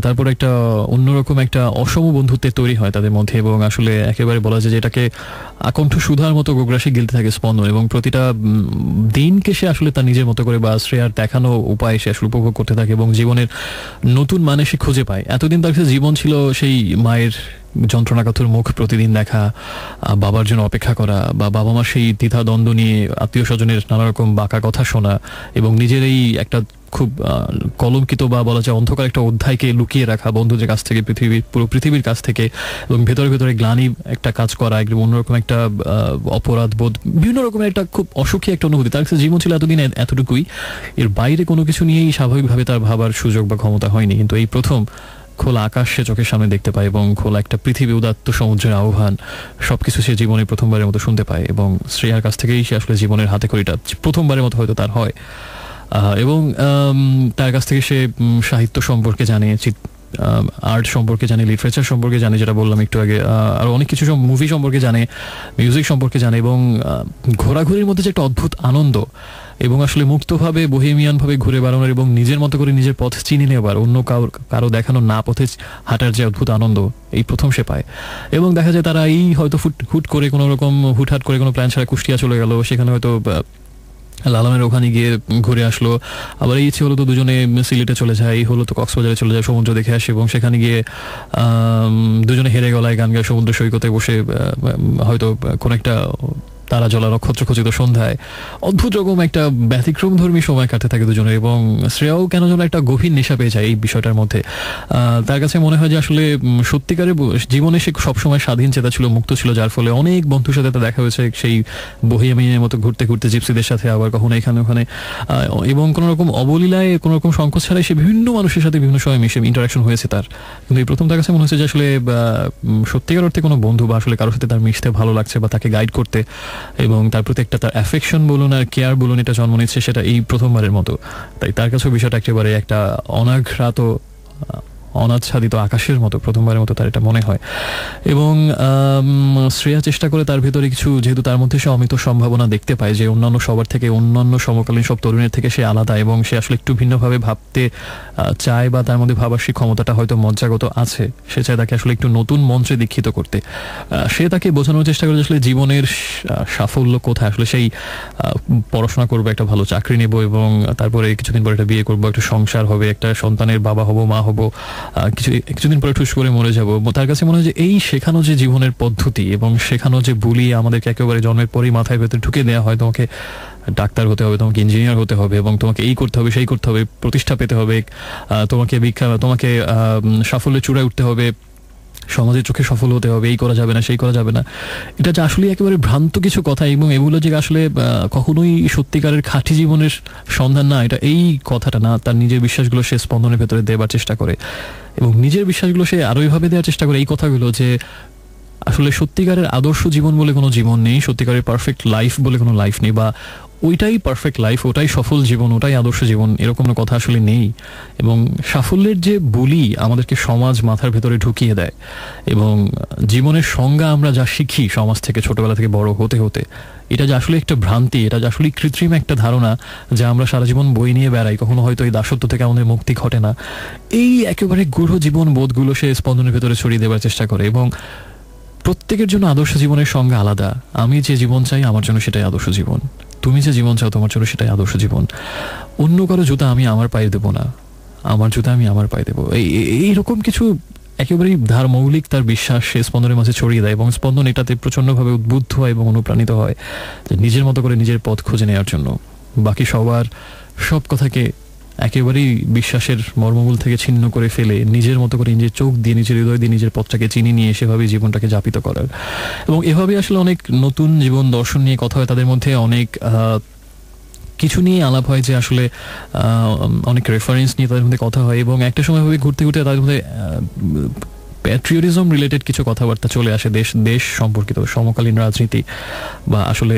তারপর একটা অন্যরকম একটা অসম বন্ধুত্বের তৈরি হয় তাদের মধ্যে। এবং আসলে একেবারে বলা যায় যে এটাকে আকণ্ঠ সুধার মতো গোগ্রাসে গিলতে থাকে স্পন্দন, এবং প্রতিটা দিনকে সে আসলে তার নিজের মতো করে বা শ্রেয়ার দেখানো উপায় সে আসলে উপভোগ করতে থাকে এবং জীবনের নতুন মানে সে খুঁজে পায়। এতদিন তার কাছে জীবন ছিল সেই মায়ের যন্ত্রণাকাতর মুখ প্রতিদিন দেখা, বাবার জন্য অপেক্ষা করা, বা বাবা মার সেই দ্বিধা দ্বন্দ্ব নিয়ে আত্মীয় স্বজনের নানা রকম বাঁকা কথা শোনা, এবং নিজের এই একটা খুব কলঙ্কিত বা বলা যায় অন্ধকার একটা অধ্যায়কে লুকিয়ে রাখা বন্ধুদের কাছ থেকে, পুরো পৃথিবীর কাছ থেকে, এবং ভেতরে ভেতরে গ্লানি একটা কাজ করা, একদম অন্যরকম একটা অপরাধ বোধ, বিভিন্ন রকমের একটা খুব অসুখী একটা অনুভূতি। তার কাছে জীবন ছিল এতদিন এতটুকুই, এর বাইরে কোনো কিছু নিয়েই স্বাভাবিকভাবে তার ভাবার সুযোগ বা ক্ষমতা হয়নি। কিন্তু এই প্রথম খোলা আকাশ সে চোখের সামনে দেখতে পায় এবং খোলা একটা পৃথিবী, উদাত্ত সমুদ্রের আহ্বান, সবকিছু সে জীবনে প্রথমবারের মতো শুনতে পায়। এবং শ্রেয়ার কাছ থেকেই সে আসলে জীবনের হাতে খড়িটা প্রথমবারের মতো হয়তো তার হয়। এবং তার কাছ থেকে সে সাহিত্য সম্পর্কে জানে, আর্ট সম্পর্কে জানে, লিটারেচার সম্পর্কে জানে, যেটা বললাম একটু আগে, আর অনেক কিছু মুভি সম্পর্কে জানে, মিউজিক সম্পর্কে জানে, এবং ঘোরাঘুরির মধ্যে যে একটা অদ্ভুত আনন্দ, এবং আসলে মুক্তভাবে বহেমিয়ানভাবে ঘুরে বেড়ানোর এবং নিজের মতো করে নিজের পথ চিনে নেবার, অন্য কারো দেখানো না পথে হাঁটার যে অদ্ভুত আনন্দ, এই প্রথম সে পায়। এবং দেখা যায় তারা এই হয়তো হুট করে কোনো রকম হুটহাট করে কোনো প্ল্যান ছাড়া কুষ্টিয়া চলে গেল, সেখানে হয়তো লালনের ওখানে গিয়ে ঘুরে আসলো। আবার এই ইচ্ছে হলো তো দুজনে সিলেটে চলে যায়, এই হলো তো কক্সবাজারে চলে যায়, সমুদ্র দেখে আসে, এবং সেখানে গিয়ে দুজনে হেরে গলায় গান গায় সমুদ্র সৈকতে বসে, হয়তো কোনো একটা তারা জলা নক্ষত্র খচিত সন্ধ্যায় অদ্ভুত রকম একটা ব্যতিক্রমধর্মী সময় কাটতে থাকে দুজনের। এবং শ্রেয়াও কেন যেন একটা গভীর নেশা পেয়ে যায় এই বিষয়টার মধ্যে। তার কাছে মনে হয় যে আসলে সত্যিকারের জীবনে সে সবসময় স্বাধীন চেতা ছিল, মুক্ত ছিল, যার ফলে অনেক বন্ধুর সাথে তার দেখা হয়েছে সেই বহিয়ামিনের মতো ঘুরতে ঘুরতে জিপসিদের সাথে, আবার কখনো এখানে ওখানে, এবং কোনো রকম অবলীলায় কোনো রকম সংকোচ ছাড়াই সে বিভিন্ন মানুষের সাথে বিভিন্ন সময় মিশে ইন্টারাকশন হয়েছে তার। কিন্তু এই প্রথম তার কাছে মনে হচ্ছে যে আসলে সত্যিকার অর্থে কোনো বন্ধু বা আসলে কারোর সাথে তার মিশতে ভালো লাগছে বা তাকে গাইড করতে এবং তার প্রতি একটা তার অ্যাফেকশন বলুন আর কেয়ার বলুন এটা জন্ম নিচ্ছে, সেটা এই প্রথমবারের মতো। তাই তার কাছেও বিষয়টা একেবারে একটা অনাঘ্রাত অনাচ্ছাদিত আকাশের মতো প্রথমবারের মতো তার এটা মনে হয়। এবং শ্রেয়া চেষ্টা করে তার ভেতরে কিছু, যেহেতু তার মধ্যে সে অমিত সম্ভাবনা দেখতে পায় যে অন্যান্য সবার থেকে, অন্যান্য সমকালীন সব তরুণের থেকে সে আলাদা, এবং সে আসলে একটু ভিন্নভাবে ভাবতে চায় বা তার মধ্যে ভাবার সেই ক্ষমতাটা হয়তো মজ্জাগত আছে, সে চায় তাকে আসলে একটু নতুন মন্ত্রে দীক্ষিত করতে। সে তাকে বোঝানোর চেষ্টা করে আসলে জীবনের সাফল্য কোথায়, আসলে সেই পড়াশোনা করবো, একটা ভালো চাকরি নেব, এবং তারপরে কিছুদিন পরে একটা বিয়ে করবো, একটা সংসার হবে, একটা সন্তানের বাবা হব, মা হব, কিছুদিন পরে ঠুস করে মরে যাব। তার কাছে মনে হয় যে এই শেখানো যে জীবনের পদ্ধতি এবং শেখানো যে বুলি আমাদেরকে একেবারে জন্মের পরেই মাথায় ভেতরে ঢুকে দেওয়া হয়, তোমাকে ডাক্তার হতে হবে, তোমাকে ইঞ্জিনিয়ার হতে হবে, এবং তোমাকে এই করতে হবে, সেই করতে হবে, প্রতিষ্ঠা পেতে হবে, তোমাকে সাফল্যের চূড়ায় উঠতে হবে, সমাজের চোখে সফল হতে হবে, এই করা যাবে না, সেই করা যাবে না, এটা যে আসলে একেবারে ভ্রান্ত কিছু কথা, এবং এগুলো যে আসলে কখনোই সত্যিকারের খাঁটি জীবনের সন্ধান না, এটা এই কথাটা না, তার নিজের বিশ্বাসগুলো সে স্পন্দনের ভেতরে দেবার চেষ্টা করে, এবং নিজের বিশ্বাসগুলো সে আরো এইভাবে দেওয়ার চেষ্টা করে, এই কথাগুলো যে আসলে সত্যিকারের আদর্শ জীবন বলে কোনো জীবন নেই, সত্যিকারের পারফেক্ট লাইফ বলে কোনো লাইফ নেই, বা ওইটাই পারফেক্ট লাইফ, ওটাই সফল জীবন, ওটাই আদর্শ জীবন, এরকম কোনো কথা আসলে নেই। এবং সাফল্যের যে বুলি আমাদেরকে সমাজ মাথার ভেতরে ঢুকিয়ে দেয়, এবং জীবনের সংজ্ঞা আমরা যা শিখি সমাজ থেকে ছোটবেলা থেকে বড় হতে হতে, এটা যে আসলে একটা ভ্রান্তি, এটা যে আসলে কৃত্রিম একটা ধারণা যা আমরা সারা জীবন বই নিয়ে বেড়াই, কখনো হয়তো এই দাসত্ব থেকে আমাদের মুক্তি ঘটে না, এই একেবারে গূঢ় জীবন বোধগুলো সে স্পন্দনের ভেতরে ছড়িয়ে দেওয়ার চেষ্টা করে। এবং প্রত্যেকের জন্য আদর্শ জীবনের সঙ্গে আলাদা। আমি যে জীবন চাই আমার জন্য সেটাই আদর্শ জীবন, তুমি যে জীবন চাও তোমার জন্য সেটাই আদর্শ জীবন। অন্য কারো জুতা আমি আমার পায়ে দেবো না, আমার জুতা আমি আমার পায়ে দেবো, এইরকম কিছু একেবারেই মৌলিক তার বিশ্বাস সে স্পন্দনের মাঝে ছড়িয়ে দেয়। এবং স্পন্দন এটাতে প্রচণ্ডভাবে উদ্বুদ্ধ হয় এবং অনুপ্রাণিত হয় যে নিজের মতো করে নিজের পথ খুঁজে নেওয়ার জন্য। বাকি সবার সব কথাকে একেবারেই বিশ্বাসের মর্মমূল থেকে ছিন্ন করে ফেলে নিজের মতো করে নিজের চোখ দিয়ে নিজের হৃদয় দিয়ে নিজের পথটাকে চিনি নিয়ে সেভাবেই জীবনটাকে যাপিত করার। এবং এভাবেই আসলে অনেক নতুন জীবন দর্শন নিয়ে কথা হয় তাদের মধ্যে, অনেক কিছু নিয়ে আলাপ হয়, যে আসলে অনেক রেফারেন্স নিয়ে তাদের মধ্যে কথা হয়। এবং একটা সময় ভাবে ঘুরতে ঘুরতে তাদের মধ্যে প্যাট্রিয়টিজম রিলেটেড কিছু কথাবার্তা চলে আসে, দেশ সম্পর্কিত, সমকালীন রাজনীতি বা আসলে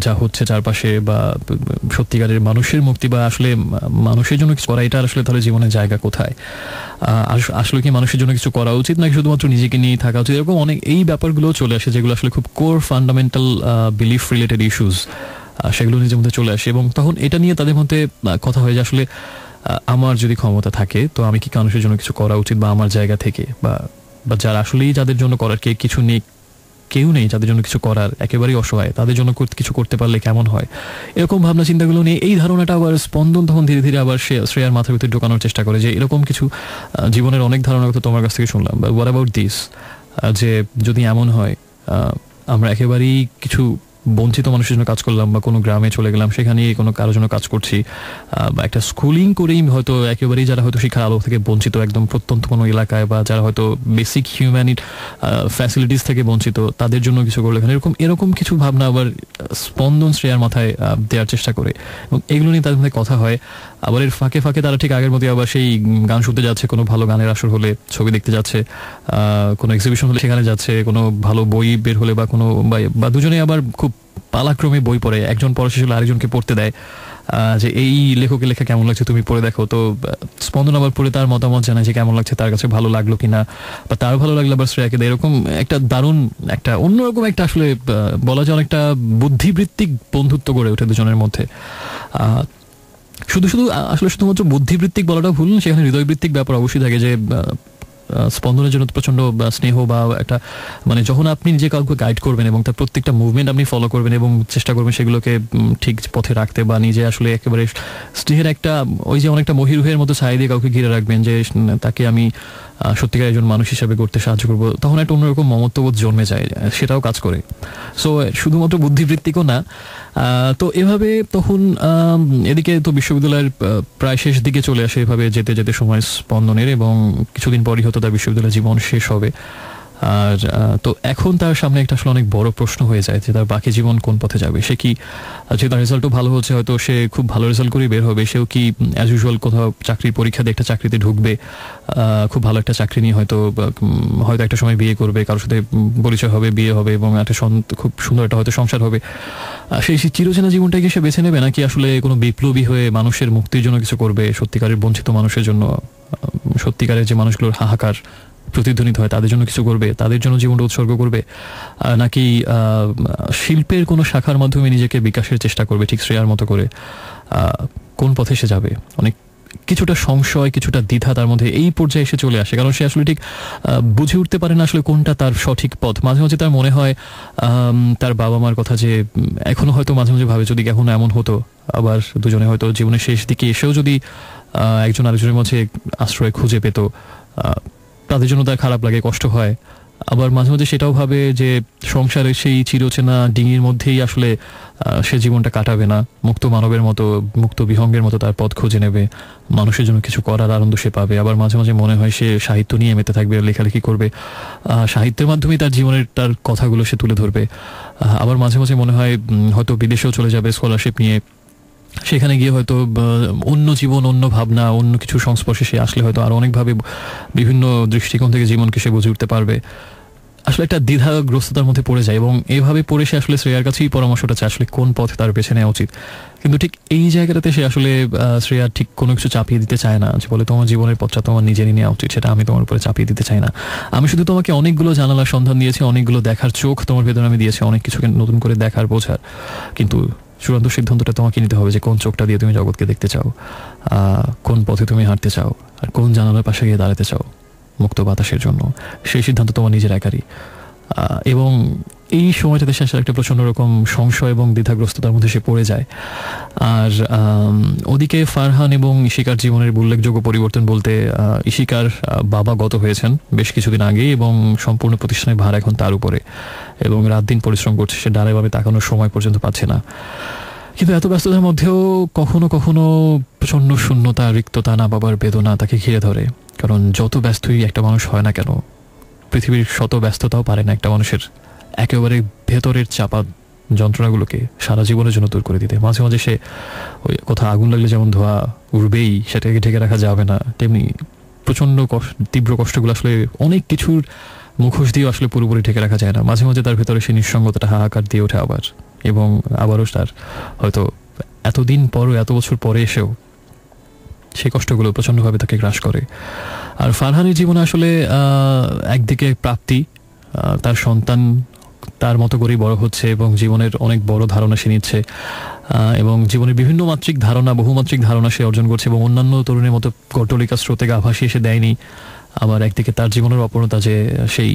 যা হচ্ছে চারপাশে, বা সত্যিকারের মানুষের মুক্তি, বা আসলে মানুষের জন্য কিছু করা, এটা আসলে তাহলে জীবনের জায়গা কোথায়, আসলে কি মানুষের জন্য কিছু করা উচিত নাকি শুধুমাত্র নিজেকে নিয়ে থাকা উচিত, এরকম অনেক এই ব্যাপারগুলো চলে আসে যেগুলো আসলে খুব core fundamental belief related issues, সেগুলো নিজের মধ্যে চলে আসে। এবং তখন এটা নিয়ে তাদের মধ্যে কথা হয় যে আসলে আমার যদি ক্ষমতা থাকে তো আমি কি মানুষের জন্য কিছু করা উচিত, বা আমার জায়গা থেকে, বা যারা আসলেই যাদের জন্য করার কিছু নেই, কেউ নেই যাদের জন্য কিছু করার, একেবারেই অসহায়, তাদের জন্য কিছু করতে পারলে কেমন হয়, এরকম ভাবনা চিন্তাগুলো নিয়ে এই ধারণাটা আবার স্পন্দন তখন ধীরে ধীরে আবার শ্রেয়ার মাথার ভিতরে ঢোকানোর চেষ্টা করে যে এরকম কিছু জীবনের অনেক ধারণা তো তোমার কাছ থেকে শুনলাম, বা হোয়াট অ্যাবাউট দিস, যে যদি এমন হয় আমরা একেবারেই কিছু বঞ্চিত মানুষের জন্য কাজ করলাম, বা কোনো গ্রামে চলে গেলাম, সেখানে কোনো কারোর জন্য কাজ করছি, বা একটা স্কুলিং করেই হয়তো একেবারেই যারা হয়তো শিক্ষার আলো থেকে বঞ্চিত, একদম প্রত্যন্ত কোনো এলাকায়, বা যারা হয়তো বেসিক হিউম্যানিট ফ্যাসিলিটিস থেকে বঞ্চিত, তাদের জন্য কিছু করলে এরকম কিছু ভাবনা আবার স্পন্দন শ্রেয়ার মাথায় দেওয়ার চেষ্টা করে। এবং এগুলো নিয়ে তাদের মধ্যে কথা হয়। আবার এর ফাঁকে ফাঁকে তারা ঠিক আগের মতো আবার সেই গান শুনতে যাচ্ছে, কোনো ভালো গানের আসর হলে ছবি দেখতে যাচ্ছে, কোনো এক্সিবিশন হলে সেখানে যাচ্ছে, কোনো ভালো বই বের হলে, বা কোনো বা দুজনে আবার খুব পালাক্রমে বই পড়ে, একজন পড়া শেষ হলে আরেকজনকে পড়তে দেয়, যে এই লেখকের লেখা কেমন লাগছে তুমি পড়ে দেখো। তো স্পন্দন আবার পড়ে তার মতামত জানায় যে কেমন লাগছে, তার কাছে ভালো লাগলো কিনা, বা তার ভালো লাগলো আবার শ্রেয়াকে দেয়। এরকম একটা দারুণ একটা অন্যরকম একটা আসলে বলা যায় অনেকটা বুদ্ধিবৃত্তিক বন্ধুত্ব গড়ে ওঠে দুজনের মধ্যে। শুধু আসলে শুধুমাত্র বুদ্ধিবৃত্তিক বলাটা ভুল, সেখানে হৃদয়বৃত্তিক ব্যাপার অবশ্যই থাকে, যে স্পন্দনের জন্য প্রচন্ড স্নেহ, বা একটা মানে যখন আপনি নিজে কাউকে গাইড করবেন এবং তার প্রত্যেকটা মুভমেন্ট আপনি ফলো করবেন এবং চেষ্টা করবেন সেগুলোকে ঠিক পথে রাখতে, বা নিজে আসলে একেবারে স্নেহের একটা ওই যে অনেকটা মহিরুহের মতো ছায়া দিয়ে কাউকে ঘিরে রাখবেন, যে তাকে আমি সত্যিকার একজন মানুষ হিসাবে করতে সাহায্য করবো, তখন একটা অন্যরকম মমত্ববোধ জন্মে যায়, সেটাও কাজ করে। সো শুধুমাত্র বুদ্ধিবৃত্তিকও না। তো এভাবে তখন এদিকে তো বিশ্ববিদ্যালয়ের প্রায় শেষ দিকে চলে আসে, এভাবে যেতে যেতে সময় স্পন্দনের, এবং কিছুদিন পরই হয়তো তার বিশ্ববিদ্যালয় জীবন শেষ হবে। আর তো এখন তার সামনে একটা আসলে অনেক বড় প্রশ্ন হয়ে যায় যে তার বাকি জীবন কোন পথে যাবে। সে কি, যে তার রেজাল্টও ভালো হচ্ছে, হয়তো সে খুব ভালো রেজাল্ট করে বের হবে, সেও কি অ্যাজ ইউজুয়াল কোথাও চাকরির পরীক্ষা দিয়ে একটা চাকরিতে ঢুকবে, খুব ভালো একটা চাকরি নিয়ে হয়তো একটা সময় বিয়ে করবে, কারোর সাথে পরিচয় হবে, বিয়ে হবে, এবং একটা খুব সুন্দর একটা হয়তো সংসার হবে। সেই চিরচেনা জীবনটাকে সে বেছে নেবে, নাকি আসলে কোনো বিপ্লবী হয়ে মানুষের মুক্তির জন্য কিছু করবে, সত্যিকারের বঞ্চিত মানুষের জন্য, সত্যিকারের যে মানুষগুলোর হাহাকার প্রতিধ্বনিত হয় তাদের জন্য কিছু করবে, তাদের জন্য জীবনটা উৎসর্গ করবে, নাকি শিল্পের কোনো শাখার মাধ্যমে নিজেকে বিকাশের চেষ্টা করবে ঠিক শ্রেয়ার মতো করে। কোন পথে সে যাবে, অনেক কিছুটা সংশয়, কিছুটা দ্বিধা তার মধ্যে এই পর্যায়ে এসে চলে আসে, কারণ সে আসলে ঠিক বুঝে উঠতে পারে না আসলে কোনটা তার সঠিক পথ। মাঝে মাঝে তার মনে হয় তার বাবা মার কথা, যে এখনো হয়তো মাঝে মাঝে ভাবে যদি এখনো এমন হতো, আবার দুজনে হয়তো জীবনের শেষ দিকে এসেও যদি একজন আরেকজনের মাঝে আশ্রয় খুঁজে পেত, তাদের জন্য তার খারাপ লাগে, কষ্ট হয়। আবার মাঝে মাঝে সেটাও ভাবে যে সংসারের সেই চিরচেনা ডিঙির মধ্যেই আসলে সে জীবনটা কাটাবে না, মুক্ত মানবের মতো, মুক্ত বিহঙ্গের মতো তার পথ খুঁজে নেবে, মানুষের জন্য কিছু করার আনন্দ সে পাবে। আবার মাঝে মাঝে মনে হয় সে সাহিত্য নিয়ে মেতে থাকবে, লেখালেখি করবে, সাহিত্যের মাধ্যমে তার জীবনের তার কথাগুলো সে তুলে ধরবে। আবার মাঝে মাঝে মনে হয় হয়তো বিদেশেও চলে যাবে স্কলারশিপ নিয়ে, সেখানে গিয়ে হয়তো অন্য জীবন, অন্য ভাবনা, অন্য কিছু সংস্পর্শে সে আসলে হয়তো আরো অনেকভাবে বিভিন্ন দৃষ্টিকোণ থেকে জীবনকে সে বুঝে উঠতে পারবে। আসলে একটা দ্বিধাগ্রস্ততার মধ্যে পড়ে যায় এবং এইভাবে পড়ে সে আসলে শ্রেয়ার কাছেই পরামর্শটা চায় আসলে কোন পথ তার বেছে নেওয়া উচিত। কিন্তু ঠিক এই জায়গাটাতে সে আসলে শ্রেয়া ঠিক কোনো কিছু চাপিয়ে দিতে চায় না, যে বলে তোমার জীবনের পথটা তোমার নিজেরই নেওয়া উচিত, সেটা আমি তোমার উপরে চাপিয়ে দিতে চাই না। আমি শুধু তোমাকে অনেকগুলো জানালার সন্ধান দিয়েছি, অনেকগুলো দেখার চোখ তোমার ভেতরে আমি দিয়েছি, অনেক কিছুকে নতুন করে দেখার বোঝার, কিন্তু চূড়ান্ত সিদ্ধান্তটা তোমাকে নিতে হবে যে কোন চোখটা দিয়ে তুমি জগৎকে দেখতে চাও, কোন পথে তুমি হাঁটতে চাও, আর কোন জানালার পাশে গিয়ে দাঁড়াতে চাও মুক্ত বাতাসের জন্য। সেই সিদ্ধান্ত তোমার নিজের একারই। এবং এই সময়টাতে শেষের একটা প্রচণ্ড রকম সংশয় এবং দ্বিধাগ্রস্ততার মধ্যে সে পড়ে যায়। আর ওদিকে ফারহান এবং ইশিকার জীবনের উল্লেখযোগ্য পরিবর্তন বলতে ইশিকার বাবা গত হয়েছেন বেশ কিছুদিন আগেই এবং সম্পূর্ণ প্রতিষ্ঠানের ভার এখন তার উপরে, এবং রাত দিন পরিশ্রম করছে, সে ডানে বামে তাকানোর সময় পর্যন্ত পাচ্ছে না। কিন্তু এত ব্যস্ততার মধ্যেও কখনো কখনো প্রচণ্ড শূন্যতা, রিক্ততা, না বাবার বেদনা তাকে ঘিরে ধরে। কারণ যত ব্যস্তই একটা মানুষ হয় না কেন, পৃথিবীর শত ব্যস্ততাও পারে না একটা মানুষের একেবারে ভেতরের চাপা যন্ত্রণাগুলোকে সারা জীবনের জন্য দূর করে দিতে। মাঝে মাঝে সে ওই কোথাও আগুন লাগলে যেমন ধোঁয়া উড়বেই, সেটাকে ঢেকে রাখা যাবে না, তেমনি প্রচণ্ড তীব্র কষ্টগুলো আসলে অনেক কিছুর মুখোশ দিয়েও আসলে পুরোপুরি ঢেকে রাখা যায় না। মাঝে মাঝে তার ভেতরে সেই নিঃসঙ্গতাটা হাহাকার দিয়ে ওঠে আবার, এবং আবারও তার হয়তো এতদিন পরও, এত বছর পরে এসেও সেই কষ্টগুলো প্রচণ্ডভাবে তাকে গ্রাস করে। আর ফারহানের জীবনে আসলে একদিকে প্রাপ্তি, তার সন্তান তার মতো করেই বড় হচ্ছে এবং জীবনের অনেক বড় ধারণা সে নিচ্ছে, এবং জীবনের বিভিন্ন মাত্রিক ধারণা, বহুমাত্রিক ধারণা সে অর্জন করছে, এবং অন্যান্য তরুণের মতো গট্টলিকা স্রোতে গা ভাসিয়ে সে দেয়নি। আবার একদিকে তার জীবনের অপূর্ণতা, যে সেই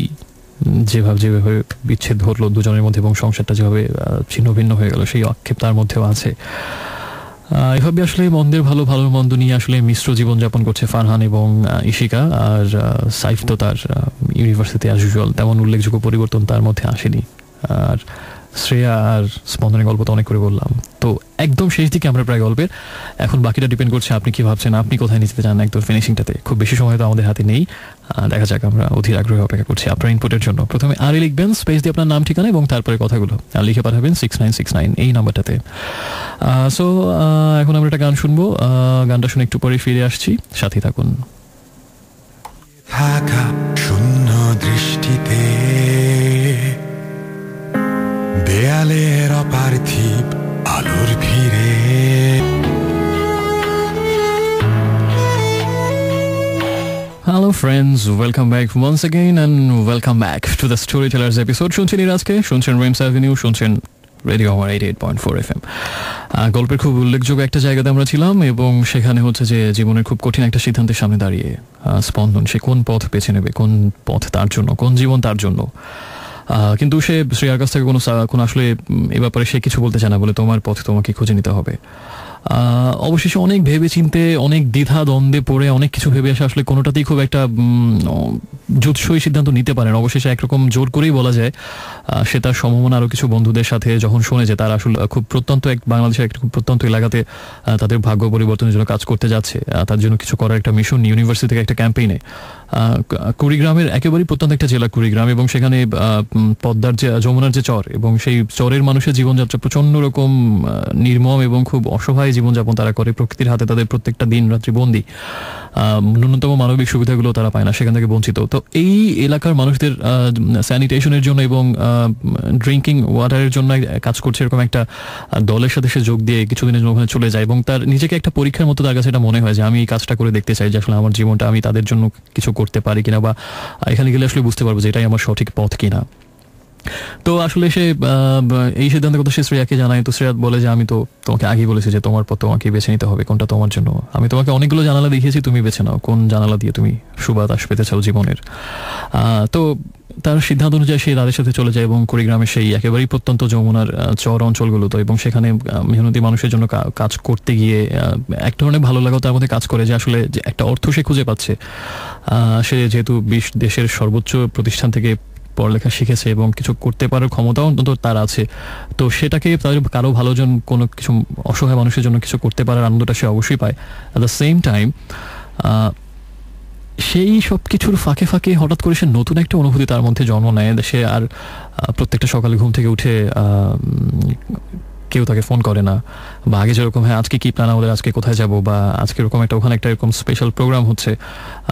যেভাবে বিচ্ছেদ ঘটলো দুজনের মধ্যে এবং সংসারটা যেভাবে ছিন্ন ভিন্ন হয়ে গেল, সেই আক্ষেপ তার মধ্যেও আছে। এভাবে আসলে মন্দের ভালো, ভালোর মন্দ নিয়ে আসলে মিশ্র জীবনযাপন করছে ফারহান এবং ইশিকা। আর সাইফ তো তার ইউনিভার্সিটি অ্যাজ ইউজুয়াল, তেমন উল্লেখযোগ্য পরিবর্তন তার মধ্যে আসেনি। আর শ্রেয়া আর স্পন্দনের গল্প তো অনেক করে বললাম, তো একদম শেষ দিকে আমরা প্রায় গল্পের। এখন বাকিটা ডিপেন্ড করছে আপনি কি ভাবছেন, আপনি কোথায় নিতে চান একদম ফিনিশিংটাতে। খুব বেশি সময় তো আমাদের হাতে নেই, দেখা যাক, আমরা অধীর আগ্রহে অপেক্ষা করছি আপনার ইনপুটের জন্য। প্রথমে আরে লিখবেন, স্পেস দিয়ে আপনার নাম, ঠিকানা এবং তারপরে কথাগুলো আর লিখে পাঠাবেন 6969 এই নাম্বারটাতে। সো এখন আমরা একটা গান শুনবো, গানটা শুনে একটু পরে ফিরে আসছি, সাথে থাকুন। থাকা শূন্য দৃষ্টিতে দেয়ালের অপার্থিব আলোর ভিড়ে Hello friends, welcome back once again and welcome back to the Storytellers episode. শুনছেন ইরাজকে, শুনছেন রেমস অ্যাভিনিউ, শুনছেন রেডিও আমার 88.4 FM। গল্পের খুব উল্লেখযোগ্য একটা জায়গাতে আমরা ছিলাম এবং সেখানে হচ্ছে যে জীবনের খুব কঠিন একটা সিদ্ধান্তের সামনে দাঁড়িয়ে স্পন্দন সে কোন পথ বেছে নেবে, কোন পথ তার জন্য, কোন জীবন তার জন্য। কিন্তু সে শ্রেয়ার কাছ থেকে কোনো আসলে এ ব্যাপারে সে কিছু বলতে চায় না, বলে তোমার পথ তোমাকে খুঁজে নিতে হবে। অবশেষে অনেক ভেবে চিনতে, অনেক দ্বিধা দ্বন্দ্বে পড়ে, অনেক কিছু ভেবে আসে, আসলে কোনোটাতেই খুব একটা জুৎসই সিদ্ধান্ত নিতে পারেন। অবশেষে একরকম জোর করেই বলা যায় সে তার সমমনা আরও কিছু বন্ধুদের সাথে যখন শুনে যে তারা আসলে খুব প্রত্যন্ত বাংলাদেশের একটা খুব প্রত্যন্ত এলাকাতে তাদের ভাগ্য পরিবর্তনের জন্য কাজ করতে যাচ্ছে, তার জন্য কিছু করার একটা মিশন ইউনিভার্সিটি থেকে একটা ক্যাম্পেইনে কুড়িগ্রামের একেবারেই প্রত্যন্ত একটা জেলা কুড়িগ্রাম, এবং সেখানে পদ্মার যে যমুনার যে চর, এবং সেই চরের মানুষের জীবনযাত্রা প্রচণ্ড রকম নির্মম এবং খুব অসহায় জীবনযাপন তারা করে। প্রকৃতির হাতে তাদের প্রত্যেকটা দিন রাত্রি বন্দী, ন্যূনতম মানবিক সুবিধাগুলো তারা পায় না, সেখান থেকে বঞ্চিত। তো এই এলাকার মানুষদের স্যানিটেশনের জন্য এবং ড্রিঙ্কিং ওয়াটারের জন্য কাজ করছে এরকম একটা দলের সাথে সে যোগ দিয়ে কিছুদিনের জন্য ওখানে চলে যায়, এবং তার নিজেকে একটা পরীক্ষার মতো তার কাছে এটা মনে হয় যে আমি এই কাজটা করে দেখতে চাই যে আসলে আমার জীবনটা আমি তাদের জন্য কিছু করতে পারি কিনা, বা এখানে গেলে আসলে বুঝতে পারবো যে এটাই আমার সঠিক পথ কিনা। তো আসলে সে এই সিদ্ধান্তের কথা সে শ্রেয়াকে জানায়। তো শ্রেয়া বলে যে আমি তো তোমাকে আগেই বলেছি যে তোমার পথ তোমাকে বেছে নিতে হবে, কোনটা তোমার জন্য। আমি তোমাকে অনেকগুলো জানালা দেখিয়েছি, তুমি বেছে নাও কোন জানালা দিয়ে তুমি সুবাতাস পেতে চাও জীবনের। তো তার সিদ্ধান্ত অনুযায়ী সে তাদের সাথে চলে যায় এবং কুড়িগ্রামের সেই একেবারেই প্রত্যন্ত যমুনার চর অঞ্চলগুলোতে, এবং সেখানে মেহনতি মানুষের জন্য কাজ করতে গিয়ে এক ধরনের ভালো লাগাও তার মধ্যে কাজ করে যে আসলে যে একটা অর্থ সে খুঁজে পাচ্ছে। সে যেহেতু দেশের সর্বোচ্চ প্রতিষ্ঠান থেকে পড়ালেখা শিখেছে এবং কিছু করতে পারার ক্ষমতাও অন্তত তার আছে, তো সেটাকে তাদের কারো ভালো জন কোনো কিছু অসহায় মানুষের জন্য কিছু করতে পারার আনন্দটা সে অবশ্যই পায়। অ্যাট দ্য সেম টাইম সেই সব কিছুর ফাঁকে ফাঁকে হঠাৎ করে সে নতুন একটা অনুভূতি তার মধ্যে জন্ম নেয়। সে আর প্রত্যেকটা সকালে ঘুম থেকে উঠে কেউ তাকে ফোন করে না, বা আগে যেরকম হ্যাঁ আজকে কি প্ল্যান আমাদের, আজকে কোথায় যাব, বা আজকে এরকম একটা ওখানে একটা এরকম স্পেশাল প্রোগ্রাম হচ্ছে,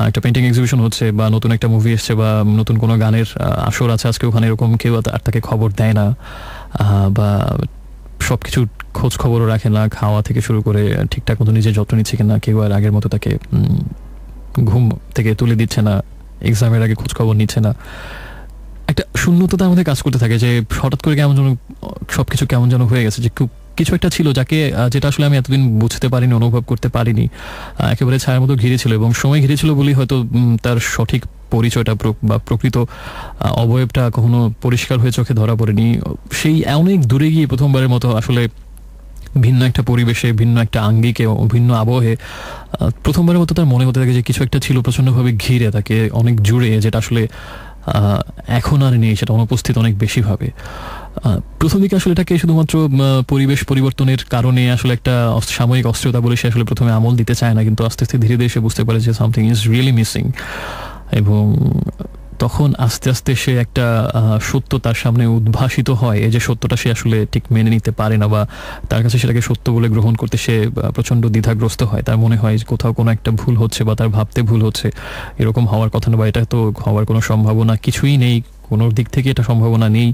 একটা পেন্টিং এক্সিবিশন হচ্ছে, বা নতুন একটা মুভি এসছে, বা নতুন কোনো গানের আসর আছে আজকে ওখানে, এরকম কেউ আর তাকে খবর দেয় না, বা সব কিছু খোঁজ খবরও রাখে না, খাওয়া থেকে শুরু করে ঠিকঠাক মতো নিজের যত্ন নিচ্ছে কিনা, কেউ আর আগের মতো তাকে ঘুম থেকে তুলে দিচ্ছে না, এক্সামের আগে খোঁজ খবর নিচ্ছে না। একটা শূন্যতা তার মধ্যে কাজ করতে থাকে যে হঠাৎ করে কেমন যেন সবকিছু কেমন যেন হয়ে গেছে, যে কিছু একটা ছিল যাকে যেটা আসলে আমি এতদিন বুঝতে পারিনি, অনুভব করতে পারিনি, একেবারে ছায়ার মতো ঘিরে ছিল, এবং সময় ঘিরে ছিল বলেই হয়তো তার সঠিক পরিচয়টা বা প্রকৃত অবয়বটা কখনো পরিষ্কার হয়ে চোখে ধরা পড়েনি। সেই অনেক দূরে গিয়ে প্রথমবারের মতো আসলে ভিন্ন একটা পরিবেশে, ভিন্ন একটা আঙ্গিকে, ভিন্ন আবহে প্রথমবারের মতো তার মনে হতে থাকে যে কিছু একটা ছিল প্রচণ্ডভাবে ঘিরে তাকে, অনেক জুড়ে, যেটা আসলে এখন আর নেই, সেটা অনুপস্থিত অনেক বেশিভাবে। প্রথম দিকে আসলে এটাকে শুধুমাত্র পরিবেশ পরিবর্তনের কারণে আসলে একটা সাময়িক অস্থিরতা বলে সে আসলে প্রথমে আমল দিতে চায় না, কিন্তু আস্তে আস্তে ধীরে ধীরে সে বুঝতে পারে যে সামথিং ইজ রিয়েলি মিসিং, এবং তখন আস্তে আস্তে সে একটা সত্য তার সামনে উদ্ভাসিত হয়। এই যে সত্যটা সে আসলে ঠিক মেনে নিতে পারে না, বা তার কাছে সেটাকে সত্য বলে গ্রহণ করতে সে প্রচণ্ড দ্বিধাগ্রস্ত হয়। তার মনে হয় কোথাও কোনো একটা ভুল হচ্ছে, বা তার ভাবতে ভুল হচ্ছে, এরকম হওয়ার কথা না, বা এটা তো হওয়ার কোনো সম্ভাবনা কিছুই নেই, কোনো দিক থেকে এটা সম্ভাবনা নেই।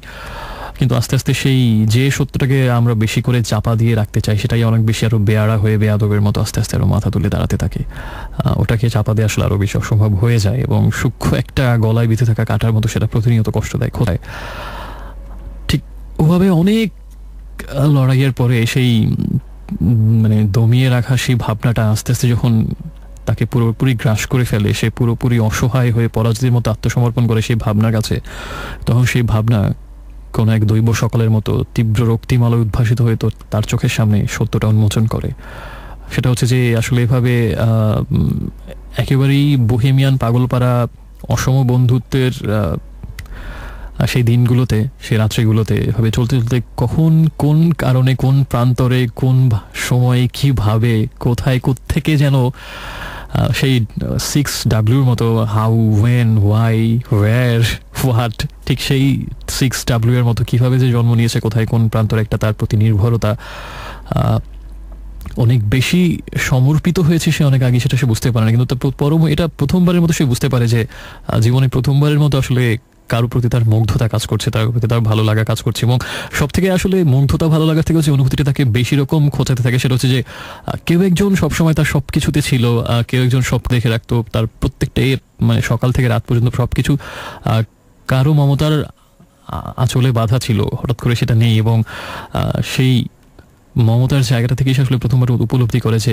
কিন্তু আস্তে আস্তে সেই যে সত্যটাকে আমরা বেশি করে চাপা দিয়ে রাখতে চাই, সেটাই অনেক বেশি আরো বেয়াড়া হয়ে বেয়াদবের মতো আস্তে আস্তে আরো মাথা তুলে দাঁড়াতে থাকে। ওটাকে চাপা দিয়ে আসলে আরো বেশি অসম্ভব হয়ে যায়, এবং সূক্ষ্ম একটা গলায় বিঁধে থাকা কাঁটার মতো সেটা প্রতিনিয়ত কষ্ট দেয়, খোলায়। ঠিক ওভাবে অনেক লড়াইয়ের পরে সেই মানে দমিয়ে রাখা সেই ভাবনাটা আস্তে আস্তে যখন তাকে পুরোপুরি গ্রাস করে ফেলে, সে পুরোপুরি অসহায় হয়ে পরাজিতের মতো আত্মসমর্পণ করে সেই ভাবনার কাছে, তখন সেই ভাবনা কোনো এক দৈব সকালের মতো তীব্র রক্তিমালয় উদ্ভাসিত হয়ে তো তার চোখের সামনে সত্যটা উন্মোচন করে। সেটা হচ্ছে যে আসলে এভাবে একেবারেই বোহেমিয়ান পাগলপাড়া অসম বন্ধুত্বের সেই দিনগুলোতে, সেই রাত্রিগুলোতে এভাবে চলতে চলতে কখন কোন কারণে, কোন প্রান্তরে, কোন সময়ে, কিভাবে, কোথায়, কোত্থেকে যেন সেই 6W'র মতো how, when, why, where, what, ঠিক সেই 6W এর মতো কিভাবে যে জন্ম নিয়েছে, কোথায় কোন প্রান্তরে একটা তার প্রতি নির্ভরতা অনেক বেশি সমর্পিত হয়েছে সে অনেক আগে, সেটা সে বুঝতে পারে না। কিন্তু এটা প্রথমবারের মতো সে বুঝতে পারে যে জীবনে প্রথমবারের মতো আসলে কারোর প্রতি তার মুগ্ধতা কাজ করছে, তার প্রতি তার ভালো লাগা কাজ করছে, এবং সব থেকে আসলে মুগ্ধতা ভালো লাগার থেকে হচ্ছে অনুভূতিটা তাকে বেশি রকম খোঁচাতে থাকে। সেটা হচ্ছে যে কেউ একজন সবসময় তার সব কিছুতে ছিল, কেউ একজন সব দেখে রাখতো, তার প্রত্যেকটা মানে সকাল থেকে রাত পর্যন্ত সব কিছু কারো মমতার আঁচলে বাধা ছিল, হঠাৎ করে সেটা নেই, এবং সেই মমতার জায়গাটা থেকেই আসলে প্রথমবার উপলব্ধি করেছে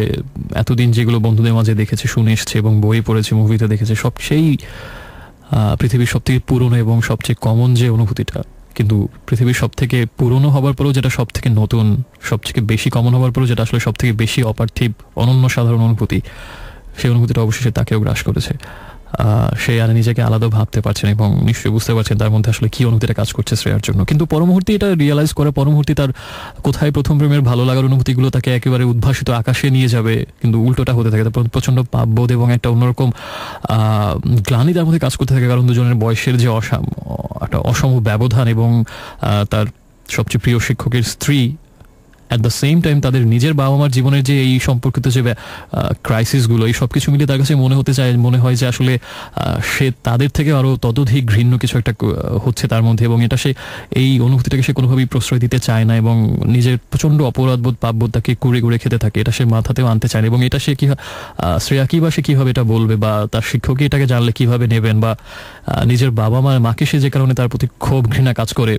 এতদিন যেগুলো বন্ধুদের মাঝে দেখেছে, শুনে এসছে, এবং বই পড়েছে, মুভিতে দেখেছে, সব সেই পৃথিবীর সব থেকে পুরনো এবং সবচেয়ে কমন যে অনুভূতিটা, কিন্তু পৃথিবীর সব থেকে পুরনো হবার পরেও যেটা সব থেকে নতুন, সবথেকে বেশি কমন হবার পরেও যেটা আসলে সব থেকে বেশি অপার্থিব, অনন্য সাধারণ অনুভূতি, সেই অনুভূতিটা অবশেষে তাকেও গ্রাস করেছে। সে আর নিজেকে আলাদা ভাবতে পারছেন, এবং নিশ্চয়ই বুঝতে পারছেন তার মধ্যে আসলে কি অনুভূতিটা কাজ করছে শ্রেয়ার জন্য। কিন্তু পরমুহূর্তে এটা রিয়েলাইজ করে, পরমুহূর্তে তার কোথায় প্রথম প্রেমের ভালো লাগার অনুভূতিগুলো তাকে একেবারে উদ্ভাসিত আকাশে নিয়ে যাবে, কিন্তু উল্টোটা হতে থাকে, তারপর প্রচণ্ড পাপবোধ এবং একটা অন্যরকম গ্লানি তার মধ্যে কাজ করতে থাকে, কারণ দুজনের বয়সের যে একটা অসম ব্যবধান, এবং তার সবচেয়ে প্রিয় শিক্ষকের স্ত্রী, অ্যাট দ্য সেম টাইম তাদের নিজের বাবা মার জীবনের যে এই সম্পর্কিত যে ক্রাইসিসগুলো, এই সব কিছু মিলে তার কাছে মনে হয় যে আসলে সে তাদের থেকে আরও ততোধিক ঘৃণ্য কিছু একটা হচ্ছে তার মধ্যে, এবং এটা সে এই অনুভূতিটাকে সে কোনোভাবেই প্রশ্রয় দিতে চায় না, এবং নিজের প্রচণ্ড অপরাধবোধ, পাপবোধ তাকে কুড়ে কুড়ে খেতে থাকে, এটা সে মাথাতেও আনতে চায় না। এবং এটা সে শ্রেয়াকে বা সে কীভাবে এটা বলবে, বা তার শিক্ষকই এটাকে জানলে কীভাবে নেবেন, বা নিজের বাবা মাকে সে যে কারণে তার প্রতি ক্ষোভ ঘৃণা কাজ করে,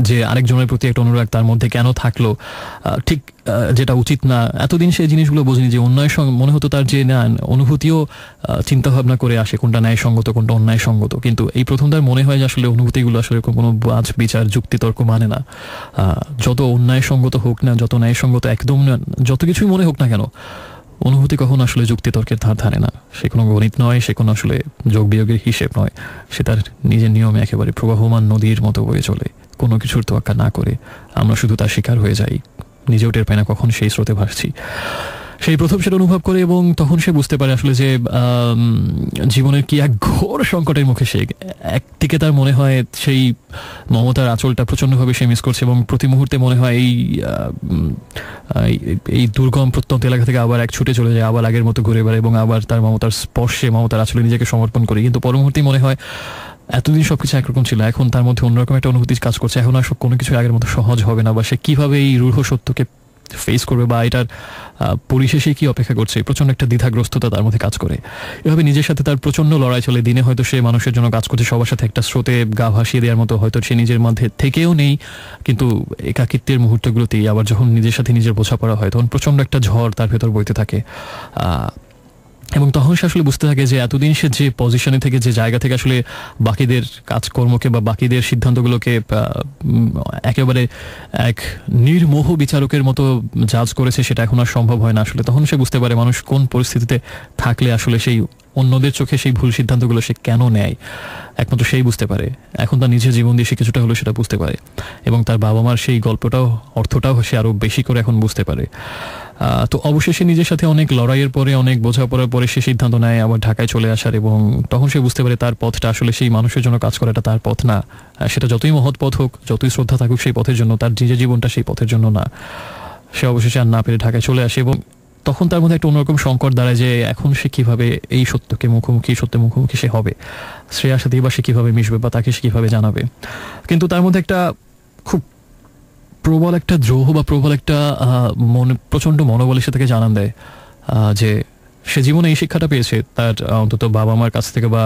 যে আরেকজনের প্রতি একটা অনুরাগ তার মধ্যে কেন থাকলো, ঠিক যেটা উচিত না, এতদিন সেই জিনিসগুলো বোঝেনি, যে অন্যায়ের সঙ্গে মনে হতো তার যে না অনুভূতিও চিন্তাভাবনা করে আসে কোনটা ন্যায়সঙ্গত কোনটা অন্যায়সঙ্গত, কিন্তু এই প্রথম তার মনে হয় যে আসলে অনুভূতিগুলো আসলে কোনো বাজ বিচার যুক্তিতর্ক মানে না। যত অন্যায়সঙ্গত হোক না, যত ন্যায়সঙ্গত একদম না, যত কিছুই মনে হোক না কেন, অনুভূতি কখনো আসলে যুক্তিতর্কের ধার ধারে না, সে কোনো গণিত নয়, সে কোনো আসলে যোগ বিয়োগের হিসেব নয়, সে তার নিজের নিয়মে একেবারে প্রবাহমান নদীর মতো বয়ে চলে, কোনো কিছুর তোয়াক্কা না করে। আমরা শুধু তার শিকার হয়ে যাই, নিজেও টের পাই না কখন সেই স্রোতে ভাসছি। সেই প্রথম সেটা অনুভব করে এবং তখন সে বুঝতে পারে আসলে যে জীবনের কি এক ঘোর সংকটের মুখে সে। একদিকে তার মনে হয় সেই মমতার আঁচলটা প্রচণ্ডভাবে সে মিস করছে এবং প্রতি মুহূর্তে মনে হয় এই দুর্গম প্রত্যন্ত এলাকা থেকে আবার এক ছুটে চলে যায়, আবার আগের মতো ঘুরে বেড়ায় এবং আবার তার মমতার স্পর্শে মমতার আঁচলে নিজেকে সমর্পণ করি। কিন্তু পরবর্তী মনে হয় এতদিন সবকিছু একরকম ছিল, এখন তার মধ্যে অন্যরকম একটা অনুভূতি কাজ করছে, এখন আর কোনো কিছু আগের মতো সহজ হবে না, বা সে কিভাবে এই রূঢ় সত্যকে ফেস করবে বা এটার পরিশেষে কি অপেক্ষা করছে, প্রচণ্ড একটা দ্বিধাগ্রস্ততা তার মধ্যে কাজ করে। এভাবে নিজের সাথে তার প্রচণ্ড লড়াই চলে। দিনে হয়তো সে মানুষের জন্য কাজ করছে, সবার সাথে একটা স্রোতে গা ভাসিয়ে দেওয়ার মতো, হয়তো সে নিজের মধ্যে থেকেও নেই, কিন্তু একাকিত্বের মুহূর্তগুলোতেই আবার যখন নিজের সাথে নিজের বোঝাপড়া হয় তখন প্রচণ্ড একটা ঝড় তার ভেতর বইতে থাকে। এবং তখন সে আসলে বুঝতে থাকে যে এতদিন সে যে পজিশনে থেকে, যে জায়গা থেকে আসলে বাকিদের কাজকর্মকে বা বাকিদের সিদ্ধান্তগুলোকে একেবারে এক নির্মোহ বিচারকের মতো জাজ করেছে, সেটা এখন আর সম্ভব হয় না আসলে। তখন সে বুঝতে পারে মানুষ কোন পরিস্থিতিতে থাকলে আসলে সেই অন্যদের চোখে সেই ভুল সিদ্ধান্তগুলো সে কেন নেয়, একমাত্র সেই বুঝতে পারে। এখন তার নিজের জীবন দিয়ে সে কিছুটা হলেও সেটা বুঝতে পারে এবং তার বাবা মার সেই গল্পটাও, অর্থটাও সে আরও বেশি করে এখন বুঝতে পারে। তো অবশেষে নিজের সাথে অনেক লড়াইয়ের পরে, অনেক বোঝাপড়ার পরে সে সিদ্ধান্ত নেয় আবার ঢাকায় চলে আসার, এবং তখন সে বুঝতে পারে তার পথটা আসলে সেই মানুষের জন্য কাজ করাটা তার পথ না। সেটা যতই মহৎ পথ হোক, যতই শ্রদ্ধা থাকুক সেই পথের জন্য, তার নিজের জীবনটা সেই পথের জন্য না। সে অবশেষে আর না পেরে ঢাকায় চলে আসে এবং তখন তার মধ্যে একটা অন্যরকম সংকট দাঁড়ায় যে এখন সে কিভাবে এই সত্যের মুখোমুখি সে হবে, শ্রেয়ার সাথে বা সে কিভাবে মিশবে বা তাকে সে কিভাবে জানাবে। কিন্তু তার মধ্যে একটা খুব প্রবল একটা দ্রোহ বা প্রবল একটা প্রচণ্ড মনোবলে সে তাকে জানান দেয় যে সে জীবনে এই শিক্ষাটা পেয়েছে তার অন্তত বাবা মার কাছ থেকে বা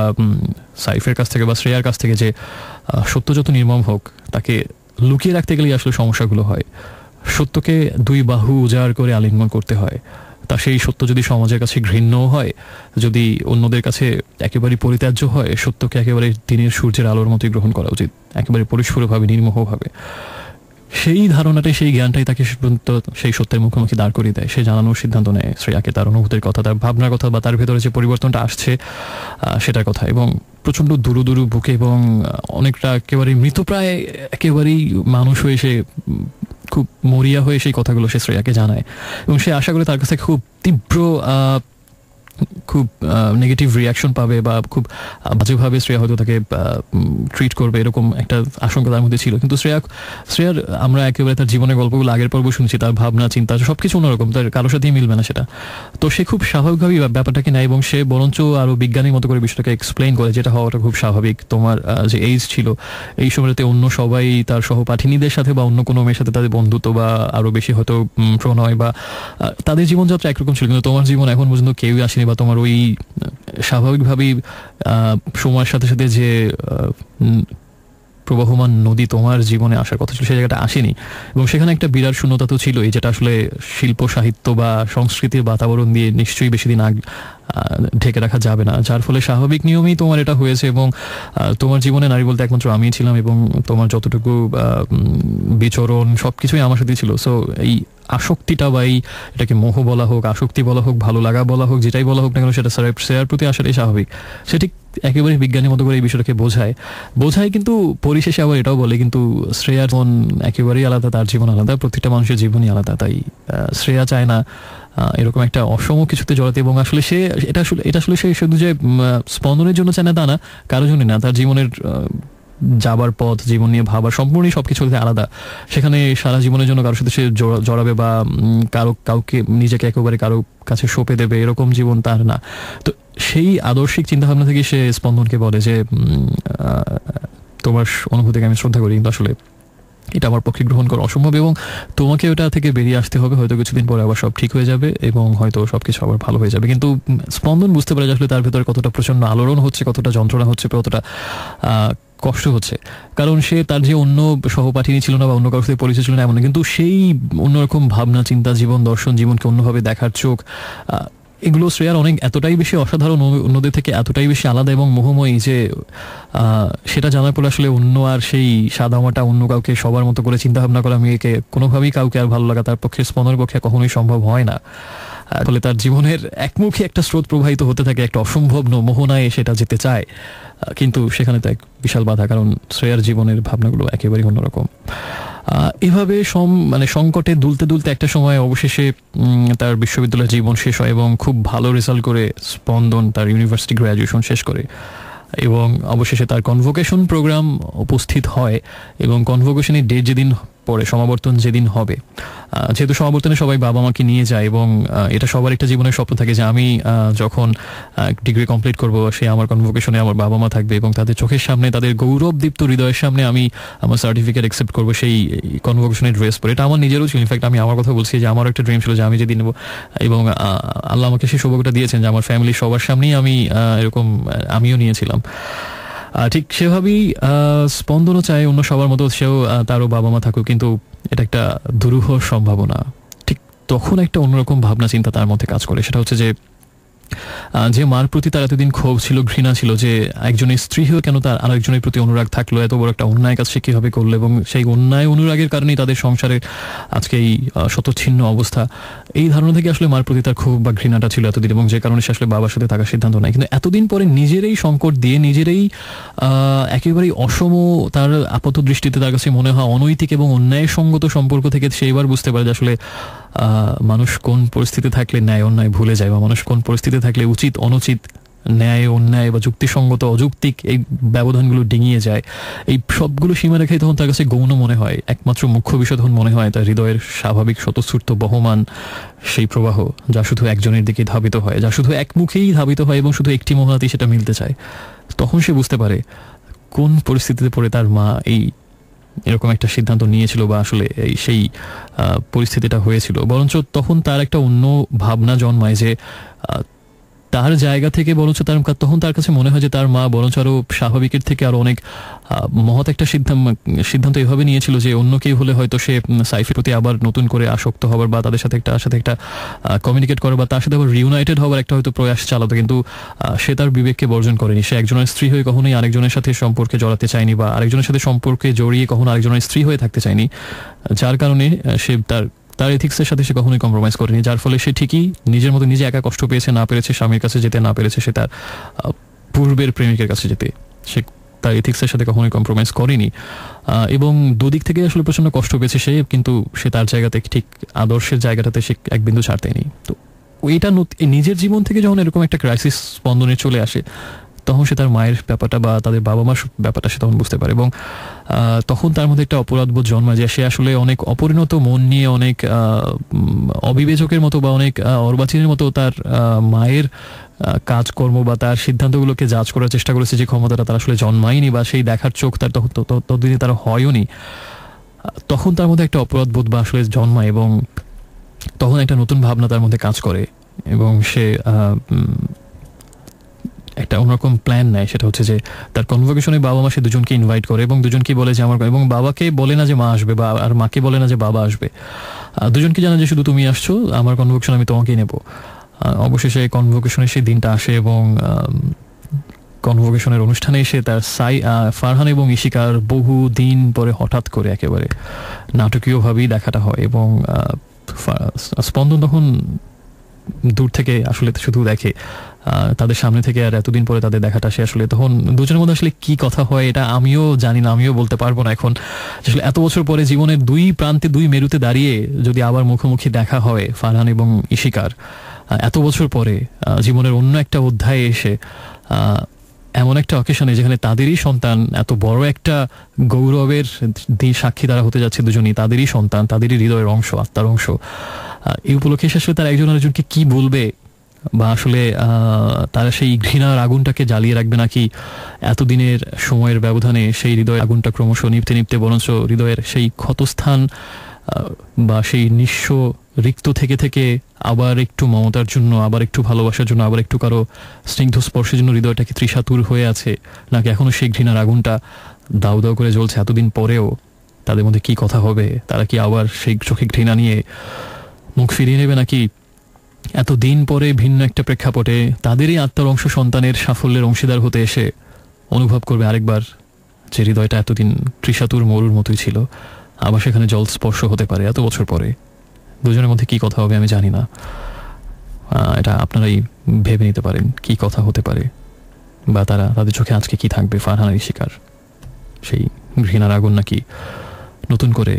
সাইফের কাছ থেকে বা শ্রেয়ার কাছ থেকে, যে সত্য যত নির্মম হোক তাকে লুকিয়ে রাখতে গেলেই আসলে সমস্যাগুলো হয়। সত্যকে দুই বাহু উজাড় করে আলিঙ্গন করতে হয়। তা সেই সত্য যদি সমাজের কাছে ঘৃণ্যও হয়, যদি অন্যদের কাছে একেবারে পরিত্যাজ্য হয়, সত্যকে একেবারে দিনের সূর্যের আলোর মতোই গ্রহণ করা উচিত, একেবারে পরিষ্ফুরভাবে, নির্মোহভাবে। সেই ধারণাটাই, সেই জ্ঞানটাই তাকে সেই সত্যের মুখোমুখি দাঁড় করিয়ে দেয়। সে জানানোর সিদ্ধান্ত নেয় শ্রেয়াকে তার অনুভূতির কথা, তার ভাবনার কথা, বা তার ভেতরে যে পরিবর্তনটা আসছে সেটার কথা। এবং প্রচণ্ড দুরু দুরু বুকে এবং অনেকটা একেবারে মৃতপ্রায় একেবারেই মানুষ হয়ে সে খুব মরিয়া হয়ে সেই কথাগুলো সে শ্রেয়াকে জানায় এবং সে আশা করে তার কাছে খুব তীব্র খুব নেগেটিভ রিয়াকশন পাবে বা খুব বাজেভাবে শ্রেয়া হয়তো তাকে ট্রিট করবে, এরকম একটা আশঙ্কা তার মধ্যে ছিল। কিন্তু শ্রেয়ার আমরা একেবারে তার জীবনের গল্পগুলো আগের পর্ব শুনছি, তার ভাবনা চিন্তা সব কিছু অন্যরকম, তার কারোর সাথেই মিলবে না সেটা। তো সে খুব স্বাভাবিকভাবেই ব্যাপারটাকে নেয় এবং সে বরঞ্চ আরও বিজ্ঞানীর মতো করে বিষয়টাকে এক্সপ্লেইন করে, যেটা হওয়াটা খুব স্বাভাবিক। তোমার যে এইজ ছিল এই সময়তে অন্য সবাই তার সহপাঠিনীদের সাথে বা অন্য কোনো মেয়ের সাথে তাদের বন্ধুত্ব বা আরও বেশি হয়তো প্রণয় বা তাদের জীবনযাত্রা একরকম ছিল, কিন্তু তোমার জীবন এখন পর্যন্ত কেউই আসেনি, বা তোমার ওই স্বাভাবিকভাবেই সময়ের সাথে সাথে যে প্রবাহমান নদী তোমার জীবনে আসার কথা ছিল সেই জায়গাটা আসেনি। এবং সেখানে একটা বিরাট শূন্যতা তো ছিলই, যেটা আসলে শিল্প সাহিত্য বা সংস্কৃতির বাতাবরণ দিয়ে নিশ্চয়ই বেশি দিন ঢেকে রাখা যাবে না, যার ফলে স্বাভাবিক নিয়মেই তোমার এটা হয়েছে। এবং তোমার জীবনে নারী বলতে একমাত্র আমিই ছিলাম এবং তোমার যতটুকু বিচরণ সব কিছুই আমার সাথেই ছিল। সো এই আসক্তিটা বা এটাকে মোহ বলা হোক, আসক্তি বলা হোক, ভালো লাগা বলা হোক, যেটাই বলা হোক না কেন, সেটা শ্রেয়ার প্রতি আসাটাই স্বাভাবিক। সে ঠিক একেবারে বিজ্ঞানীর মতো করে এই বিষয়টাকে বোঝায়, কিন্তু পরিশেষে আবার এটাও বলে কিন্তু শ্রেয়ার জীবন একেবারেই আলাদা, তার জীবন আলাদা, প্রত্যেকটা মানুষের জীবনই আলাদা। তাই শ্রেয়া চায় না এরকম একটা অসম কিছুতে জড়াতে। এবং আসলে সে এটা আসলে সে শুধু যে স্পন্দনের জন্য চায় না তা না, কারোর জন্য না, তার জীবনের যাবার পথ, জীবন নিয়ে ভাবার সম্পূর্ণই সবকিছু আলাদা। সেখানে সারা জীবনের জন্য কারোর সাথে সে জড়াবে বা কাউকে নিজেকে একেবারে কারো কাছে সঁপে দেবে এরকম জীবন তার না। তো সেই আদর্শিক চিন্তাভাবনা থেকে সে স্পন্দনকে বলে যে তোমার অনুভূতিকে আমি শ্রদ্ধা করি, কিন্তু আসলে এটা আমার পক্ষে গ্রহণ করা অসম্ভব এবং তোমাকে ওটা থেকে বেরিয়ে আসতে হবে। হয়তো কিছুদিন পরে আবার সব ঠিক হয়ে যাবে এবং হয়তো সবকিছু আবার ভালো হয়ে যাবে। কিন্তু স্পন্দন বুঝতে পারে আসলে তার ভেতরে কতটা প্রচন্ড আলোড়ন হচ্ছে, কতটা যন্ত্রণা হচ্ছে, কতটা কষ্ট হচ্ছে। কারণ সে তার যে অন্য সহপাঠিনী ছিল না বা অন্য কারোর সাথে পরিচয় ছিল না এমন, কিন্তু সেই অন্যরকম ভাবনা চিন্তা, জীবন দর্শন, জীবনকে অন্যভাবে দেখার চোখ, এগুলো শ্রেয়ার এতটাই বেশি অসাধারণ, অন্যদের থেকে এতটাই বেশি আলাদা এবং মোহময়ী যে সেটা জানার পর আসলে অন্য আর সেই সাদামাটা অন্য কাউকে সবার মতো করে চিন্তাভাবনা করা, মেয়েকে কোনোভাবেই কাউকে আর ভালো লাগা তার পক্ষে, স্পন্দনের পক্ষে কখনোই সম্ভব হয় না। ফলে তার জীবনের একমুখী একটা স্রোত প্রবাহিত হতে থাকে, একটা অসম্ভব মোহনায় সেটা যেতে চায়, কিন্তু সেখানে তো এক বিশাল বাধা, কারণ শ্রেয়ার জীবনের ভাবনাগুলো একেবারেই অন্যরকম। এভাবে সংকটে দুলতে দুলতে একটা সময় অবশেষে তার বিশ্ববিদ্যালয় জীবন শেষ হয় এবং খুব ভালো রেজাল্ট করে স্পন্দন তার ইউনিভার্সিটি গ্র্যাজুয়েশন শেষ করে এবং অবশেষে তার কনভোকেশন প্রোগ্রাম উপস্থিত হয় এবং কনভোকেশনের ডেট যেদিন পরে, সমাবর্তন যেদিন হবে, যেহেতু সমাবর্তনে সবাই বাবা মাকে নিয়ে যায় এবং এটা সবার একটা জীবনের স্বপ্ন থাকে যে আমি যখন ডিগ্রি কমপ্লিট করব সে আমার কনভোকেশনে আমার বাবা মা থাকবে এবং তাদের চোখের সামনে, তাদের গৌরবদীপ্ত হৃদয়ের সামনে আমি আমার সার্টিফিকেট অ্যাকসেপ্ট করবো সেই কনভোকেশনের ড্রেস পরে। এটা আমার নিজেরও ছিল, ইনফ্যাক্ট আমি আমার কথা বলছি যে আমারও একটা ড্রিম ছিল যে আমি যেদিন নেবো, এবং আল্লাহ আমাকে সেই সৌভাগ্যটা দিয়েছেন যে আমার ফ্যামিলির সবার সামনেই আমি এরকম আমিও নিয়েছিলাম। ঠিক সেভাবেই স্পন্দনও চায় অন্য সবার মতো সেও তারও বাবা মা থাকুক, কিন্তু এটা একটা দুরূহ সম্ভাবনা। ঠিক তখন একটা অন্যরকম ভাবনা চিন্তা তার মধ্যে কাজ করে, সেটা হচ্ছে যে মার প্রতি তার এতদিন ক্ষোভ ছিল, ঘৃণা ছিল, যে একজনের স্ত্রী হয়ে কেন তার আরেকজনের প্রতি অনুরাগ থাকলো, এত বড় একটা অন্যায় কাজ সে কীভাবে করলো, এবং সেই অন্যায় অনুরাগের কারণেই তাদের সংসারের আজকে এই শতচ্ছিন্ন অবস্থা। এই ধারণা থেকে আসলে মার প্রতি তার ক্ষোভ বা ঘৃণাটা ছিল এতদিন, এবং যে কারণে সে আসলে বাবার সাথে থাকার সিদ্ধান্ত নেয়। কিন্তু এতদিন পরে নিজেরই সংকট দিয়ে, নিজেরই একেবারেই অসম, তার আপাত দৃষ্টিতে তার কাছে মনে হয় অনৈতিক এবং অন্যায়সঙ্গত সম্পর্ক থেকে সে এবার বুঝতে পারে যে আসলে মানুষ কোন পরিস্থিতি থাকলে ন্যায় অন্যায় ভুলে যায়, বা মানুষ কোন পরিস্থিতি থাকলে উচিত অনুচিত, ন্যায় অন্যায় বা যুক্তিসঙ্গত অযৌক্তিক এই ব্যবধানগুলো ডিঙিয়ে যায়। এই সবগুলো সীমারেখাই তখন তার কাছে গৌণ মনে হয়। একমাত্র মুখ্য বিষয় তখন মনে হয় তার হৃদয়ের স্বাভাবিক স্বতঃস্ফূর্ত বহমান সেই প্রবাহ, যা শুধু একজনের দিকে ধাবিত হয়, যা শুধু একমুখেই ধাবিত হয় এবং শুধু একটি মোহনাতেই সেটা মিলতে চায়। তখন সে বুঝতে পারে কোন পরিস্থিতিতে পড়ে তার মা এই এরকম একটা সিদ্ধান্ত নিয়েছিল, বা আসলে সেই পরিস্থিতিটা হয়েছিল। বরঞ্চ তখন তার একটা অন্য ভাবনা জন্মায় যে তার জায়গা থেকে বরঞ্চ তখন তার কাছে মনে হয় যে তার মা বরঞ্চ আরও স্বাভাবিকের থেকে আরও অনেক মহৎ একটা সিদ্ধান্ত এভাবে নিয়েছিল যে অন্য কেউ হলে হয়তো সে সাইফের প্রতি আবার নতুন করে আসক্ত হবার, বা তাদের সাথে একটা কমিউনিকেট করার, বা তার সাথে আবার রিউনাইটেড হবার একটা হয়তো প্রয়াস চালাতো। কিন্তু সে তার বিবেককে বর্জন করেনি। সে একজনের স্ত্রী হয়ে কখনোই আরেকজনের সাথে সম্পর্কে জড়াতে চায়নি, বা আরেকজনের সাথে সম্পর্কে জড়িয়ে কখনো আরেকজনের স্ত্রী হয়ে থাকতে চায়নি, যার কারণে সে তার এথিক্সের সাথে সে কখনোই কম্প্রোমাইজ করেনি। যার ফলে সে ঠিকই নিজের মতো নিজে একা কষ্ট পেয়েছে, না পেরেছে স্বামীর কাছে যেতে, না পেরেছে সে তার পূর্বের প্রেমিকের কাছে যেতে। সে তার এথিক্সের সাথে কখনোই কম্প্রোমাইজ করেনি, এবং দুদিক থেকে আসলে প্রচণ্ড কষ্ট পেয়েছে সে, কিন্তু সে তার জায়গাতে ঠিক আদর্শের জায়গাটাতে সে এক বিন্দু ছাড়তেনি। তো ওইটা নিজের জীবন থেকে যখন এরকম একটা ক্রাইসিস স্পন্দনে চলে আসে, তখন সে তার মায়ের ব্যাপারটা বা তাদের বাবা মার ব্যাপারটা সে তখন বুঝতে পারে, এবং তখন তার মধ্যে একটা অপরাধবোধ জন্মায় যে সে আসলে অনেক অপরিণত মন নিয়ে, অনেক অবিবেচকের মতো বা অনেক অর্বাচীনের মতো তার মায়ের কাজকর্ম বা তার সিদ্ধান্তগুলোকে জাজ করার চেষ্টা করেছে, যে ক্ষমতাটা তার আসলে জন্মায়নি, বা সেই দেখার চোখ তার ততদিনে তার হয়ওনি। তখন তার মধ্যে একটা অপরাধবোধ বা আসলে জন্মায়, এবং তখন একটা নতুন ভাবনা তার মধ্যে কাজ করে, এবং সে একটা অন্যরকম প্ল্যান নেয়। সেটা হচ্ছে যে তার কনভোকেশনে বাবা মা সে দুজনকে ইনভাইট করে, এবং দুজনকে বলে যে আমার, এবং বাবাকে বলে না যে মা আসবে, বা আর মাকে বলে না যে বাবা আসবে, দুজনকে জানা যে শুধু তুমি আসছো, আমার কনভোকেশন আমি তোমাকেই নেবো। অবশেষে কনভোকেশনের সেই দিনটা আসে, এবং কনভোকেশনের অনুষ্ঠানে এসে তার ফারহান এবং ইশিকার বহু দিন পরে হঠাৎ করে একেবারে নাটকীয়ভাবেই দেখাটা হয়, এবং স্পন্দন তখন দূর থেকে আসলে শুধু দেখে, তাদের সামনে থেকে আর এতদিন পরে তাদের দেখাটা সে আসলে তখন দুজনের মধ্যে আসলে কি কথা হয় এটা আমিও জানি না, আমিও বলতে পারবো না এখন। আসলে এত বছর পরে জীবনের দুই প্রান্তে, দুই মেরুতে দাঁড়িয়ে যদি আবার মুখোমুখি দেখা হয় ফারহান এবং ইশিকার, এত বছর পরে জীবনের অন্য একটা অধ্যায়ে এসে এমন একটা অকেশনে যেখানে তাদেরই সন্তান, এত বড় একটা গৌরবের সাক্ষী তারা হতে যাচ্ছে দুজনই, তাদেরই সন্তান, তাদেরই হৃদয়ের অংশ, আত্মার অংশ, এই উপলক্ষে আসলে তারা একজন আরেকজনকে কি বলবে, বা আসলে তারা সেই ঘৃণার আগুনটাকে জ্বালিয়ে রাখবে নাকি এতদিনের সময়ের ব্যবধানে সেই হৃদয়ের আগুনটা ক্রমশ নিভতে নিভতে বরঞ্চ হৃদয়ের সেই ক্ষতস্থান বা সেই নিঃস্ব রিক্ত থেকে থেকে আবার একটু মমতার জন্য, আবার একটু ভালোবাসার জন্য, আবার একটু কারো স্নিগ্ধ স্পর্শের জন্য হৃদয়টা কি তৃষাতুর হয়ে আছে, নাকি এখনো সেই ঘৃণার আগুনটা দাউ দাউ করে জ্বলছে এতদিন পরেও। তাদের মধ্যে কি কথা হবে, তারা কি আবার সেই চোখে ঘৃণা নিয়ে মুখ ফিরিয়ে নেবে, নাকি এতদিন পরে ভিন্ন একটা প্রেক্ষাপটে তাদেরই আত্মার অংশ সন্তানের সাফল্যের অংশীদার হতে এসে অনুভব করবে আরেকবার যে হৃদয়টা এতদিন তৃষাতুর মরুর মতোই ছিল, আবার সেখানে জল স্পর্শ হতে পারে এত বছর পরে। দুজনের মধ্যে কি কথা হবে আমি জানি না, এটা আপনারাই ভেবে নিতে পারেন কি কথা হতে পারে, বা তাদের চোখে আজকে কি থাকবে। ফারহান ইশিকার সেই ঘৃণার আগুন নাকি নতুন করে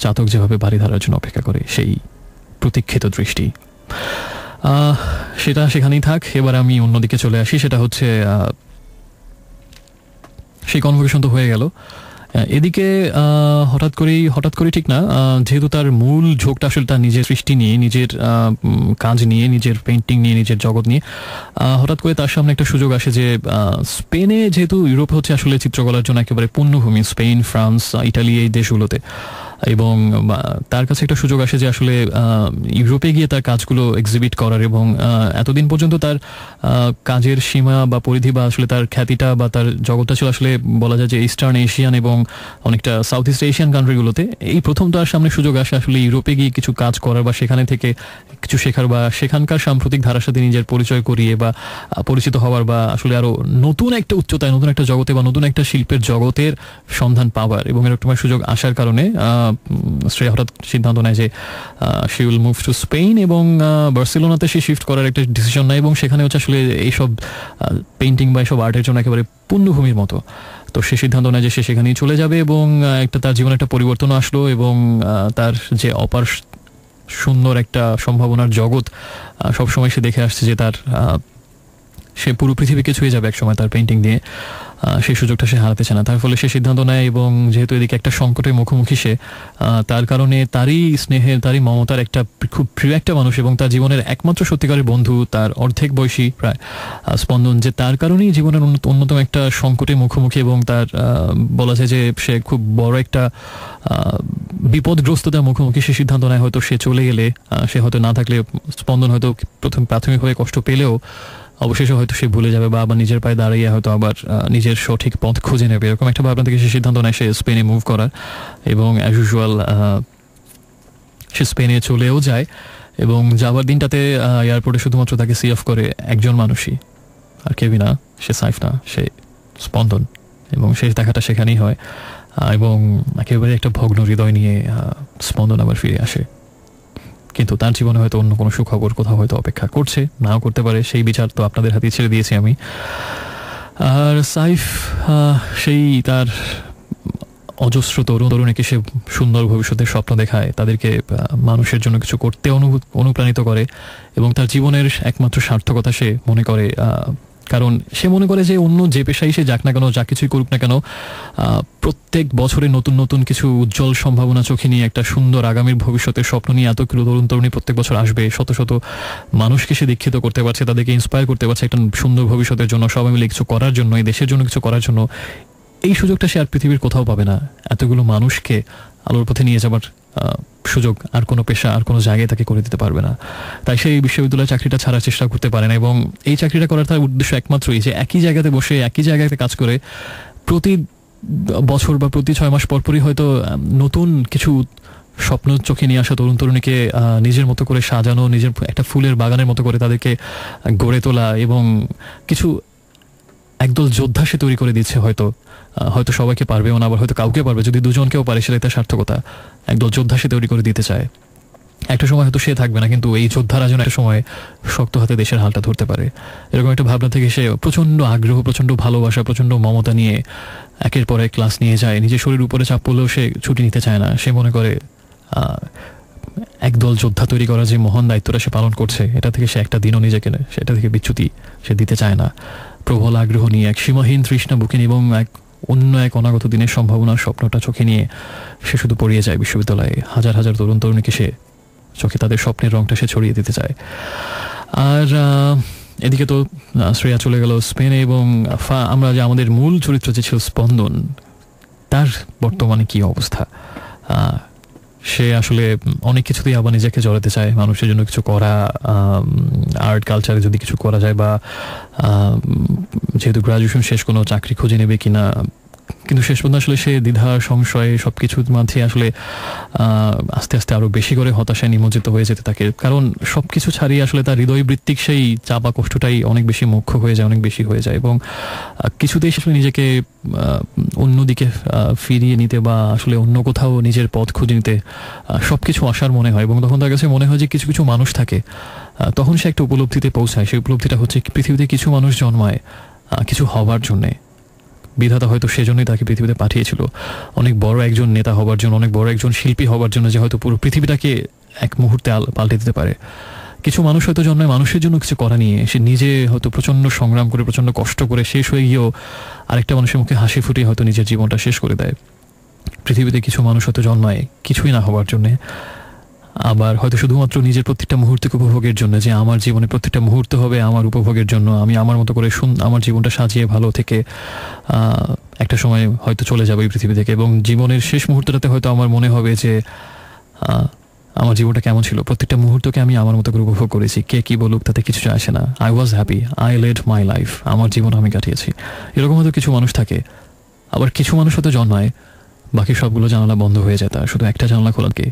চাতক যেভাবে বাড়ি ধারার জন্য অপেক্ষা করে, সেই প্রতীক্ষিত দৃষ্টি, সেটা সেখানেই থাক। এবার আমি অন্যদিকে চলে আসি, সেটা হচ্ছে সেই কনভোকেশন তো হয়ে গেল। এদিকে হঠাৎ করে ঠিক না, যেহেতু তার মূল ঝোঁকটা আসলে তার নিজের সৃষ্টি নিয়ে, নিজের কাজ নিয়ে, নিজের পেন্টিং নিয়ে, নিজের জগৎ নিয়ে, হঠাৎ করে তার সামনে একটা সুযোগ আসে যে স্পেনে, যেহেতু ইউরোপ হচ্ছে আসলে চিত্রকলার জন্য একেবারে পূর্ণভূমি, স্পেন, ফ্রান্স, ইটালি, এই দেশগুলোতে, এবং তার কাছে একটা সুযোগ আসে যে আসলে ইউরোপে গিয়ে তার কাজগুলো এক্সিবিট করার, এবং এতদিন পর্যন্ত তার কাজের সীমা বা পরিধি বা আসলে তার খ্যাতিটা বা তার জগৎটা ছিল আসলে বলা যায় যে ইস্টার্ন এশিয়ান এবং অনেকটা সাউথ ইস্ট এশিয়ান কান্ট্রিগুলোতে। এই প্রথম তার সামনে সুযোগ আসে আসলে ইউরোপে গিয়ে কিছু কাজ করার বা সেখানে থেকে কিছু শেখার বা সেখানকার সাম্প্রতিক ধারার সাথে নিজের পরিচয় করিয়ে বা পরিচিত হওয়ার বা আসলে আরো নতুন একটা উচ্চতায়, নতুন একটা জগতে বা নতুন একটা শিল্পের জগতের সন্ধান পাওয়ার। এবং এরকম সুযোগ আসার কারণে শ্রেয়া হঠাৎ সিদ্ধান্ত নেয় যে she will move to Spain, এবং বার্সেলোনাতে সে শিফট করার একটা ডিসিশন নেয়, এবং সেখানে হচ্ছে আসলে এইসব পেইন্টিং বা এইসব আর্টের জন্য একেবারে পূর্ণভূমির মতো। তো সে সিদ্ধান্ত নেয় যে সে সেখানেই চলে যাবে, এবং একটা তার জীবনে একটা পরিবর্তনও আসলো, এবং তার যে অপার সুন্দর একটা সম্ভাবনার জগৎ সবসময় সে দেখে আসছে যে তার সে পুরো পৃথিবীকে ছুঁয়ে যাবে একসময় তার পেইন্টিং দিয়ে, সেই সুযোগটা সে হারাতে চায় না। তার ফলে সে সিদ্ধান্ত নেয়, এবং যেহেতু এদিকে একটা সংকটের মুখোমুখি সে, তার কারণে তারই স্নেহের, তারই মমতার একটা খুব প্রিয় একটা মানুষ এবং তার জীবনের একমাত্র সত্যিকারের বন্ধু, তার অর্ধেক বয়সী প্রায় স্পন্দন, যে তার কারণেই জীবনের অন্যতম একটা সংকটের মুখোমুখি, এবং তার বলা যায় যে সে খুব বড় একটা বিপদগ্রস্ততার মুখোমুখি। সে সিদ্ধান্ত নেয় হয়তো সে চলে গেলে, সে হয়তো না থাকলে স্পন্দন হয়তো প্রথম প্রাথমিকভাবে কষ্ট পেলেও অবশেষে হয়তো সে ভুলে যাবে বা আবার নিজের পায়ে দাঁড়িয়ে হয়তো আবার নিজের সঠিক পথ খুঁজে নেবে, এরকম একটা ভাবনা থেকে সে সিদ্ধান্ত নেয় সে স্পেনে মুভ করার। এবং অ্যাজ ইউজুয়াল সে স্পেনে চলেও যায়, এবং যাওয়ার দিনটাতে এয়ারপোর্টে শুধুমাত্র তাকে সি অফ করে একজন মানুষই, আর কেউই না, সে সাইফ না, সে স্পন্দন। এবং শেষ দেখাটা সেখানেই হয়, এবং একেবারে একটা ভগ্ন হৃদয় নিয়ে স্পন্দন আবার ফিরে আসে। কিন্তু তার জীবনে হয়তো অন্য কোনো সুখবর কোথাও হয়তো অপেক্ষা করছে, নাও করতে পারে, সেই বিচার তো আপনাদের হাতে ছেড়ে দিয়েছি আমি। আর সাইফ সেই তার অজস্র তরুণীকে সে সুন্দর ভবিষ্যতের স্বপ্ন দেখায়, তাদেরকে মানুষের জন্য কিছু করতে অনুপ্রাণিত করে, এবং তার জীবনের একমাত্র সার্থকতা সে মনে করে, কারণ সে মনে করে যে অন্য যে পেশায় সে যাক না কেন, যা কিছুই করুক না কেন, প্রত্যেক বছরে নতুন নতুন কিছু উজ্জ্বল সম্ভাবনা চোখে নিয়ে, একটা সুন্দর আগামীর ভবিষ্যতের স্বপ্ন নিয়ে এত তরুণ তরুণী প্রত্যেক বছর আসবে, শত শত মানুষকে সে দীক্ষিত করতে পারছে, তাদেরকে ইন্সপায়ার করতে পারছে একটা সুন্দর ভবিষ্যতের জন্য, সবাই মিলে কিছু করার জন্য, এই দেশের জন্য কিছু করার জন্য। এই সুযোগটা সে আর পৃথিবীর কোথাও পাবে না। এতগুলো মানুষকে আলোর পথে নিয়ে যাবার সুযোগ আর কোনো পেশা আর কোনো জায়গায় তাকে করে দিতে পারবে না। তাই সেই বিশ্ববিদ্যালয়ের চাকরিটা ছাড়ার চেষ্টা করতে পারে না, এবং এই চাকরিটা করার তার উদ্দেশ্য একমাত্রই যে একই জায়গাতে বসে একই জায়গাতে কাজ করে প্রতি বছর বা প্রতি 6 মাস পরপরই হয়তো নতুন কিছু স্বপ্ন চোখে নিয়ে আসা তরুণ তরুণীকে নিজের মতো করে সাজানো, নিজের একটা ফুলের বাগানের মতো করে তাদেরকে গড়ে তোলা, এবং কিছু একদল যোদ্ধা সে তৈরি করে দিচ্ছে। হয়তো সবাইকে পারবেও না, আবার হয়তো কাউকে পারবে, যদি দুজনকেও পারে সেটাই তার সার্থকতা। একদল যোদ্ধা সে তৈরি করে দিতে চায়। একটা সময় হয়তো সে থাকবে না, কিন্তু এই যোদ্ধারা যেন একটা সময় শক্ত হাতে দেশের হালটা ধরতে পারে, এরকম একটা ভাবনা থেকে সে প্রচণ্ড আগ্রহ, প্রচণ্ড ভালোবাসা, প্রচণ্ড মমতা নিয়ে একের পর এক ক্লাস নিয়ে যায়। নিজের শরীর উপরে চাপ পড়লেও সে ছুটি নিতে চায় না। সে মনে করে একদল যোদ্ধা তৈরি করা যে মহান দায়িত্বটা সে পালন করছে, এটা থেকে সে একটা দিনও নিজেকে সেটা থেকে বিচ্যুতি সে দিতে চায় না। প্রবল আগ্রহ নিয়ে, এক সীমাহীন তৃষ্ণা বুকে নিয়ে, এবং অন্য এক অনাগত দিনের সম্ভাবনার স্বপ্নটা চোখে নিয়ে সে শুধু পড়িয়ে যায় বিশ্ববিদ্যালয়ে। হাজার হাজার তরুণ তরুণীকে সে চোখে তাদের স্বপ্নের রংটা সে ছড়িয়ে দিতে চায়। আর এদিকে তো শ্রেয়া চলে গেল স্পেনে, এবং আমরা যে আমাদের মূল চরিত্র যে ছিল স্পন্দন, তার বর্তমানে কি অবস্থা? সে আসলে অনেক কিছুতেই আবার নিজেকে জড়াতে চায়, মানুষের জন্য কিছু করা, আর্ট কালচারে যদি কিছু করা যায়, বা যেহেতু গ্রাজুয়েশন শেষ কোনো চাকরি খুঁজে নেবে কিনা, কিন্তু শেষ পর্যন্ত আসলে সে দ্বিধা সংশয়ে সব কিছুর মাঝে আসলে আস্তে আস্তে আরো বেশি করে হতাশায় নিমজ্জিত হয়ে যেতে থাকে। কারণ সব কিছু ছাড়িয়ে আসলে তার হৃদয়বৃত্তিক সেই চাপা কষ্টটাই অনেক বেশি মুখ্য হয়ে যায়, অনেক বেশি হয়ে যায়, এবং কিছুতেই আসলে নিজেকে অন্যদিকে ফিরিয়ে নিতে বা আসলে অন্য কোথাও নিজের পথ খুঁজে নিতে সব কিছু আসার মনে হয়। এবং তখন তার কাছে মনে হয় যে কিছু কিছু মানুষ থাকে, তখন সে একটা উপলব্ধিতে পৌঁছায়। সেই উপলব্ধিটা হচ্ছে পৃথিবীতে কিছু মানুষ জন্মায় কিছু হবার জন্যে, বিধাতা হয়তো সেজন্যই তাকে পৃথিবীতে পাঠিয়েছিল, অনেক বড় একজন নেতা হবার জন্য, অনেক বড় একজন শিল্পী হবার জন্য, যে হয়তো পুরো পৃথিবীটাকে এক মুহূর্তে পাল্টে দিতে পারে। কিছু মানুষ হয়তো জন্মায় মানুষের জন্য কিছু করা নিয়ে, সে নিজে হয়তো প্রচণ্ড সংগ্রাম করে, প্রচণ্ড কষ্ট করে শেষ হয়ে গিয়েও আরেকটা মানুষের মুখে হাসি ফুটিয়ে হয়তো নিজের জীবনটা শেষ করে দেয়। পৃথিবীতে কিছু মানুষ হয়তো জন্মায় কিছুই না হওয়ার জন্যে, আবার হয়তো শুধুমাত্র নিজের প্রত্যেকটা মুহূর্তকে উপভোগের জন্য, যে আমার জীবনে প্রত্যেকটা মুহূর্ত হবে আমার উপভোগের জন্য, আমি আমার মতো করে আমার জীবনটা সাজিয়ে ভালো থেকে একটা সময় হয়তো চলে যাবো এই পৃথিবী থেকে, এবং জীবনের শেষ মুহূর্তটাতে হয়তো আমার মনে হবে যে আমার জীবনটা কেমন ছিল, প্রত্যেকটা মুহূর্তকে আমি আমার মতো করে উপভোগ করেছি, কে কি বলুক তাতে কিছু আসে না, I was happy, I led my life, আমার জীবন আমি কাটিয়েছি। এরকম হয়তো কিছু মানুষ থাকে। আবার কিছু মানুষ হয়তো জন্মায় বাকি সবগুলো জানালা বন্ধ হয়ে যায়, তার শুধু একটা জানালা খোলাকে,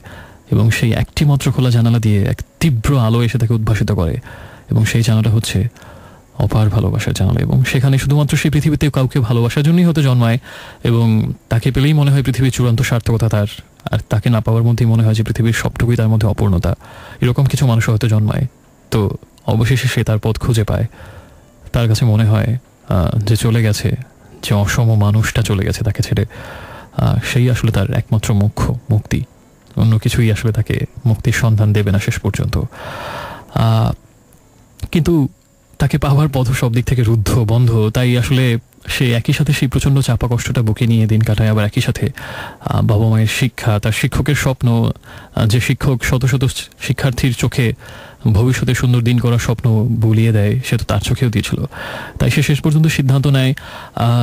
এবং সেই একটি মাত্র খোলা জানালা দিয়ে এক তীব্র আলো এসে তাকে উদ্ভাসিত করে, এবং সেই জানালাটা হচ্ছে অপার ভালোবাসার জানালা। এবং সেখানে শুধুমাত্র সেই পৃথিবীতে কাউকে ভালোবাসার জন্যই হয়তো জন্মায়, এবং তাকে পেলেই মনে হয় পৃথিবীর চূড়ান্ত সার্থকতা তার, আর তাকে না পাওয়ার মধ্যেই মনে হয় যে পৃথিবীর সবটুকুই তার মধ্যে অপূর্ণতা। এরকম কিছু মানুষ হয়তো জন্মায়, তো অবশেষে সে তার পথ খুঁজে পায়। তার কাছে মনে হয় যে চলে গেছে, যে অসম মানুষটা চলে গেছে তাকে ছেড়ে, সেই আসলে তার একমাত্র মুক্তি, অন্য কিছুই আসলে তাকে মুক্তির সন্ধান দেবে না শেষ পর্যন্ত। কিন্তু তাকে পাওয়ার পথ সব দিক থেকে রুদ্ধ, বন্ধ, তাই আসলে সে একই সাথে সেই প্রচণ্ড চাপা কষ্টটা বুকে নিয়ে দিন কাটায়, আবার একই সাথে বাবা মায়ের শিক্ষা, তার শিক্ষকের স্বপ্ন, যে শিক্ষক শত শত শিক্ষার্থীর চোখে ভবিষ্যতে সুন্দর দিন করার স্বপ্ন বুলিয়ে দেয়, সে তো তার চোখেও দিয়েছিল। তাই সে শেষ পর্যন্ত সিদ্ধান্ত নেয়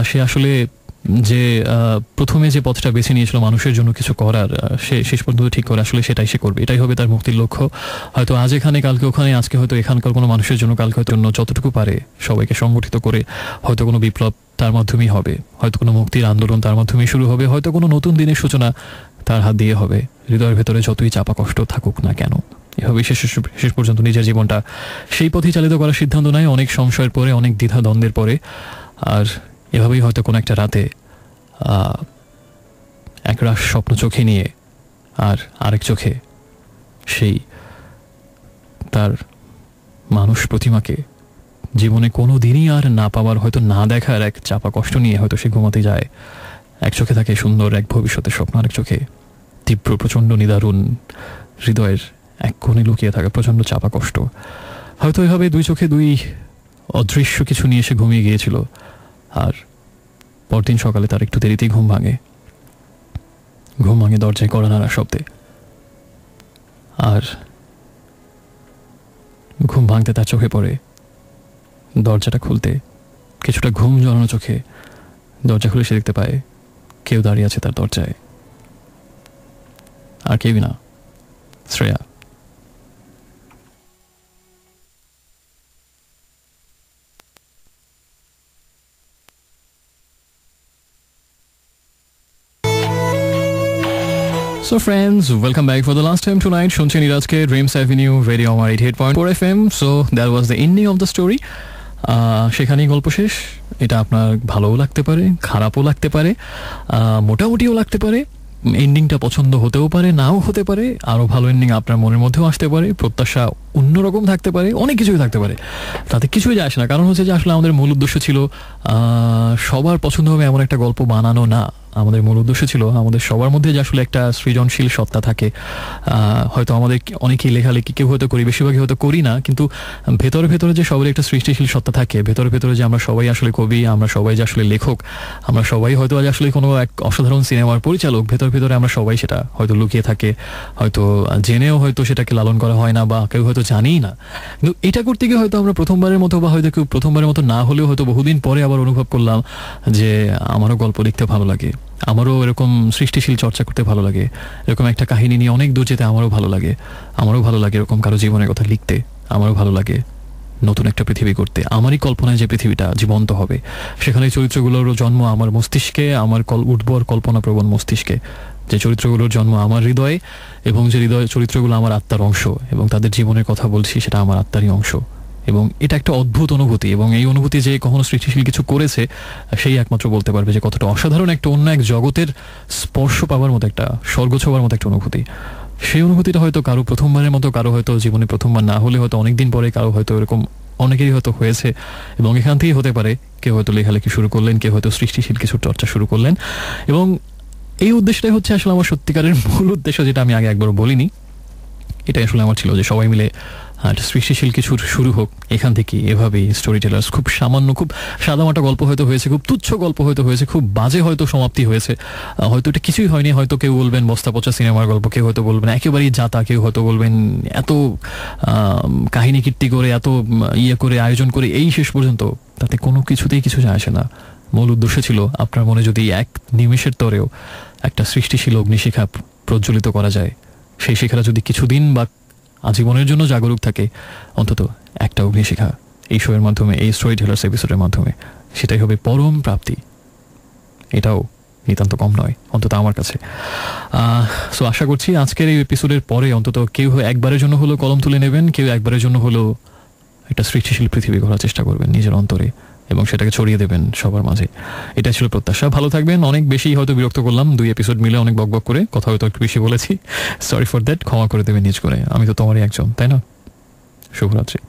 সে আসলে যে প্রথমে যে পথটা বেছে নিয়েছিল মানুষের জন্য কিছু করার, সে শেষ পর্যন্ত ঠিক করে আসলে সেটাই সে করবে, এটাই হবে তার মুক্তির লক্ষ্য। হয়তো আজ এখানে কালকে ওখানে, আজকে হয়তো এখানকার কোনো মানুষের জন্য, কালকে হয়তো অন্য যতটুকু পারে সবাইকে সংগঠিত করে হয়তো কোনো বিপ্লব তার মাধ্যমেই হবে, হয়তো কোনো মুক্তির আন্দোলন তার মাধ্যমেই শুরু হবে, হয়তো কোনো নতুন দিনের সূচনা তার হাত দিয়ে হবে। হৃদয়ের ভেতরে যতই চাপা কষ্ট থাকুক না কেন, এভাবেই শেষ পর্যন্ত নিজের জীবনটা সেই পথেই চালিত করার সিদ্ধান্ত নেয়, অনেক সংশয়ের পরে, অনেক দ্বিধা দ্বন্দ্বের পরে। আর এভাবেই হয়তো কোনো একটা রাতে একরাশ স্বপ্ন চোখে নিয়ে আর আরেক চোখে সেই তার মানুষ প্রতিমাকে জীবনে কোনো দিনই আর না পাওয়ার, হয়তো না দেখার এক চাপা কষ্ট নিয়ে হয়তো সে ঘুমাতে যায়। এক চোখে থাকে সুন্দর এক ভবিষ্যতের স্বপ্ন, আরেক চোখে তীব্র প্রচণ্ড নিদারুণ হৃদয়ের এক কোণে লুকিয়ে থাকে প্রচণ্ড চাপা কষ্ট। হয়তো এভাবে দুই চোখে দুই অদৃশ্য কিছু নিয়ে সে ঘুমিয়ে গিয়েছিল। আর পরদিন সকালে তার একটু দেরিতেই ঘুম ভাঙে দরজায় কড়া নাড়ার শব্দে। আর ঘুম ভাঙতে তার চোখে পড়ে, দরজাটা খুলতে কিছুটা ঘুম জড়ানো চোখে দরজা খুলে সে দেখতে পায় কেউ দাঁড়িয়ে আছে তার দরজায়, আর কেউই না, Shreya. So friends, welcome back for the last time tonight. শুনছেন ইরাজকে dreams avenue radio Amar 88.4 FM. So that was the ending of the story. সেখানেই গল্প শেষ। এটা আপনার ভালোও লাগতে পারে, খারাপও লাগতে পারে, মোটামুটিও লাগতে পারে, এন্ডিংটা পছন্দ হতেও পারে, নাও হতে পারে, আরও ভালো এন্ডিং আপনার মনের মধ্যেও আসতে পারে, প্রত্যাশা অন্যরকম থাকতে পারে, অনেক কিছুই থাকতে পারে, তাতে কিছুই যায় আসে না। কারণ হচ্ছে যে আসলে আমাদের মূল উদ্দেশ্য ছিল সবার পছন্দ হবে এমন একটা গল্প বানানো না। আমাদের মূল উদ্দেশ্য ছিল আমাদের সবার মধ্যে যে আসলে একটা সৃজনশীল সত্তা থাকে। হয়তো আমাদের অনেকেই লেখালেখি কেউ হয়তো করি, বেশিরভাগই হয়তো করি না, কিন্তু ভেতরে ভেতরে যে সবার একটা সৃষ্টিশীল সত্তা থাকে, ভেতরে ভেতরে যে আমরা সবাই আসলে কবি, আমরা সবাই যে আসলে লেখক, আমরা সবাই হয়তো আজ আসলে কোনো এক অসাধারণ সিনেমার পরিচালক, ভেতরে ভেতরে আমরা সবাই সেটা হয়তো লুকিয়ে থাকে, হয়তো জেনেও হয়তো সেটাকে লালন করা হয় না, বা কেউ হয়তো জানিই না। কিন্তু এটা করতে গিয়ে হয়তো আমরা প্রথমবারের মতো, বা হয়তো কেউ প্রথমবারের মতো না হলেও হয়তো বহুদিন পরে আবার অনুভব করলাম যে আমারও গল্প লিখতে ভালো লাগে, আমারও এরকম সৃষ্টিশীল চর্চা করতে ভালো লাগে, এরকম একটা কাহিনী নিয়ে অনেক দূর যেতে আমারও ভালো লাগে, এরকম কারো জীবনের কথা লিখতে আমারও ভালো লাগে, নতুন একটা পৃথিবী করতে। আমারই কল্পনায় যে পৃথিবীটা জীবন্ত হবে, সেখানে চরিত্রগুলোর জন্ম আমার মস্তিষ্কে, আমার উদ্ভর কল্পনাপ্রবণ মস্তিষ্কে, যে চরিত্রগুলোর জন্ম আমার হৃদয়ে, এবং যে চরিত্রগুলো আমার আত্মার অংশ, এবং তাদের জীবনের কথা বলছি সেটা আমার আত্মারই অংশ। এবং এটা একটা অদ্ভুত অনুভূতি, এবং এই অনুভূতি যে কখনো সৃষ্টিশীল কিছু করেছে সেই একমাত্র বলতে পারবে যে কতটা অসাধারণ একটা অন্য এক জগতের স্পর্শ পাওয়ার মতো, একটা স্বর্গ ছোঁয়ার মতো একটা অনুভূতি। সেই অনুভূতিটা হয়তো কারো প্রথমবারের মতো, কারো হয়তো জীবনে প্রথমবার না হলে হয়তো অনেকদিন পরে, কারো হয়তো এরকম অনেকেরই হয়তো হয়েছে, এবং এখান থেকেই হতে পারে কেউ হয়তো লেখালেখি শুরু করলেন, কেউ হয়তো সৃষ্টিশীল কিছু চর্চা শুরু করলেন। এবং এই উদ্দেশ্যটাই হচ্ছে আসলে আমার সত্যিকারের মূল উদ্দেশ্য, যেটা আমি আগে একবার বলিনি। এটাই আসলে আমার ছিল যে সবাই মিলে সৃষ্টিশীল কিছু শুরু হোক এখান থেকে। এভাবেই স্টোরি টেলার্স, খুব সামান্য, খুব সাদামাটা গল্প হয়তো হয়েছে, খুব তুচ্ছ গল্প হয়তো হয়েছে, খুব বাজে হয়তো সমাপ্তি হয়েছে, হয়তো এটা কিছুই হয়নি। হয়তো কেউ বলবেন বস্তা পচা সিনেমার গল্প, কেউ হয়তো বলবেন একেবারেই জাতা, কেউ হয়তো বলবেন এত কাহিনী কীর্তি করে, এত ইয়ে করে, আয়োজন করে এই শেষ পর্যন্ত, তাতে কোনো কিছুতেই কিছু যায় আসে না। মূল উদ্দেশ্য ছিল আপনার মনে যদি এক নিমেষের তরেও একটা সৃষ্টিশীল অগ্নিশিখা প্রজ্বলিত করা যায়, সেই শিখাটা যদি কিছুদিন বা আজীবনের জন্য জাগরুক থাকে, অন্তত একটা অগ্নিশিখা এই শোয়ের মাধ্যমে, এই স্টোরি টেলার্স এপিসোডের মাধ্যমে, সেটাই হবে পরম প্রাপ্তি। এটাও নিতান্ত কম নয়, অন্তত আমার কাছে। সো আশা করছি আজকের এই এপিসোডের পরে অন্তত কেউ একবারের জন্য হলো কলম তুলে নেবেন, কেউ একবারের জন্য হলো একটা সৃষ্টিশীল পৃথিবী গড়ার চেষ্টা করবেন নিজের অন্তরে, এবং সেটাকে ছড়িয়ে দেবেন সবার মাঝে। এটা ছিল প্রত্যাশা। ভালো থাকবেন। অনেক বেশি হয়তো বিরক্ত করলাম, 2 এপিসোড মিলে অনেক বকবক করে, কথা হয়তো একটু বেশি বলেছি, সরি ফর দ্যাট, ক্ষমা করে দেবেন নিজ করে। আমি তো তোমারই একজন, তাই না? শুভরাত্রি।